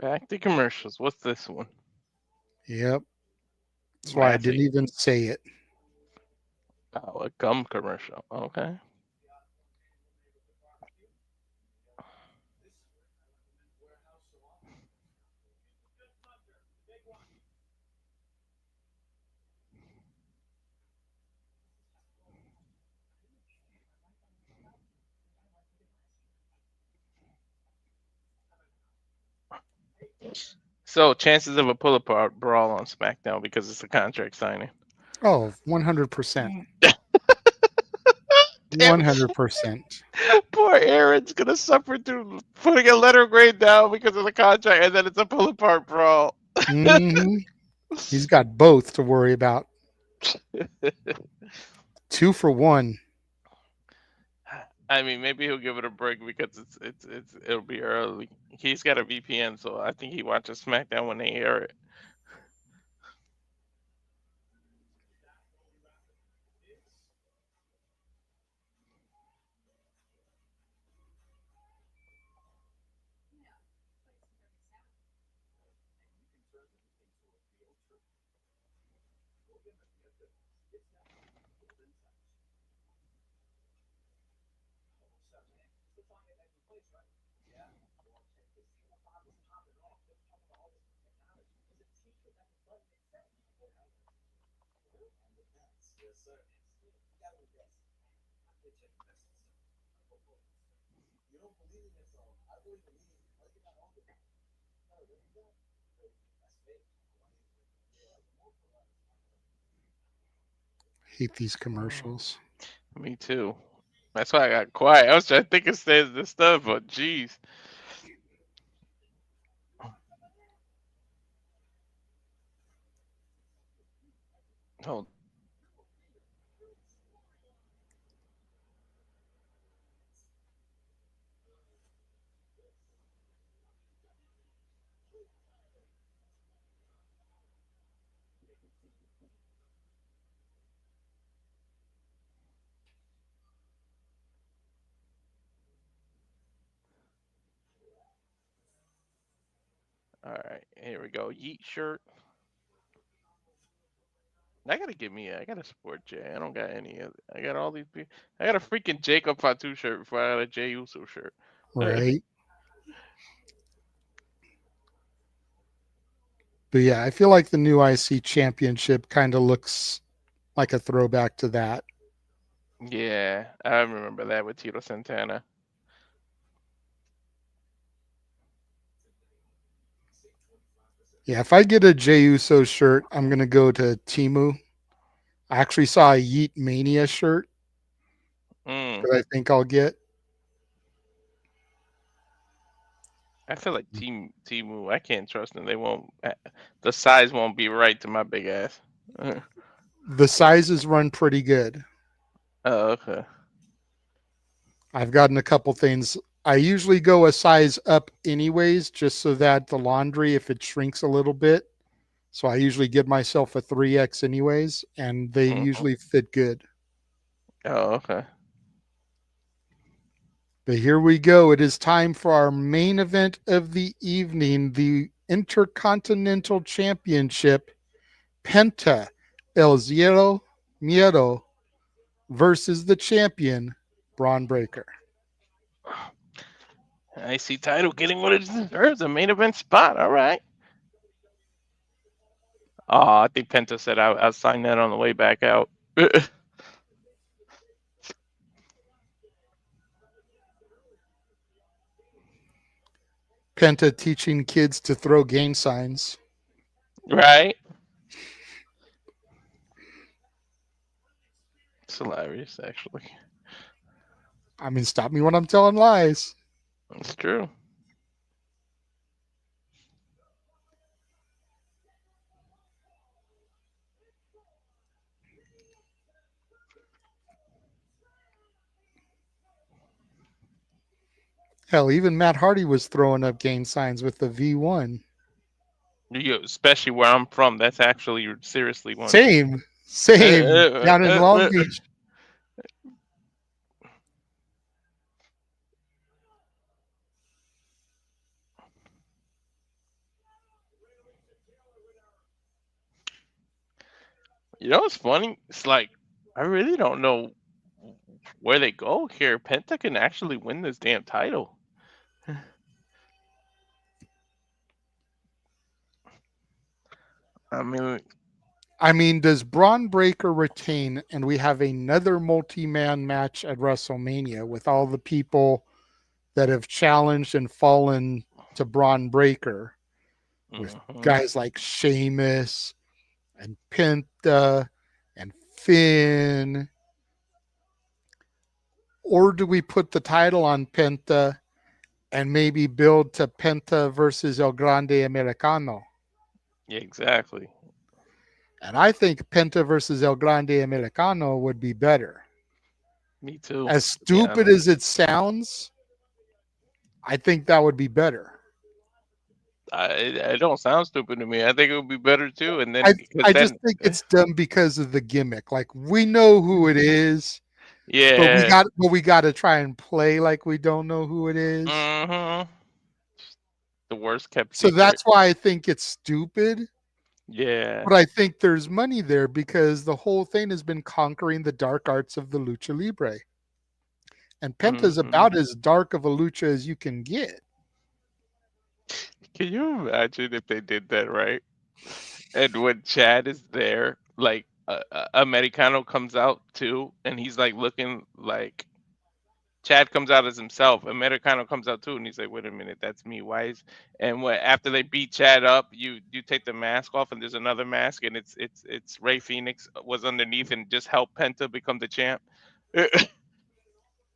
Back to commercials. What's this one? Yep. That's why I didn't Massey. even say it. Oh, a gum commercial. Okay. So chances of a pull apart brawl on SmackDown because it's a contract signing. Oh, 100%. Damn, 100%. poor Aaron's gonna suffer through putting a letter grade down because of the contract, and then it's a pull apart brawl. Hmm. He's got both to worry about. Two for one. I mean, maybe he'll give it a break because it'll be early. He's got a VPN, so I think he watches SmackDown when they air it. Hate these commercials. Me too. That's why I got quiet. I was trying to think of the stuff, but jeez. Hold. All right, here we go. Yeet shirt. I gotta give me. I gotta support Jay. I don't got any. I got all these people. I got a freaking Jacob Fatu shirt before I got a Jay Uso shirt. Right. But yeah, I feel like the new IC championship kind of looks like a throwback to that. Yeah, I remember that with Tito Santana. Yeah, if I get a Jey Uso shirt, I'm gonna go to Timu. I actually saw a Yeet Mania shirt Mm. that I think I'll get. I feel like Timu. I can't trust them. They won't. The size won't be right to my big ass. The sizes run pretty good. Oh, okay. I've gotten a couple things. I usually go a size up anyways, just so that the laundry, if it shrinks a little bit. So I usually give myself a 3X anyways, and they Mm-hmm. usually fit good. Oh, okay. But here we go. It is time for our main event of the evening, the Intercontinental Championship. Penta El Zero Miedo versus the champion, Braun Breaker. I see title getting what it deserves, a main event spot. All right. Oh, I think Penta said I'll sign that on the way back out. Penta teaching kids to throw gang signs. Right? It's hilarious, actually. I mean, stop me when I'm telling lies. It's true. Hell, even Matt Hardy was throwing up gang signs with the V1. Especially where I'm from, that's actually seriously one. Same, down in Long Beach. You know what's funny? It's like I really don't know where they go here. Penta can actually win this damn title. I mean, I mean, does Braun Breaker retain and we have another multi man match at WrestleMania with all the people that have challenged and fallen to Braun Breaker with hmm guys like Sheamus and Penta and Finn? Or do we put the title on Penta and maybe build to Penta versus El Grande Americano? yeah, exactly. And I think Penta versus El Grande Americano would be better. Me too, As to be stupid honest. as it sounds, I think that would be better. It don't sound stupid to me. I think it would be better too. And I then, because I just then, think it's dumb because of the gimmick. Like we know who it is, yeah, but we got to try and play like we don't know who it is. hmm the worst kept So secret. that's why I think it's stupid. Yeah. But I think there's money there because the whole thing has been conquering the dark arts of the lucha libre. And Penta's hmm about as dark of a lucha as you can get. Can you imagine if they did that right? And when Chad is there, like Americano comes out too, and he's like looking like Chad comes out as himself. Americano comes out too, and he's like, "Wait a minute, that's me. Why is?" And when after they beat Chad up, you take the mask off, and there's another mask, and it's Ray Phoenix was underneath and just helped Penta become the champ.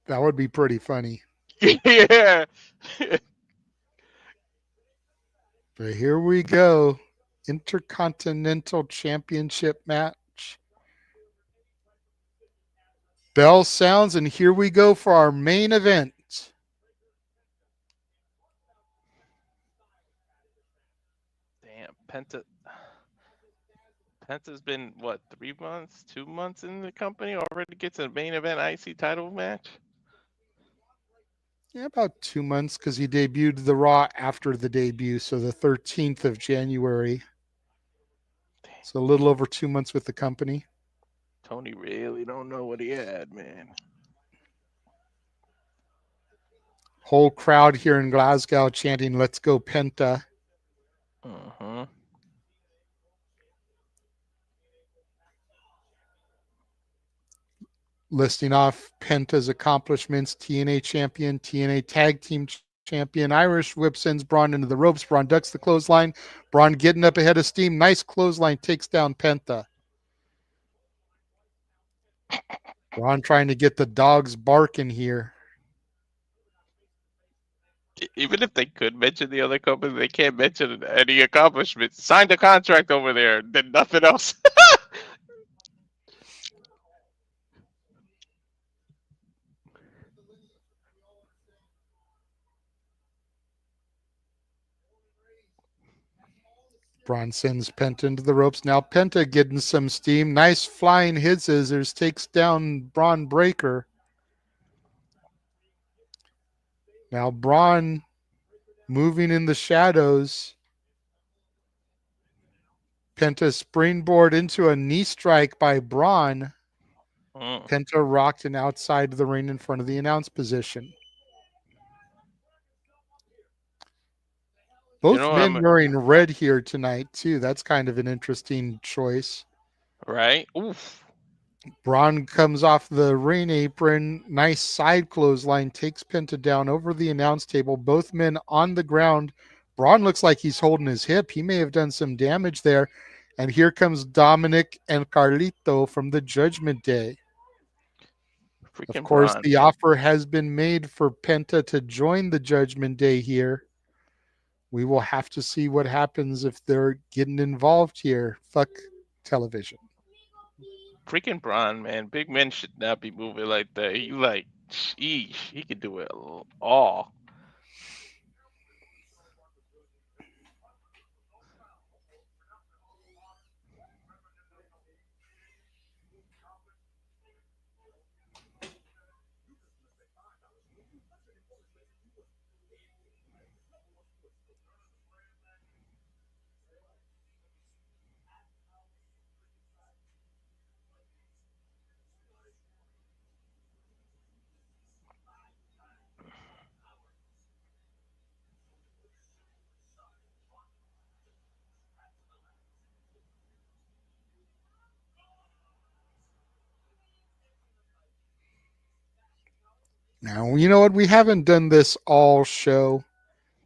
That would be pretty funny. Yeah. But here we go. Intercontinental Championship match. Bell sounds, and here we go for our main event. Damn, Penta's been what 3 months, 2 months in the company already gets a main event IC title match. Yeah, about 2 months because he debuted the Raw after the debut, so the 13th of January. Damn, So a little over 2 months with the company. Tony really don't know what he had, man. Whole crowd here in Glasgow chanting, "Let's go, Penta." Uh-huh. Listing off Penta's accomplishments: TNA champion, TNA tag team champion. Irish whip sends Braun into the ropes. Braun ducks the clothesline. Braun getting up ahead of steam. Nice clothesline takes down Penta. Braun trying to get the dogs barking here. Even if they could mention the other company, they can't mention any accomplishments. Signed a contract over there, did nothing else. Braun sends Penta into the ropes. Now Penta getting some steam. Nice flying hit scissors. Takes down Braun Breaker. Now Braun moving in the shadows. Penta springboard into a knee strike by Braun. Mm. Penta rocked and outside the ring in front of the announce position. You Both know, men I'm wearing red here tonight, too. That's kind of an interesting choice. right. Oof. Braun comes off the ring apron. Nice side clothesline. Takes Penta down over the announce table. Both men on the ground. Braun looks like he's holding his hip. He may have done some damage there. And here comes Dominic and Carlito from the Judgment Day. Of Freaking course, Braun, the man. offer has been made for Penta to join the Judgment Day here. We will have to see what happens if they're getting involved here. Fuck television. Freaking Braun, man. Big men should not be moving like that. He like, sheesh, he could do it all. Now, you know what? We haven't done this all show.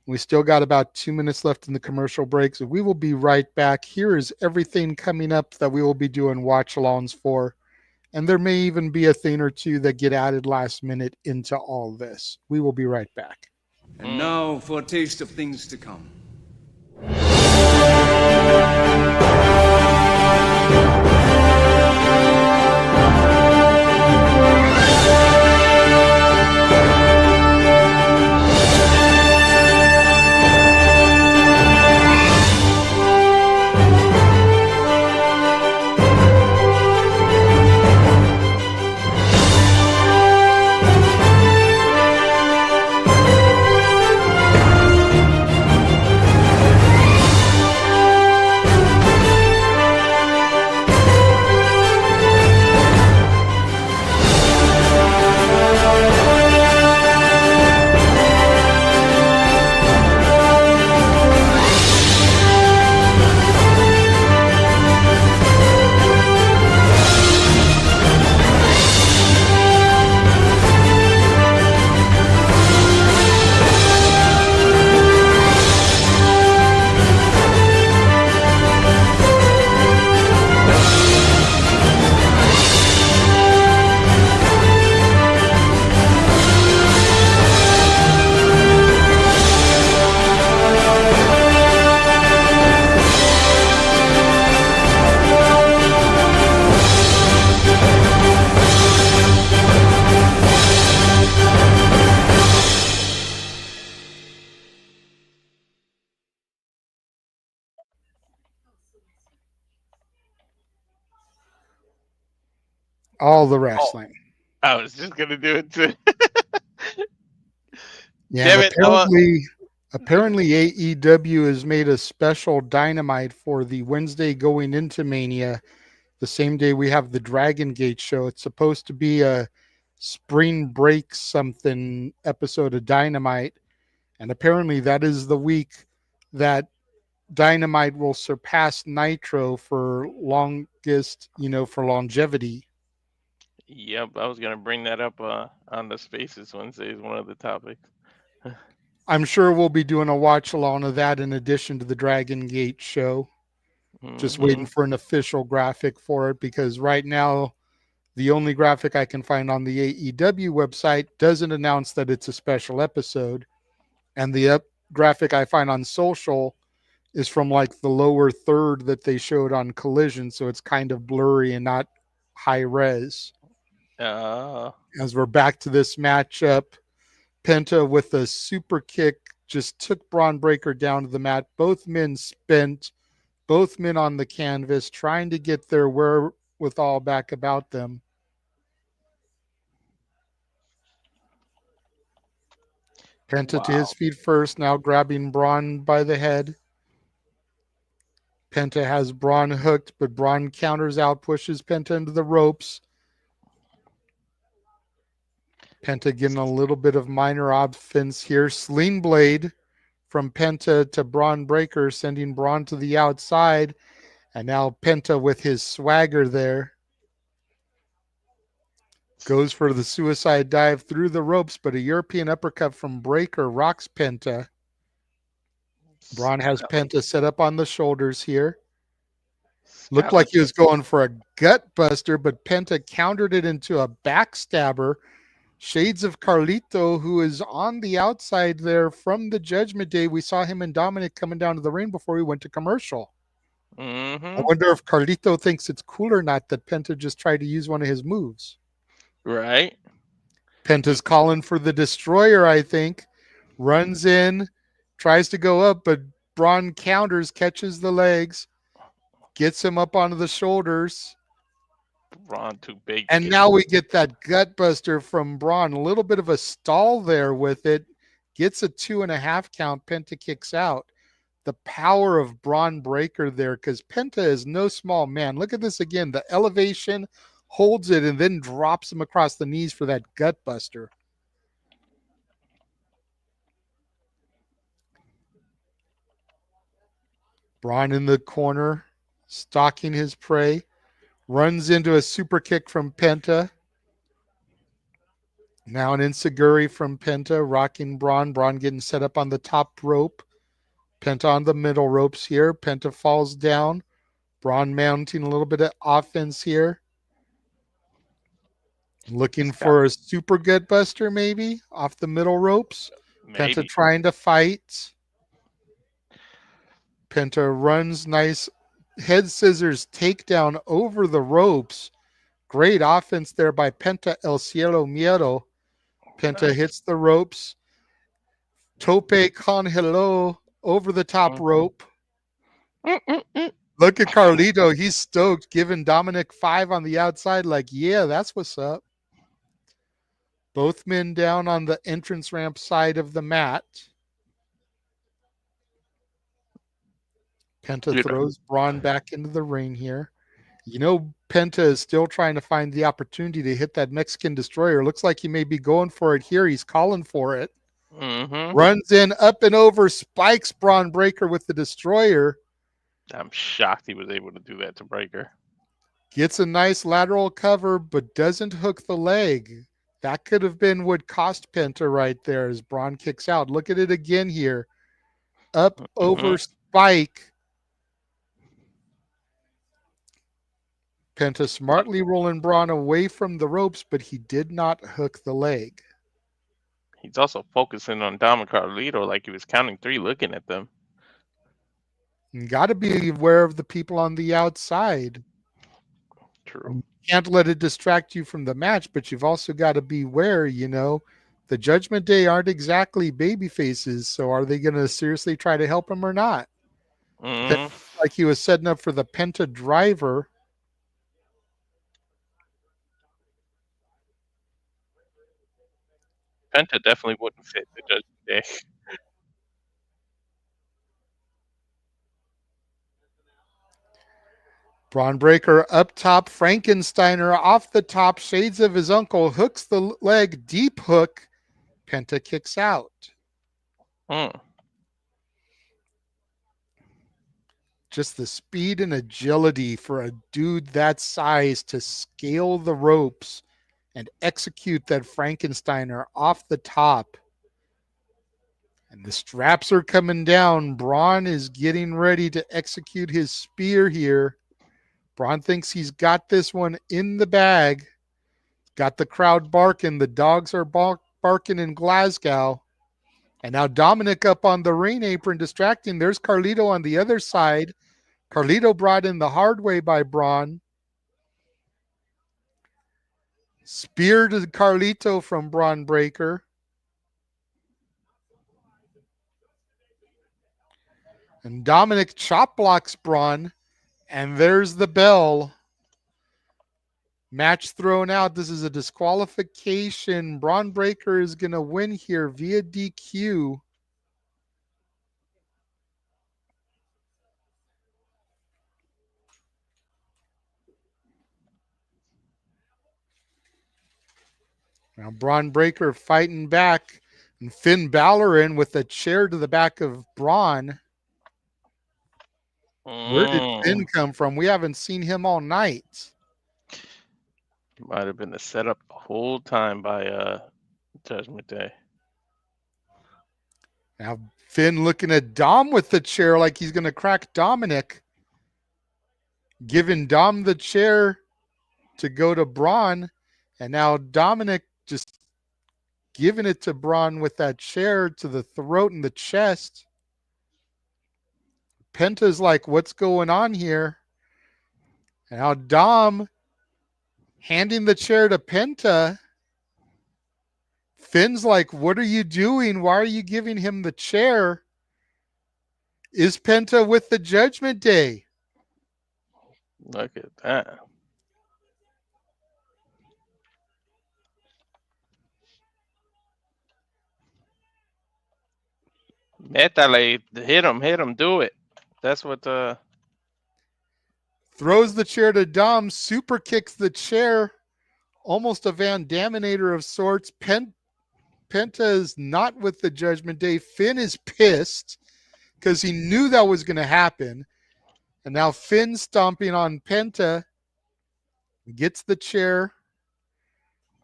We still got about 2 minutes left in the commercial break, so we will be right back. Here is everything coming up that we will be doing watch alongs for. And there may even be a thing or two that get added last minute into all this. We will be right back. And Mm. now for a taste of things to come. All the Oh, wrestling. I was just gonna do it too. Yeah, and Damn it! I want. apparently AEW has made a special dynamite for the Wednesday going into Mania, the same day we have the Dragon Gate show. It's supposed to be a spring break something episode of Dynamite, and apparently that is the week that Dynamite will surpass Nitro for longest, for longevity. Yep, I was gonna bring that up on the Spaces Wednesday as one of the topics. I'm sure we'll be doing a watch along of that in addition to the Dragon Gate show. Just waiting Hmm. for an official graphic for it because right now the only graphic I can find on the AEW website doesn't announce that it's a special episode, and the graphic I find on social is from like the lower third that they showed on Collision, so it's kind of blurry and not high res. Uh, As we're back to this matchup, Penta with a super kick just took Braun Breaker down to the mat. Both men spent, both men on the canvas, trying to get their wherewithal back about them. Penta to his wow. feet first, now grabbing Braun by the head. Penta has Braun hooked, but Braun counters out, pushes Penta into the ropes. Penta getting a little bit of minor offense here. Sling blade from Penta to Braun Breaker, sending Braun to the outside. And now Penta with his swagger there goes for the suicide dive through the ropes, but a European uppercut from Breaker rocks Penta. Braun has Penta set up on the shoulders here. Looked like he Scallops. was going for a gut buster, but Penta countered it into a backstabber. Shades of Carlito, who is on the outside there from the Judgment Day. We saw him and Dominic coming down to the ring before he went to commercial. I Mm-hmm. wonder if Carlito thinks it's cool or not that Penta just tried to use one of his moves. Right. Penta's calling for the Destroyer, I think. Runs in, tries to go up, but Braun counters, catches the legs, gets him up onto the shoulders. Braun too big to And get. now we get that gut buster from Braun. A little bit of a stall there with it. Gets a 2.5 count. Penta kicks out. The power of Braun Breaker there, because Penta is no small man. Look at this again. The elevation holds it and then drops him across the knees for that gut buster. Braun in the corner, stalking his prey. Runs into a super kick from Penta. Now an Insiguri from Penta rocking Braun. Braun getting set up on the top rope. Penta on the middle ropes here. Penta falls down. Braun mounting a little bit of offense here. Looking Scott, for a super gut buster maybe off the middle ropes. Penta maybe. trying to fight. Penta runs nice head scissors takedown over the ropes. Great offense there by Penta El Cielo Miedo. Penta Nice. hits the ropes. Tope con hello over the top Mm. rope. Mm-mm-mm. Look at Carlito. He's stoked, giving Dominic 5 on the outside. Like, yeah, that's what's up. Both men down on the entrance ramp side of the mat. Penta Dude, throws Braun back into the ring here. You know, Penta is still trying to find the opportunity to hit that Mexican destroyer. Looks like he may be going for it here. He's calling for it. mm-hmm. Runs in, up and over, spikes Braun Breaker with the destroyer. I'm shocked he was able to do that to Breaker. Gets a nice lateral cover, but doesn't hook the leg. That could have been what cost Penta right there as Braun kicks out. Look at it again here. Up, over, spike. Penta smartly rolling Braun away from the ropes, but he did not hook the leg. He's also focusing on Dom and Carlito like he was counting 3 looking at them. You got to be aware of the people on the outside. True. You can't let it distract you from the match, but you've also got to beware, you know. The Judgment Day aren't exactly baby faces, so are they going to seriously try to help him or not? Mm-hmm. Like he was setting up for the Penta driver. Penta definitely wouldn't fit the Judgment Day. Braun Breaker up top, Frankensteiner off the top, shades of his uncle, hooks the leg, deep hook. Penta kicks out. Mm. Just the speed and agility for a dude that size to scale the ropes and execute that Frankensteiner off the top. And the straps are coming down. Braun is getting ready to execute his spear here. Braun thinks he's got this one in the bag. Got the crowd barking. The dogs are barking in Glasgow. And now Dominic up on the ring apron distracting. There's Carlito on the other side. Carlito brought in the hard way by Braun. Spear to Carlito from Braun Breaker. And Dominic chop blocks Braun. And there's the bell. Match thrown out. This is a disqualification. Braun Breaker is going to win here via DQ. Now Braun Breaker fighting back. And Finn Balor in with a chair to the back of Braun. Where did Finn come from? We haven't seen him all night. Might have been the setup the whole time by Judgment Day. Now Finn looking at Dom with the chair like he's going to crack Dominic. Giving Dom the chair to go to Braun. And now Dominic just giving it to Braun with that chair to the throat and the chest. Penta's like, what's going on here? And now Dom handing the chair to Penta. Finn's like, what are you doing? Why are you giving him the chair? Is Penta with the Judgment Day? Look at that. Métale, hit him, do it. That's what Throws the chair to Dom, super kicks the chair, almost a Van Daminator of sorts. Penta is not with the Judgment Day. Finn is pissed because he knew that was going to happen. And now Finn stomping on Penta, gets the chair.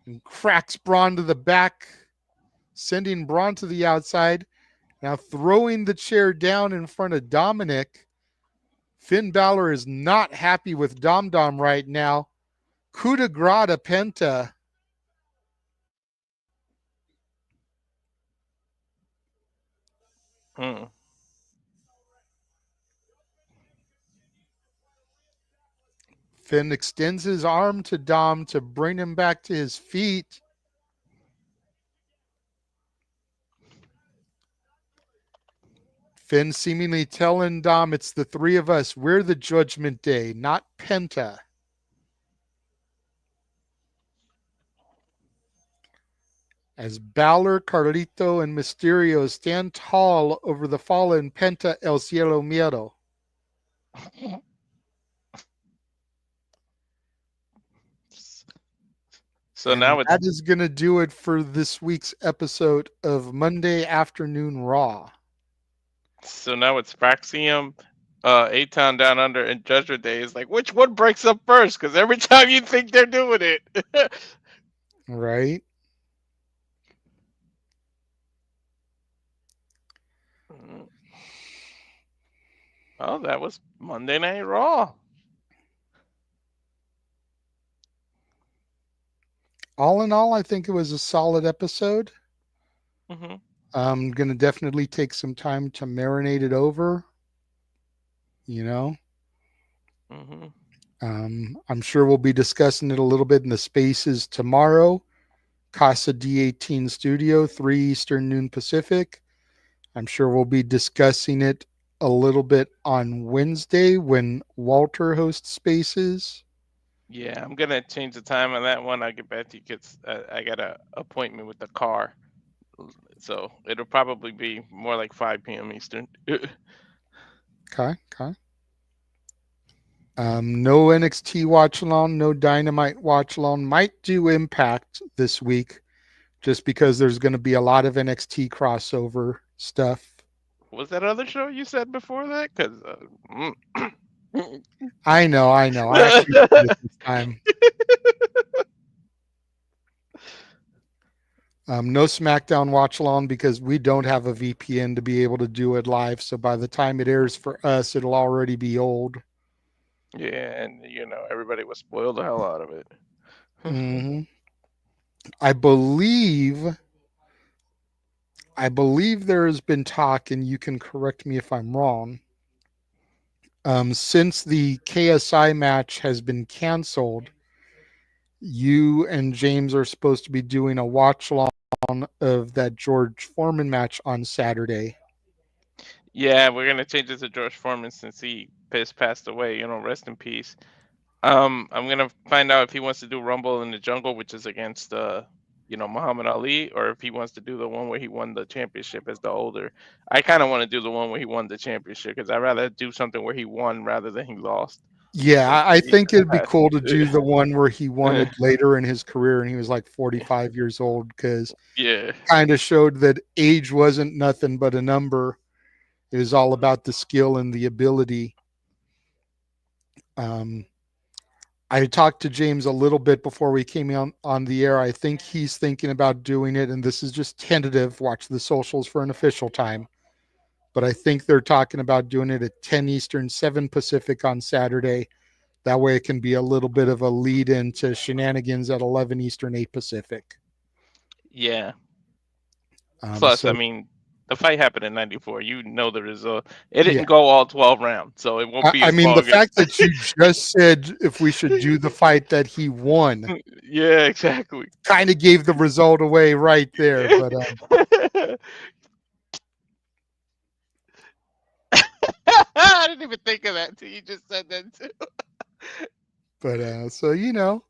and cracks Braun to the back, sending Braun to the outside. Now throwing the chair down in front of Dominic. Finn Balor is not happy with Dom Dom right now. Coup de grace to Penta. Hmm. Finn extends his arm to Dom to bring him back to his feet. Finn seemingly telling Dom, it's the three of us. We're the Judgment Day, not Penta. As Balor, Carlito, and Mysterio stand tall over the fallen Penta El Cielo Miedo. So And now it's that is going to do it for this week's episode of Monday Afternoon Raw. Faxium, Aton Down Under, and Judgment Day. Is like, which one breaks up first? Because every time you think they're doing it. Right? Oh, that was Monday Night Raw. All in all, I think it was a solid episode. Mm-hmm. I'm going to definitely take some time to marinate it over. Mm-hmm. I'm sure we'll be discussing it a little bit in the spaces tomorrow. Casa D18 Studio, 3 Eastern, noon Pacific. I'm sure we'll be discussing it a little bit on Wednesday when Walter hosts spaces. Yeah, I'm gonna change the time on that one. I'll get back to you because I got a appointment with the car, so it'll probably be more like 5 p.m. Eastern. Okay. No NXT watch along, no Dynamite watch along. Might do Impact this week just because there's going to be a lot of NXT crossover stuff. Was that other show you said before that? Because I know. I actually did it this time. No SmackDown watch along because we don't have a VPN to be able to do it live. So by the time it airs for us, it'll already be old. yeah, and everybody was spoiled the hell out of it. Mm-hmm. I believe there has been talk, and you can correct me if I'm wrong. Since the KSI match has been canceled, you and James are supposed to be doing a watch along of that George Foreman match on Saturday. Yeah, we're gonna change it to George Foreman since he passed away. Rest in peace. I'm gonna find out if he wants to do Rumble in the Jungle, which is against Muhammad Ali, or if he wants to do the one where he won the championship as the older. I kind of want to do the one where he won the championship because I'd rather do something where he won rather than he lost. Yeah, I think it'd be cool to do Yeah. the one where he won it later in his career and he was like 45 years old because Yeah. kind of showed that age wasn't nothing but a number. It was all about the skill and the ability. I talked to James a little bit before we came on the air. I think he's thinking about doing it, and this is just tentative. Watch the socials for an official time. But I think they're talking about doing it at 10 Eastern, 7 Pacific on Saturday. That way it can be a little bit of a lead into shenanigans at 11 Eastern, 8 Pacific. Yeah. Plus, So, I mean, the fight happened in '94. The result. It didn't yeah. go all 12 rounds, so it won't be I as mean, the long as. fact that you just said if we should do the fight that he won Yeah, exactly. kind of gave the result away right there. But I didn't even think of that until you just said that too. But so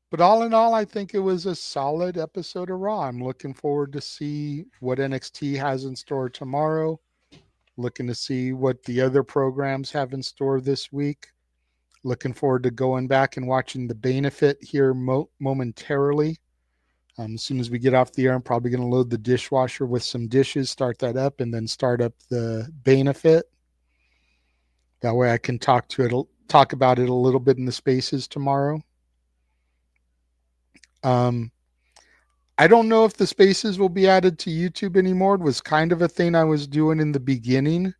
but all in all, I think it was a solid episode of Raw. I'm looking forward to see what NXT has in store tomorrow. Looking to see what the other programs have in store this week. Looking forward to going back and watching the Benefit here momentarily. As soon as we get off the air, I'm probably going to load the dishwasher with some dishes, start that up, and then start up the Benefit. That way I can talk about it a little bit in the spaces tomorrow. I don't know if the spaces will be added to YouTube anymore. It was kind of a thing I was doing in the beginning.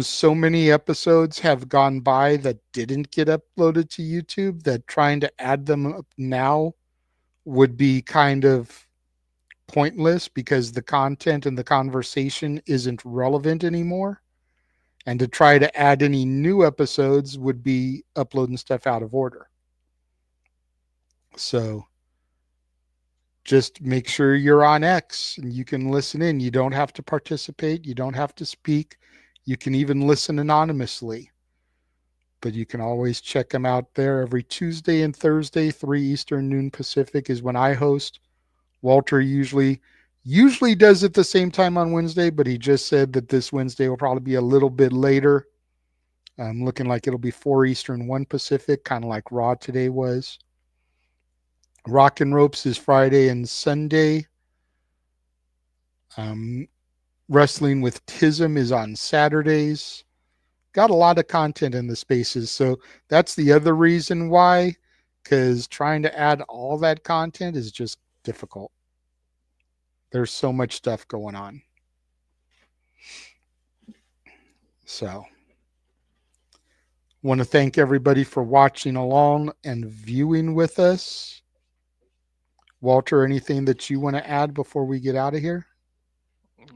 So many episodes have gone by that didn't get uploaded to YouTube that trying to add them up now would be kind of pointless because the content and the conversation isn't relevant anymore. And to try to add any new episodes would be uploading stuff out of order. So just make sure you're on X and you can listen in. You don't have to participate. You don't have to speak. You can even listen anonymously. But you can always check them out there every Tuesday and Thursday, 3 Eastern, noon Pacific is when I host. Walter usually does it the same time on Wednesday, but he just said that this Wednesday will probably be a little bit later. Looking like it'll be 4 Eastern, 1 Pacific, kind of like Raw today was. Rock and Ropes is Friday and Sunday. Um, Wrestling with Tism is on Saturdays. Got a lot of content in the spaces. So that's the other reason why, because trying to add all that content is just difficult. There's so much stuff going on. So want to thank everybody for watching along and viewing with us. Walter, anything that you want to add before we get out of here?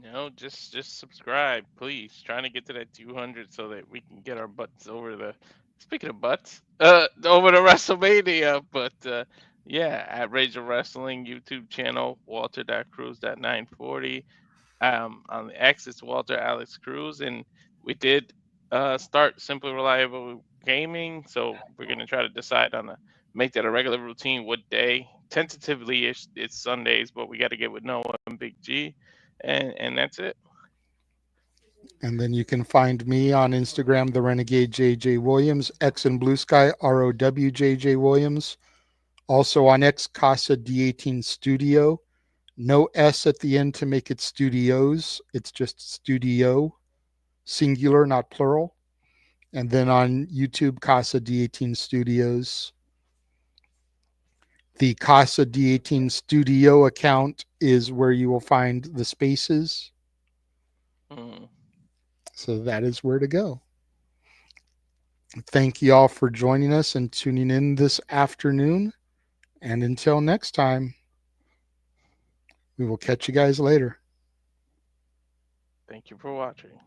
No, just subscribe, please. Trying to get to that 200 so that we can get our butts over the. Speaking of butts, over to WrestleMania. But yeah, at Rage of Wrestling YouTube channel, Walter.Cruz.940. On the X, it's Walter Alex Cruz, and we did start Simply Reliable Gaming, so we're gonna try to decide on a make that a regular routine. What day? Tentatively, it's Sundays, but we got to get with Noah and Big G, and that's it. And then you can find me on Instagram, the Renegade JJ Williams, X and Blue Sky, ROWJJ Williams. Also on X, Casa D18 Studio. No S at the end to make it studios. It's just studio, singular, not plural. And then on YouTube, Casa D18 Studios. The Casa D18 Studio account is where you will find the spaces. Mm. So that is where to go. Thank you all for joining us and tuning in this afternoon. And until next time, we will catch you guys later. Thank you for watching.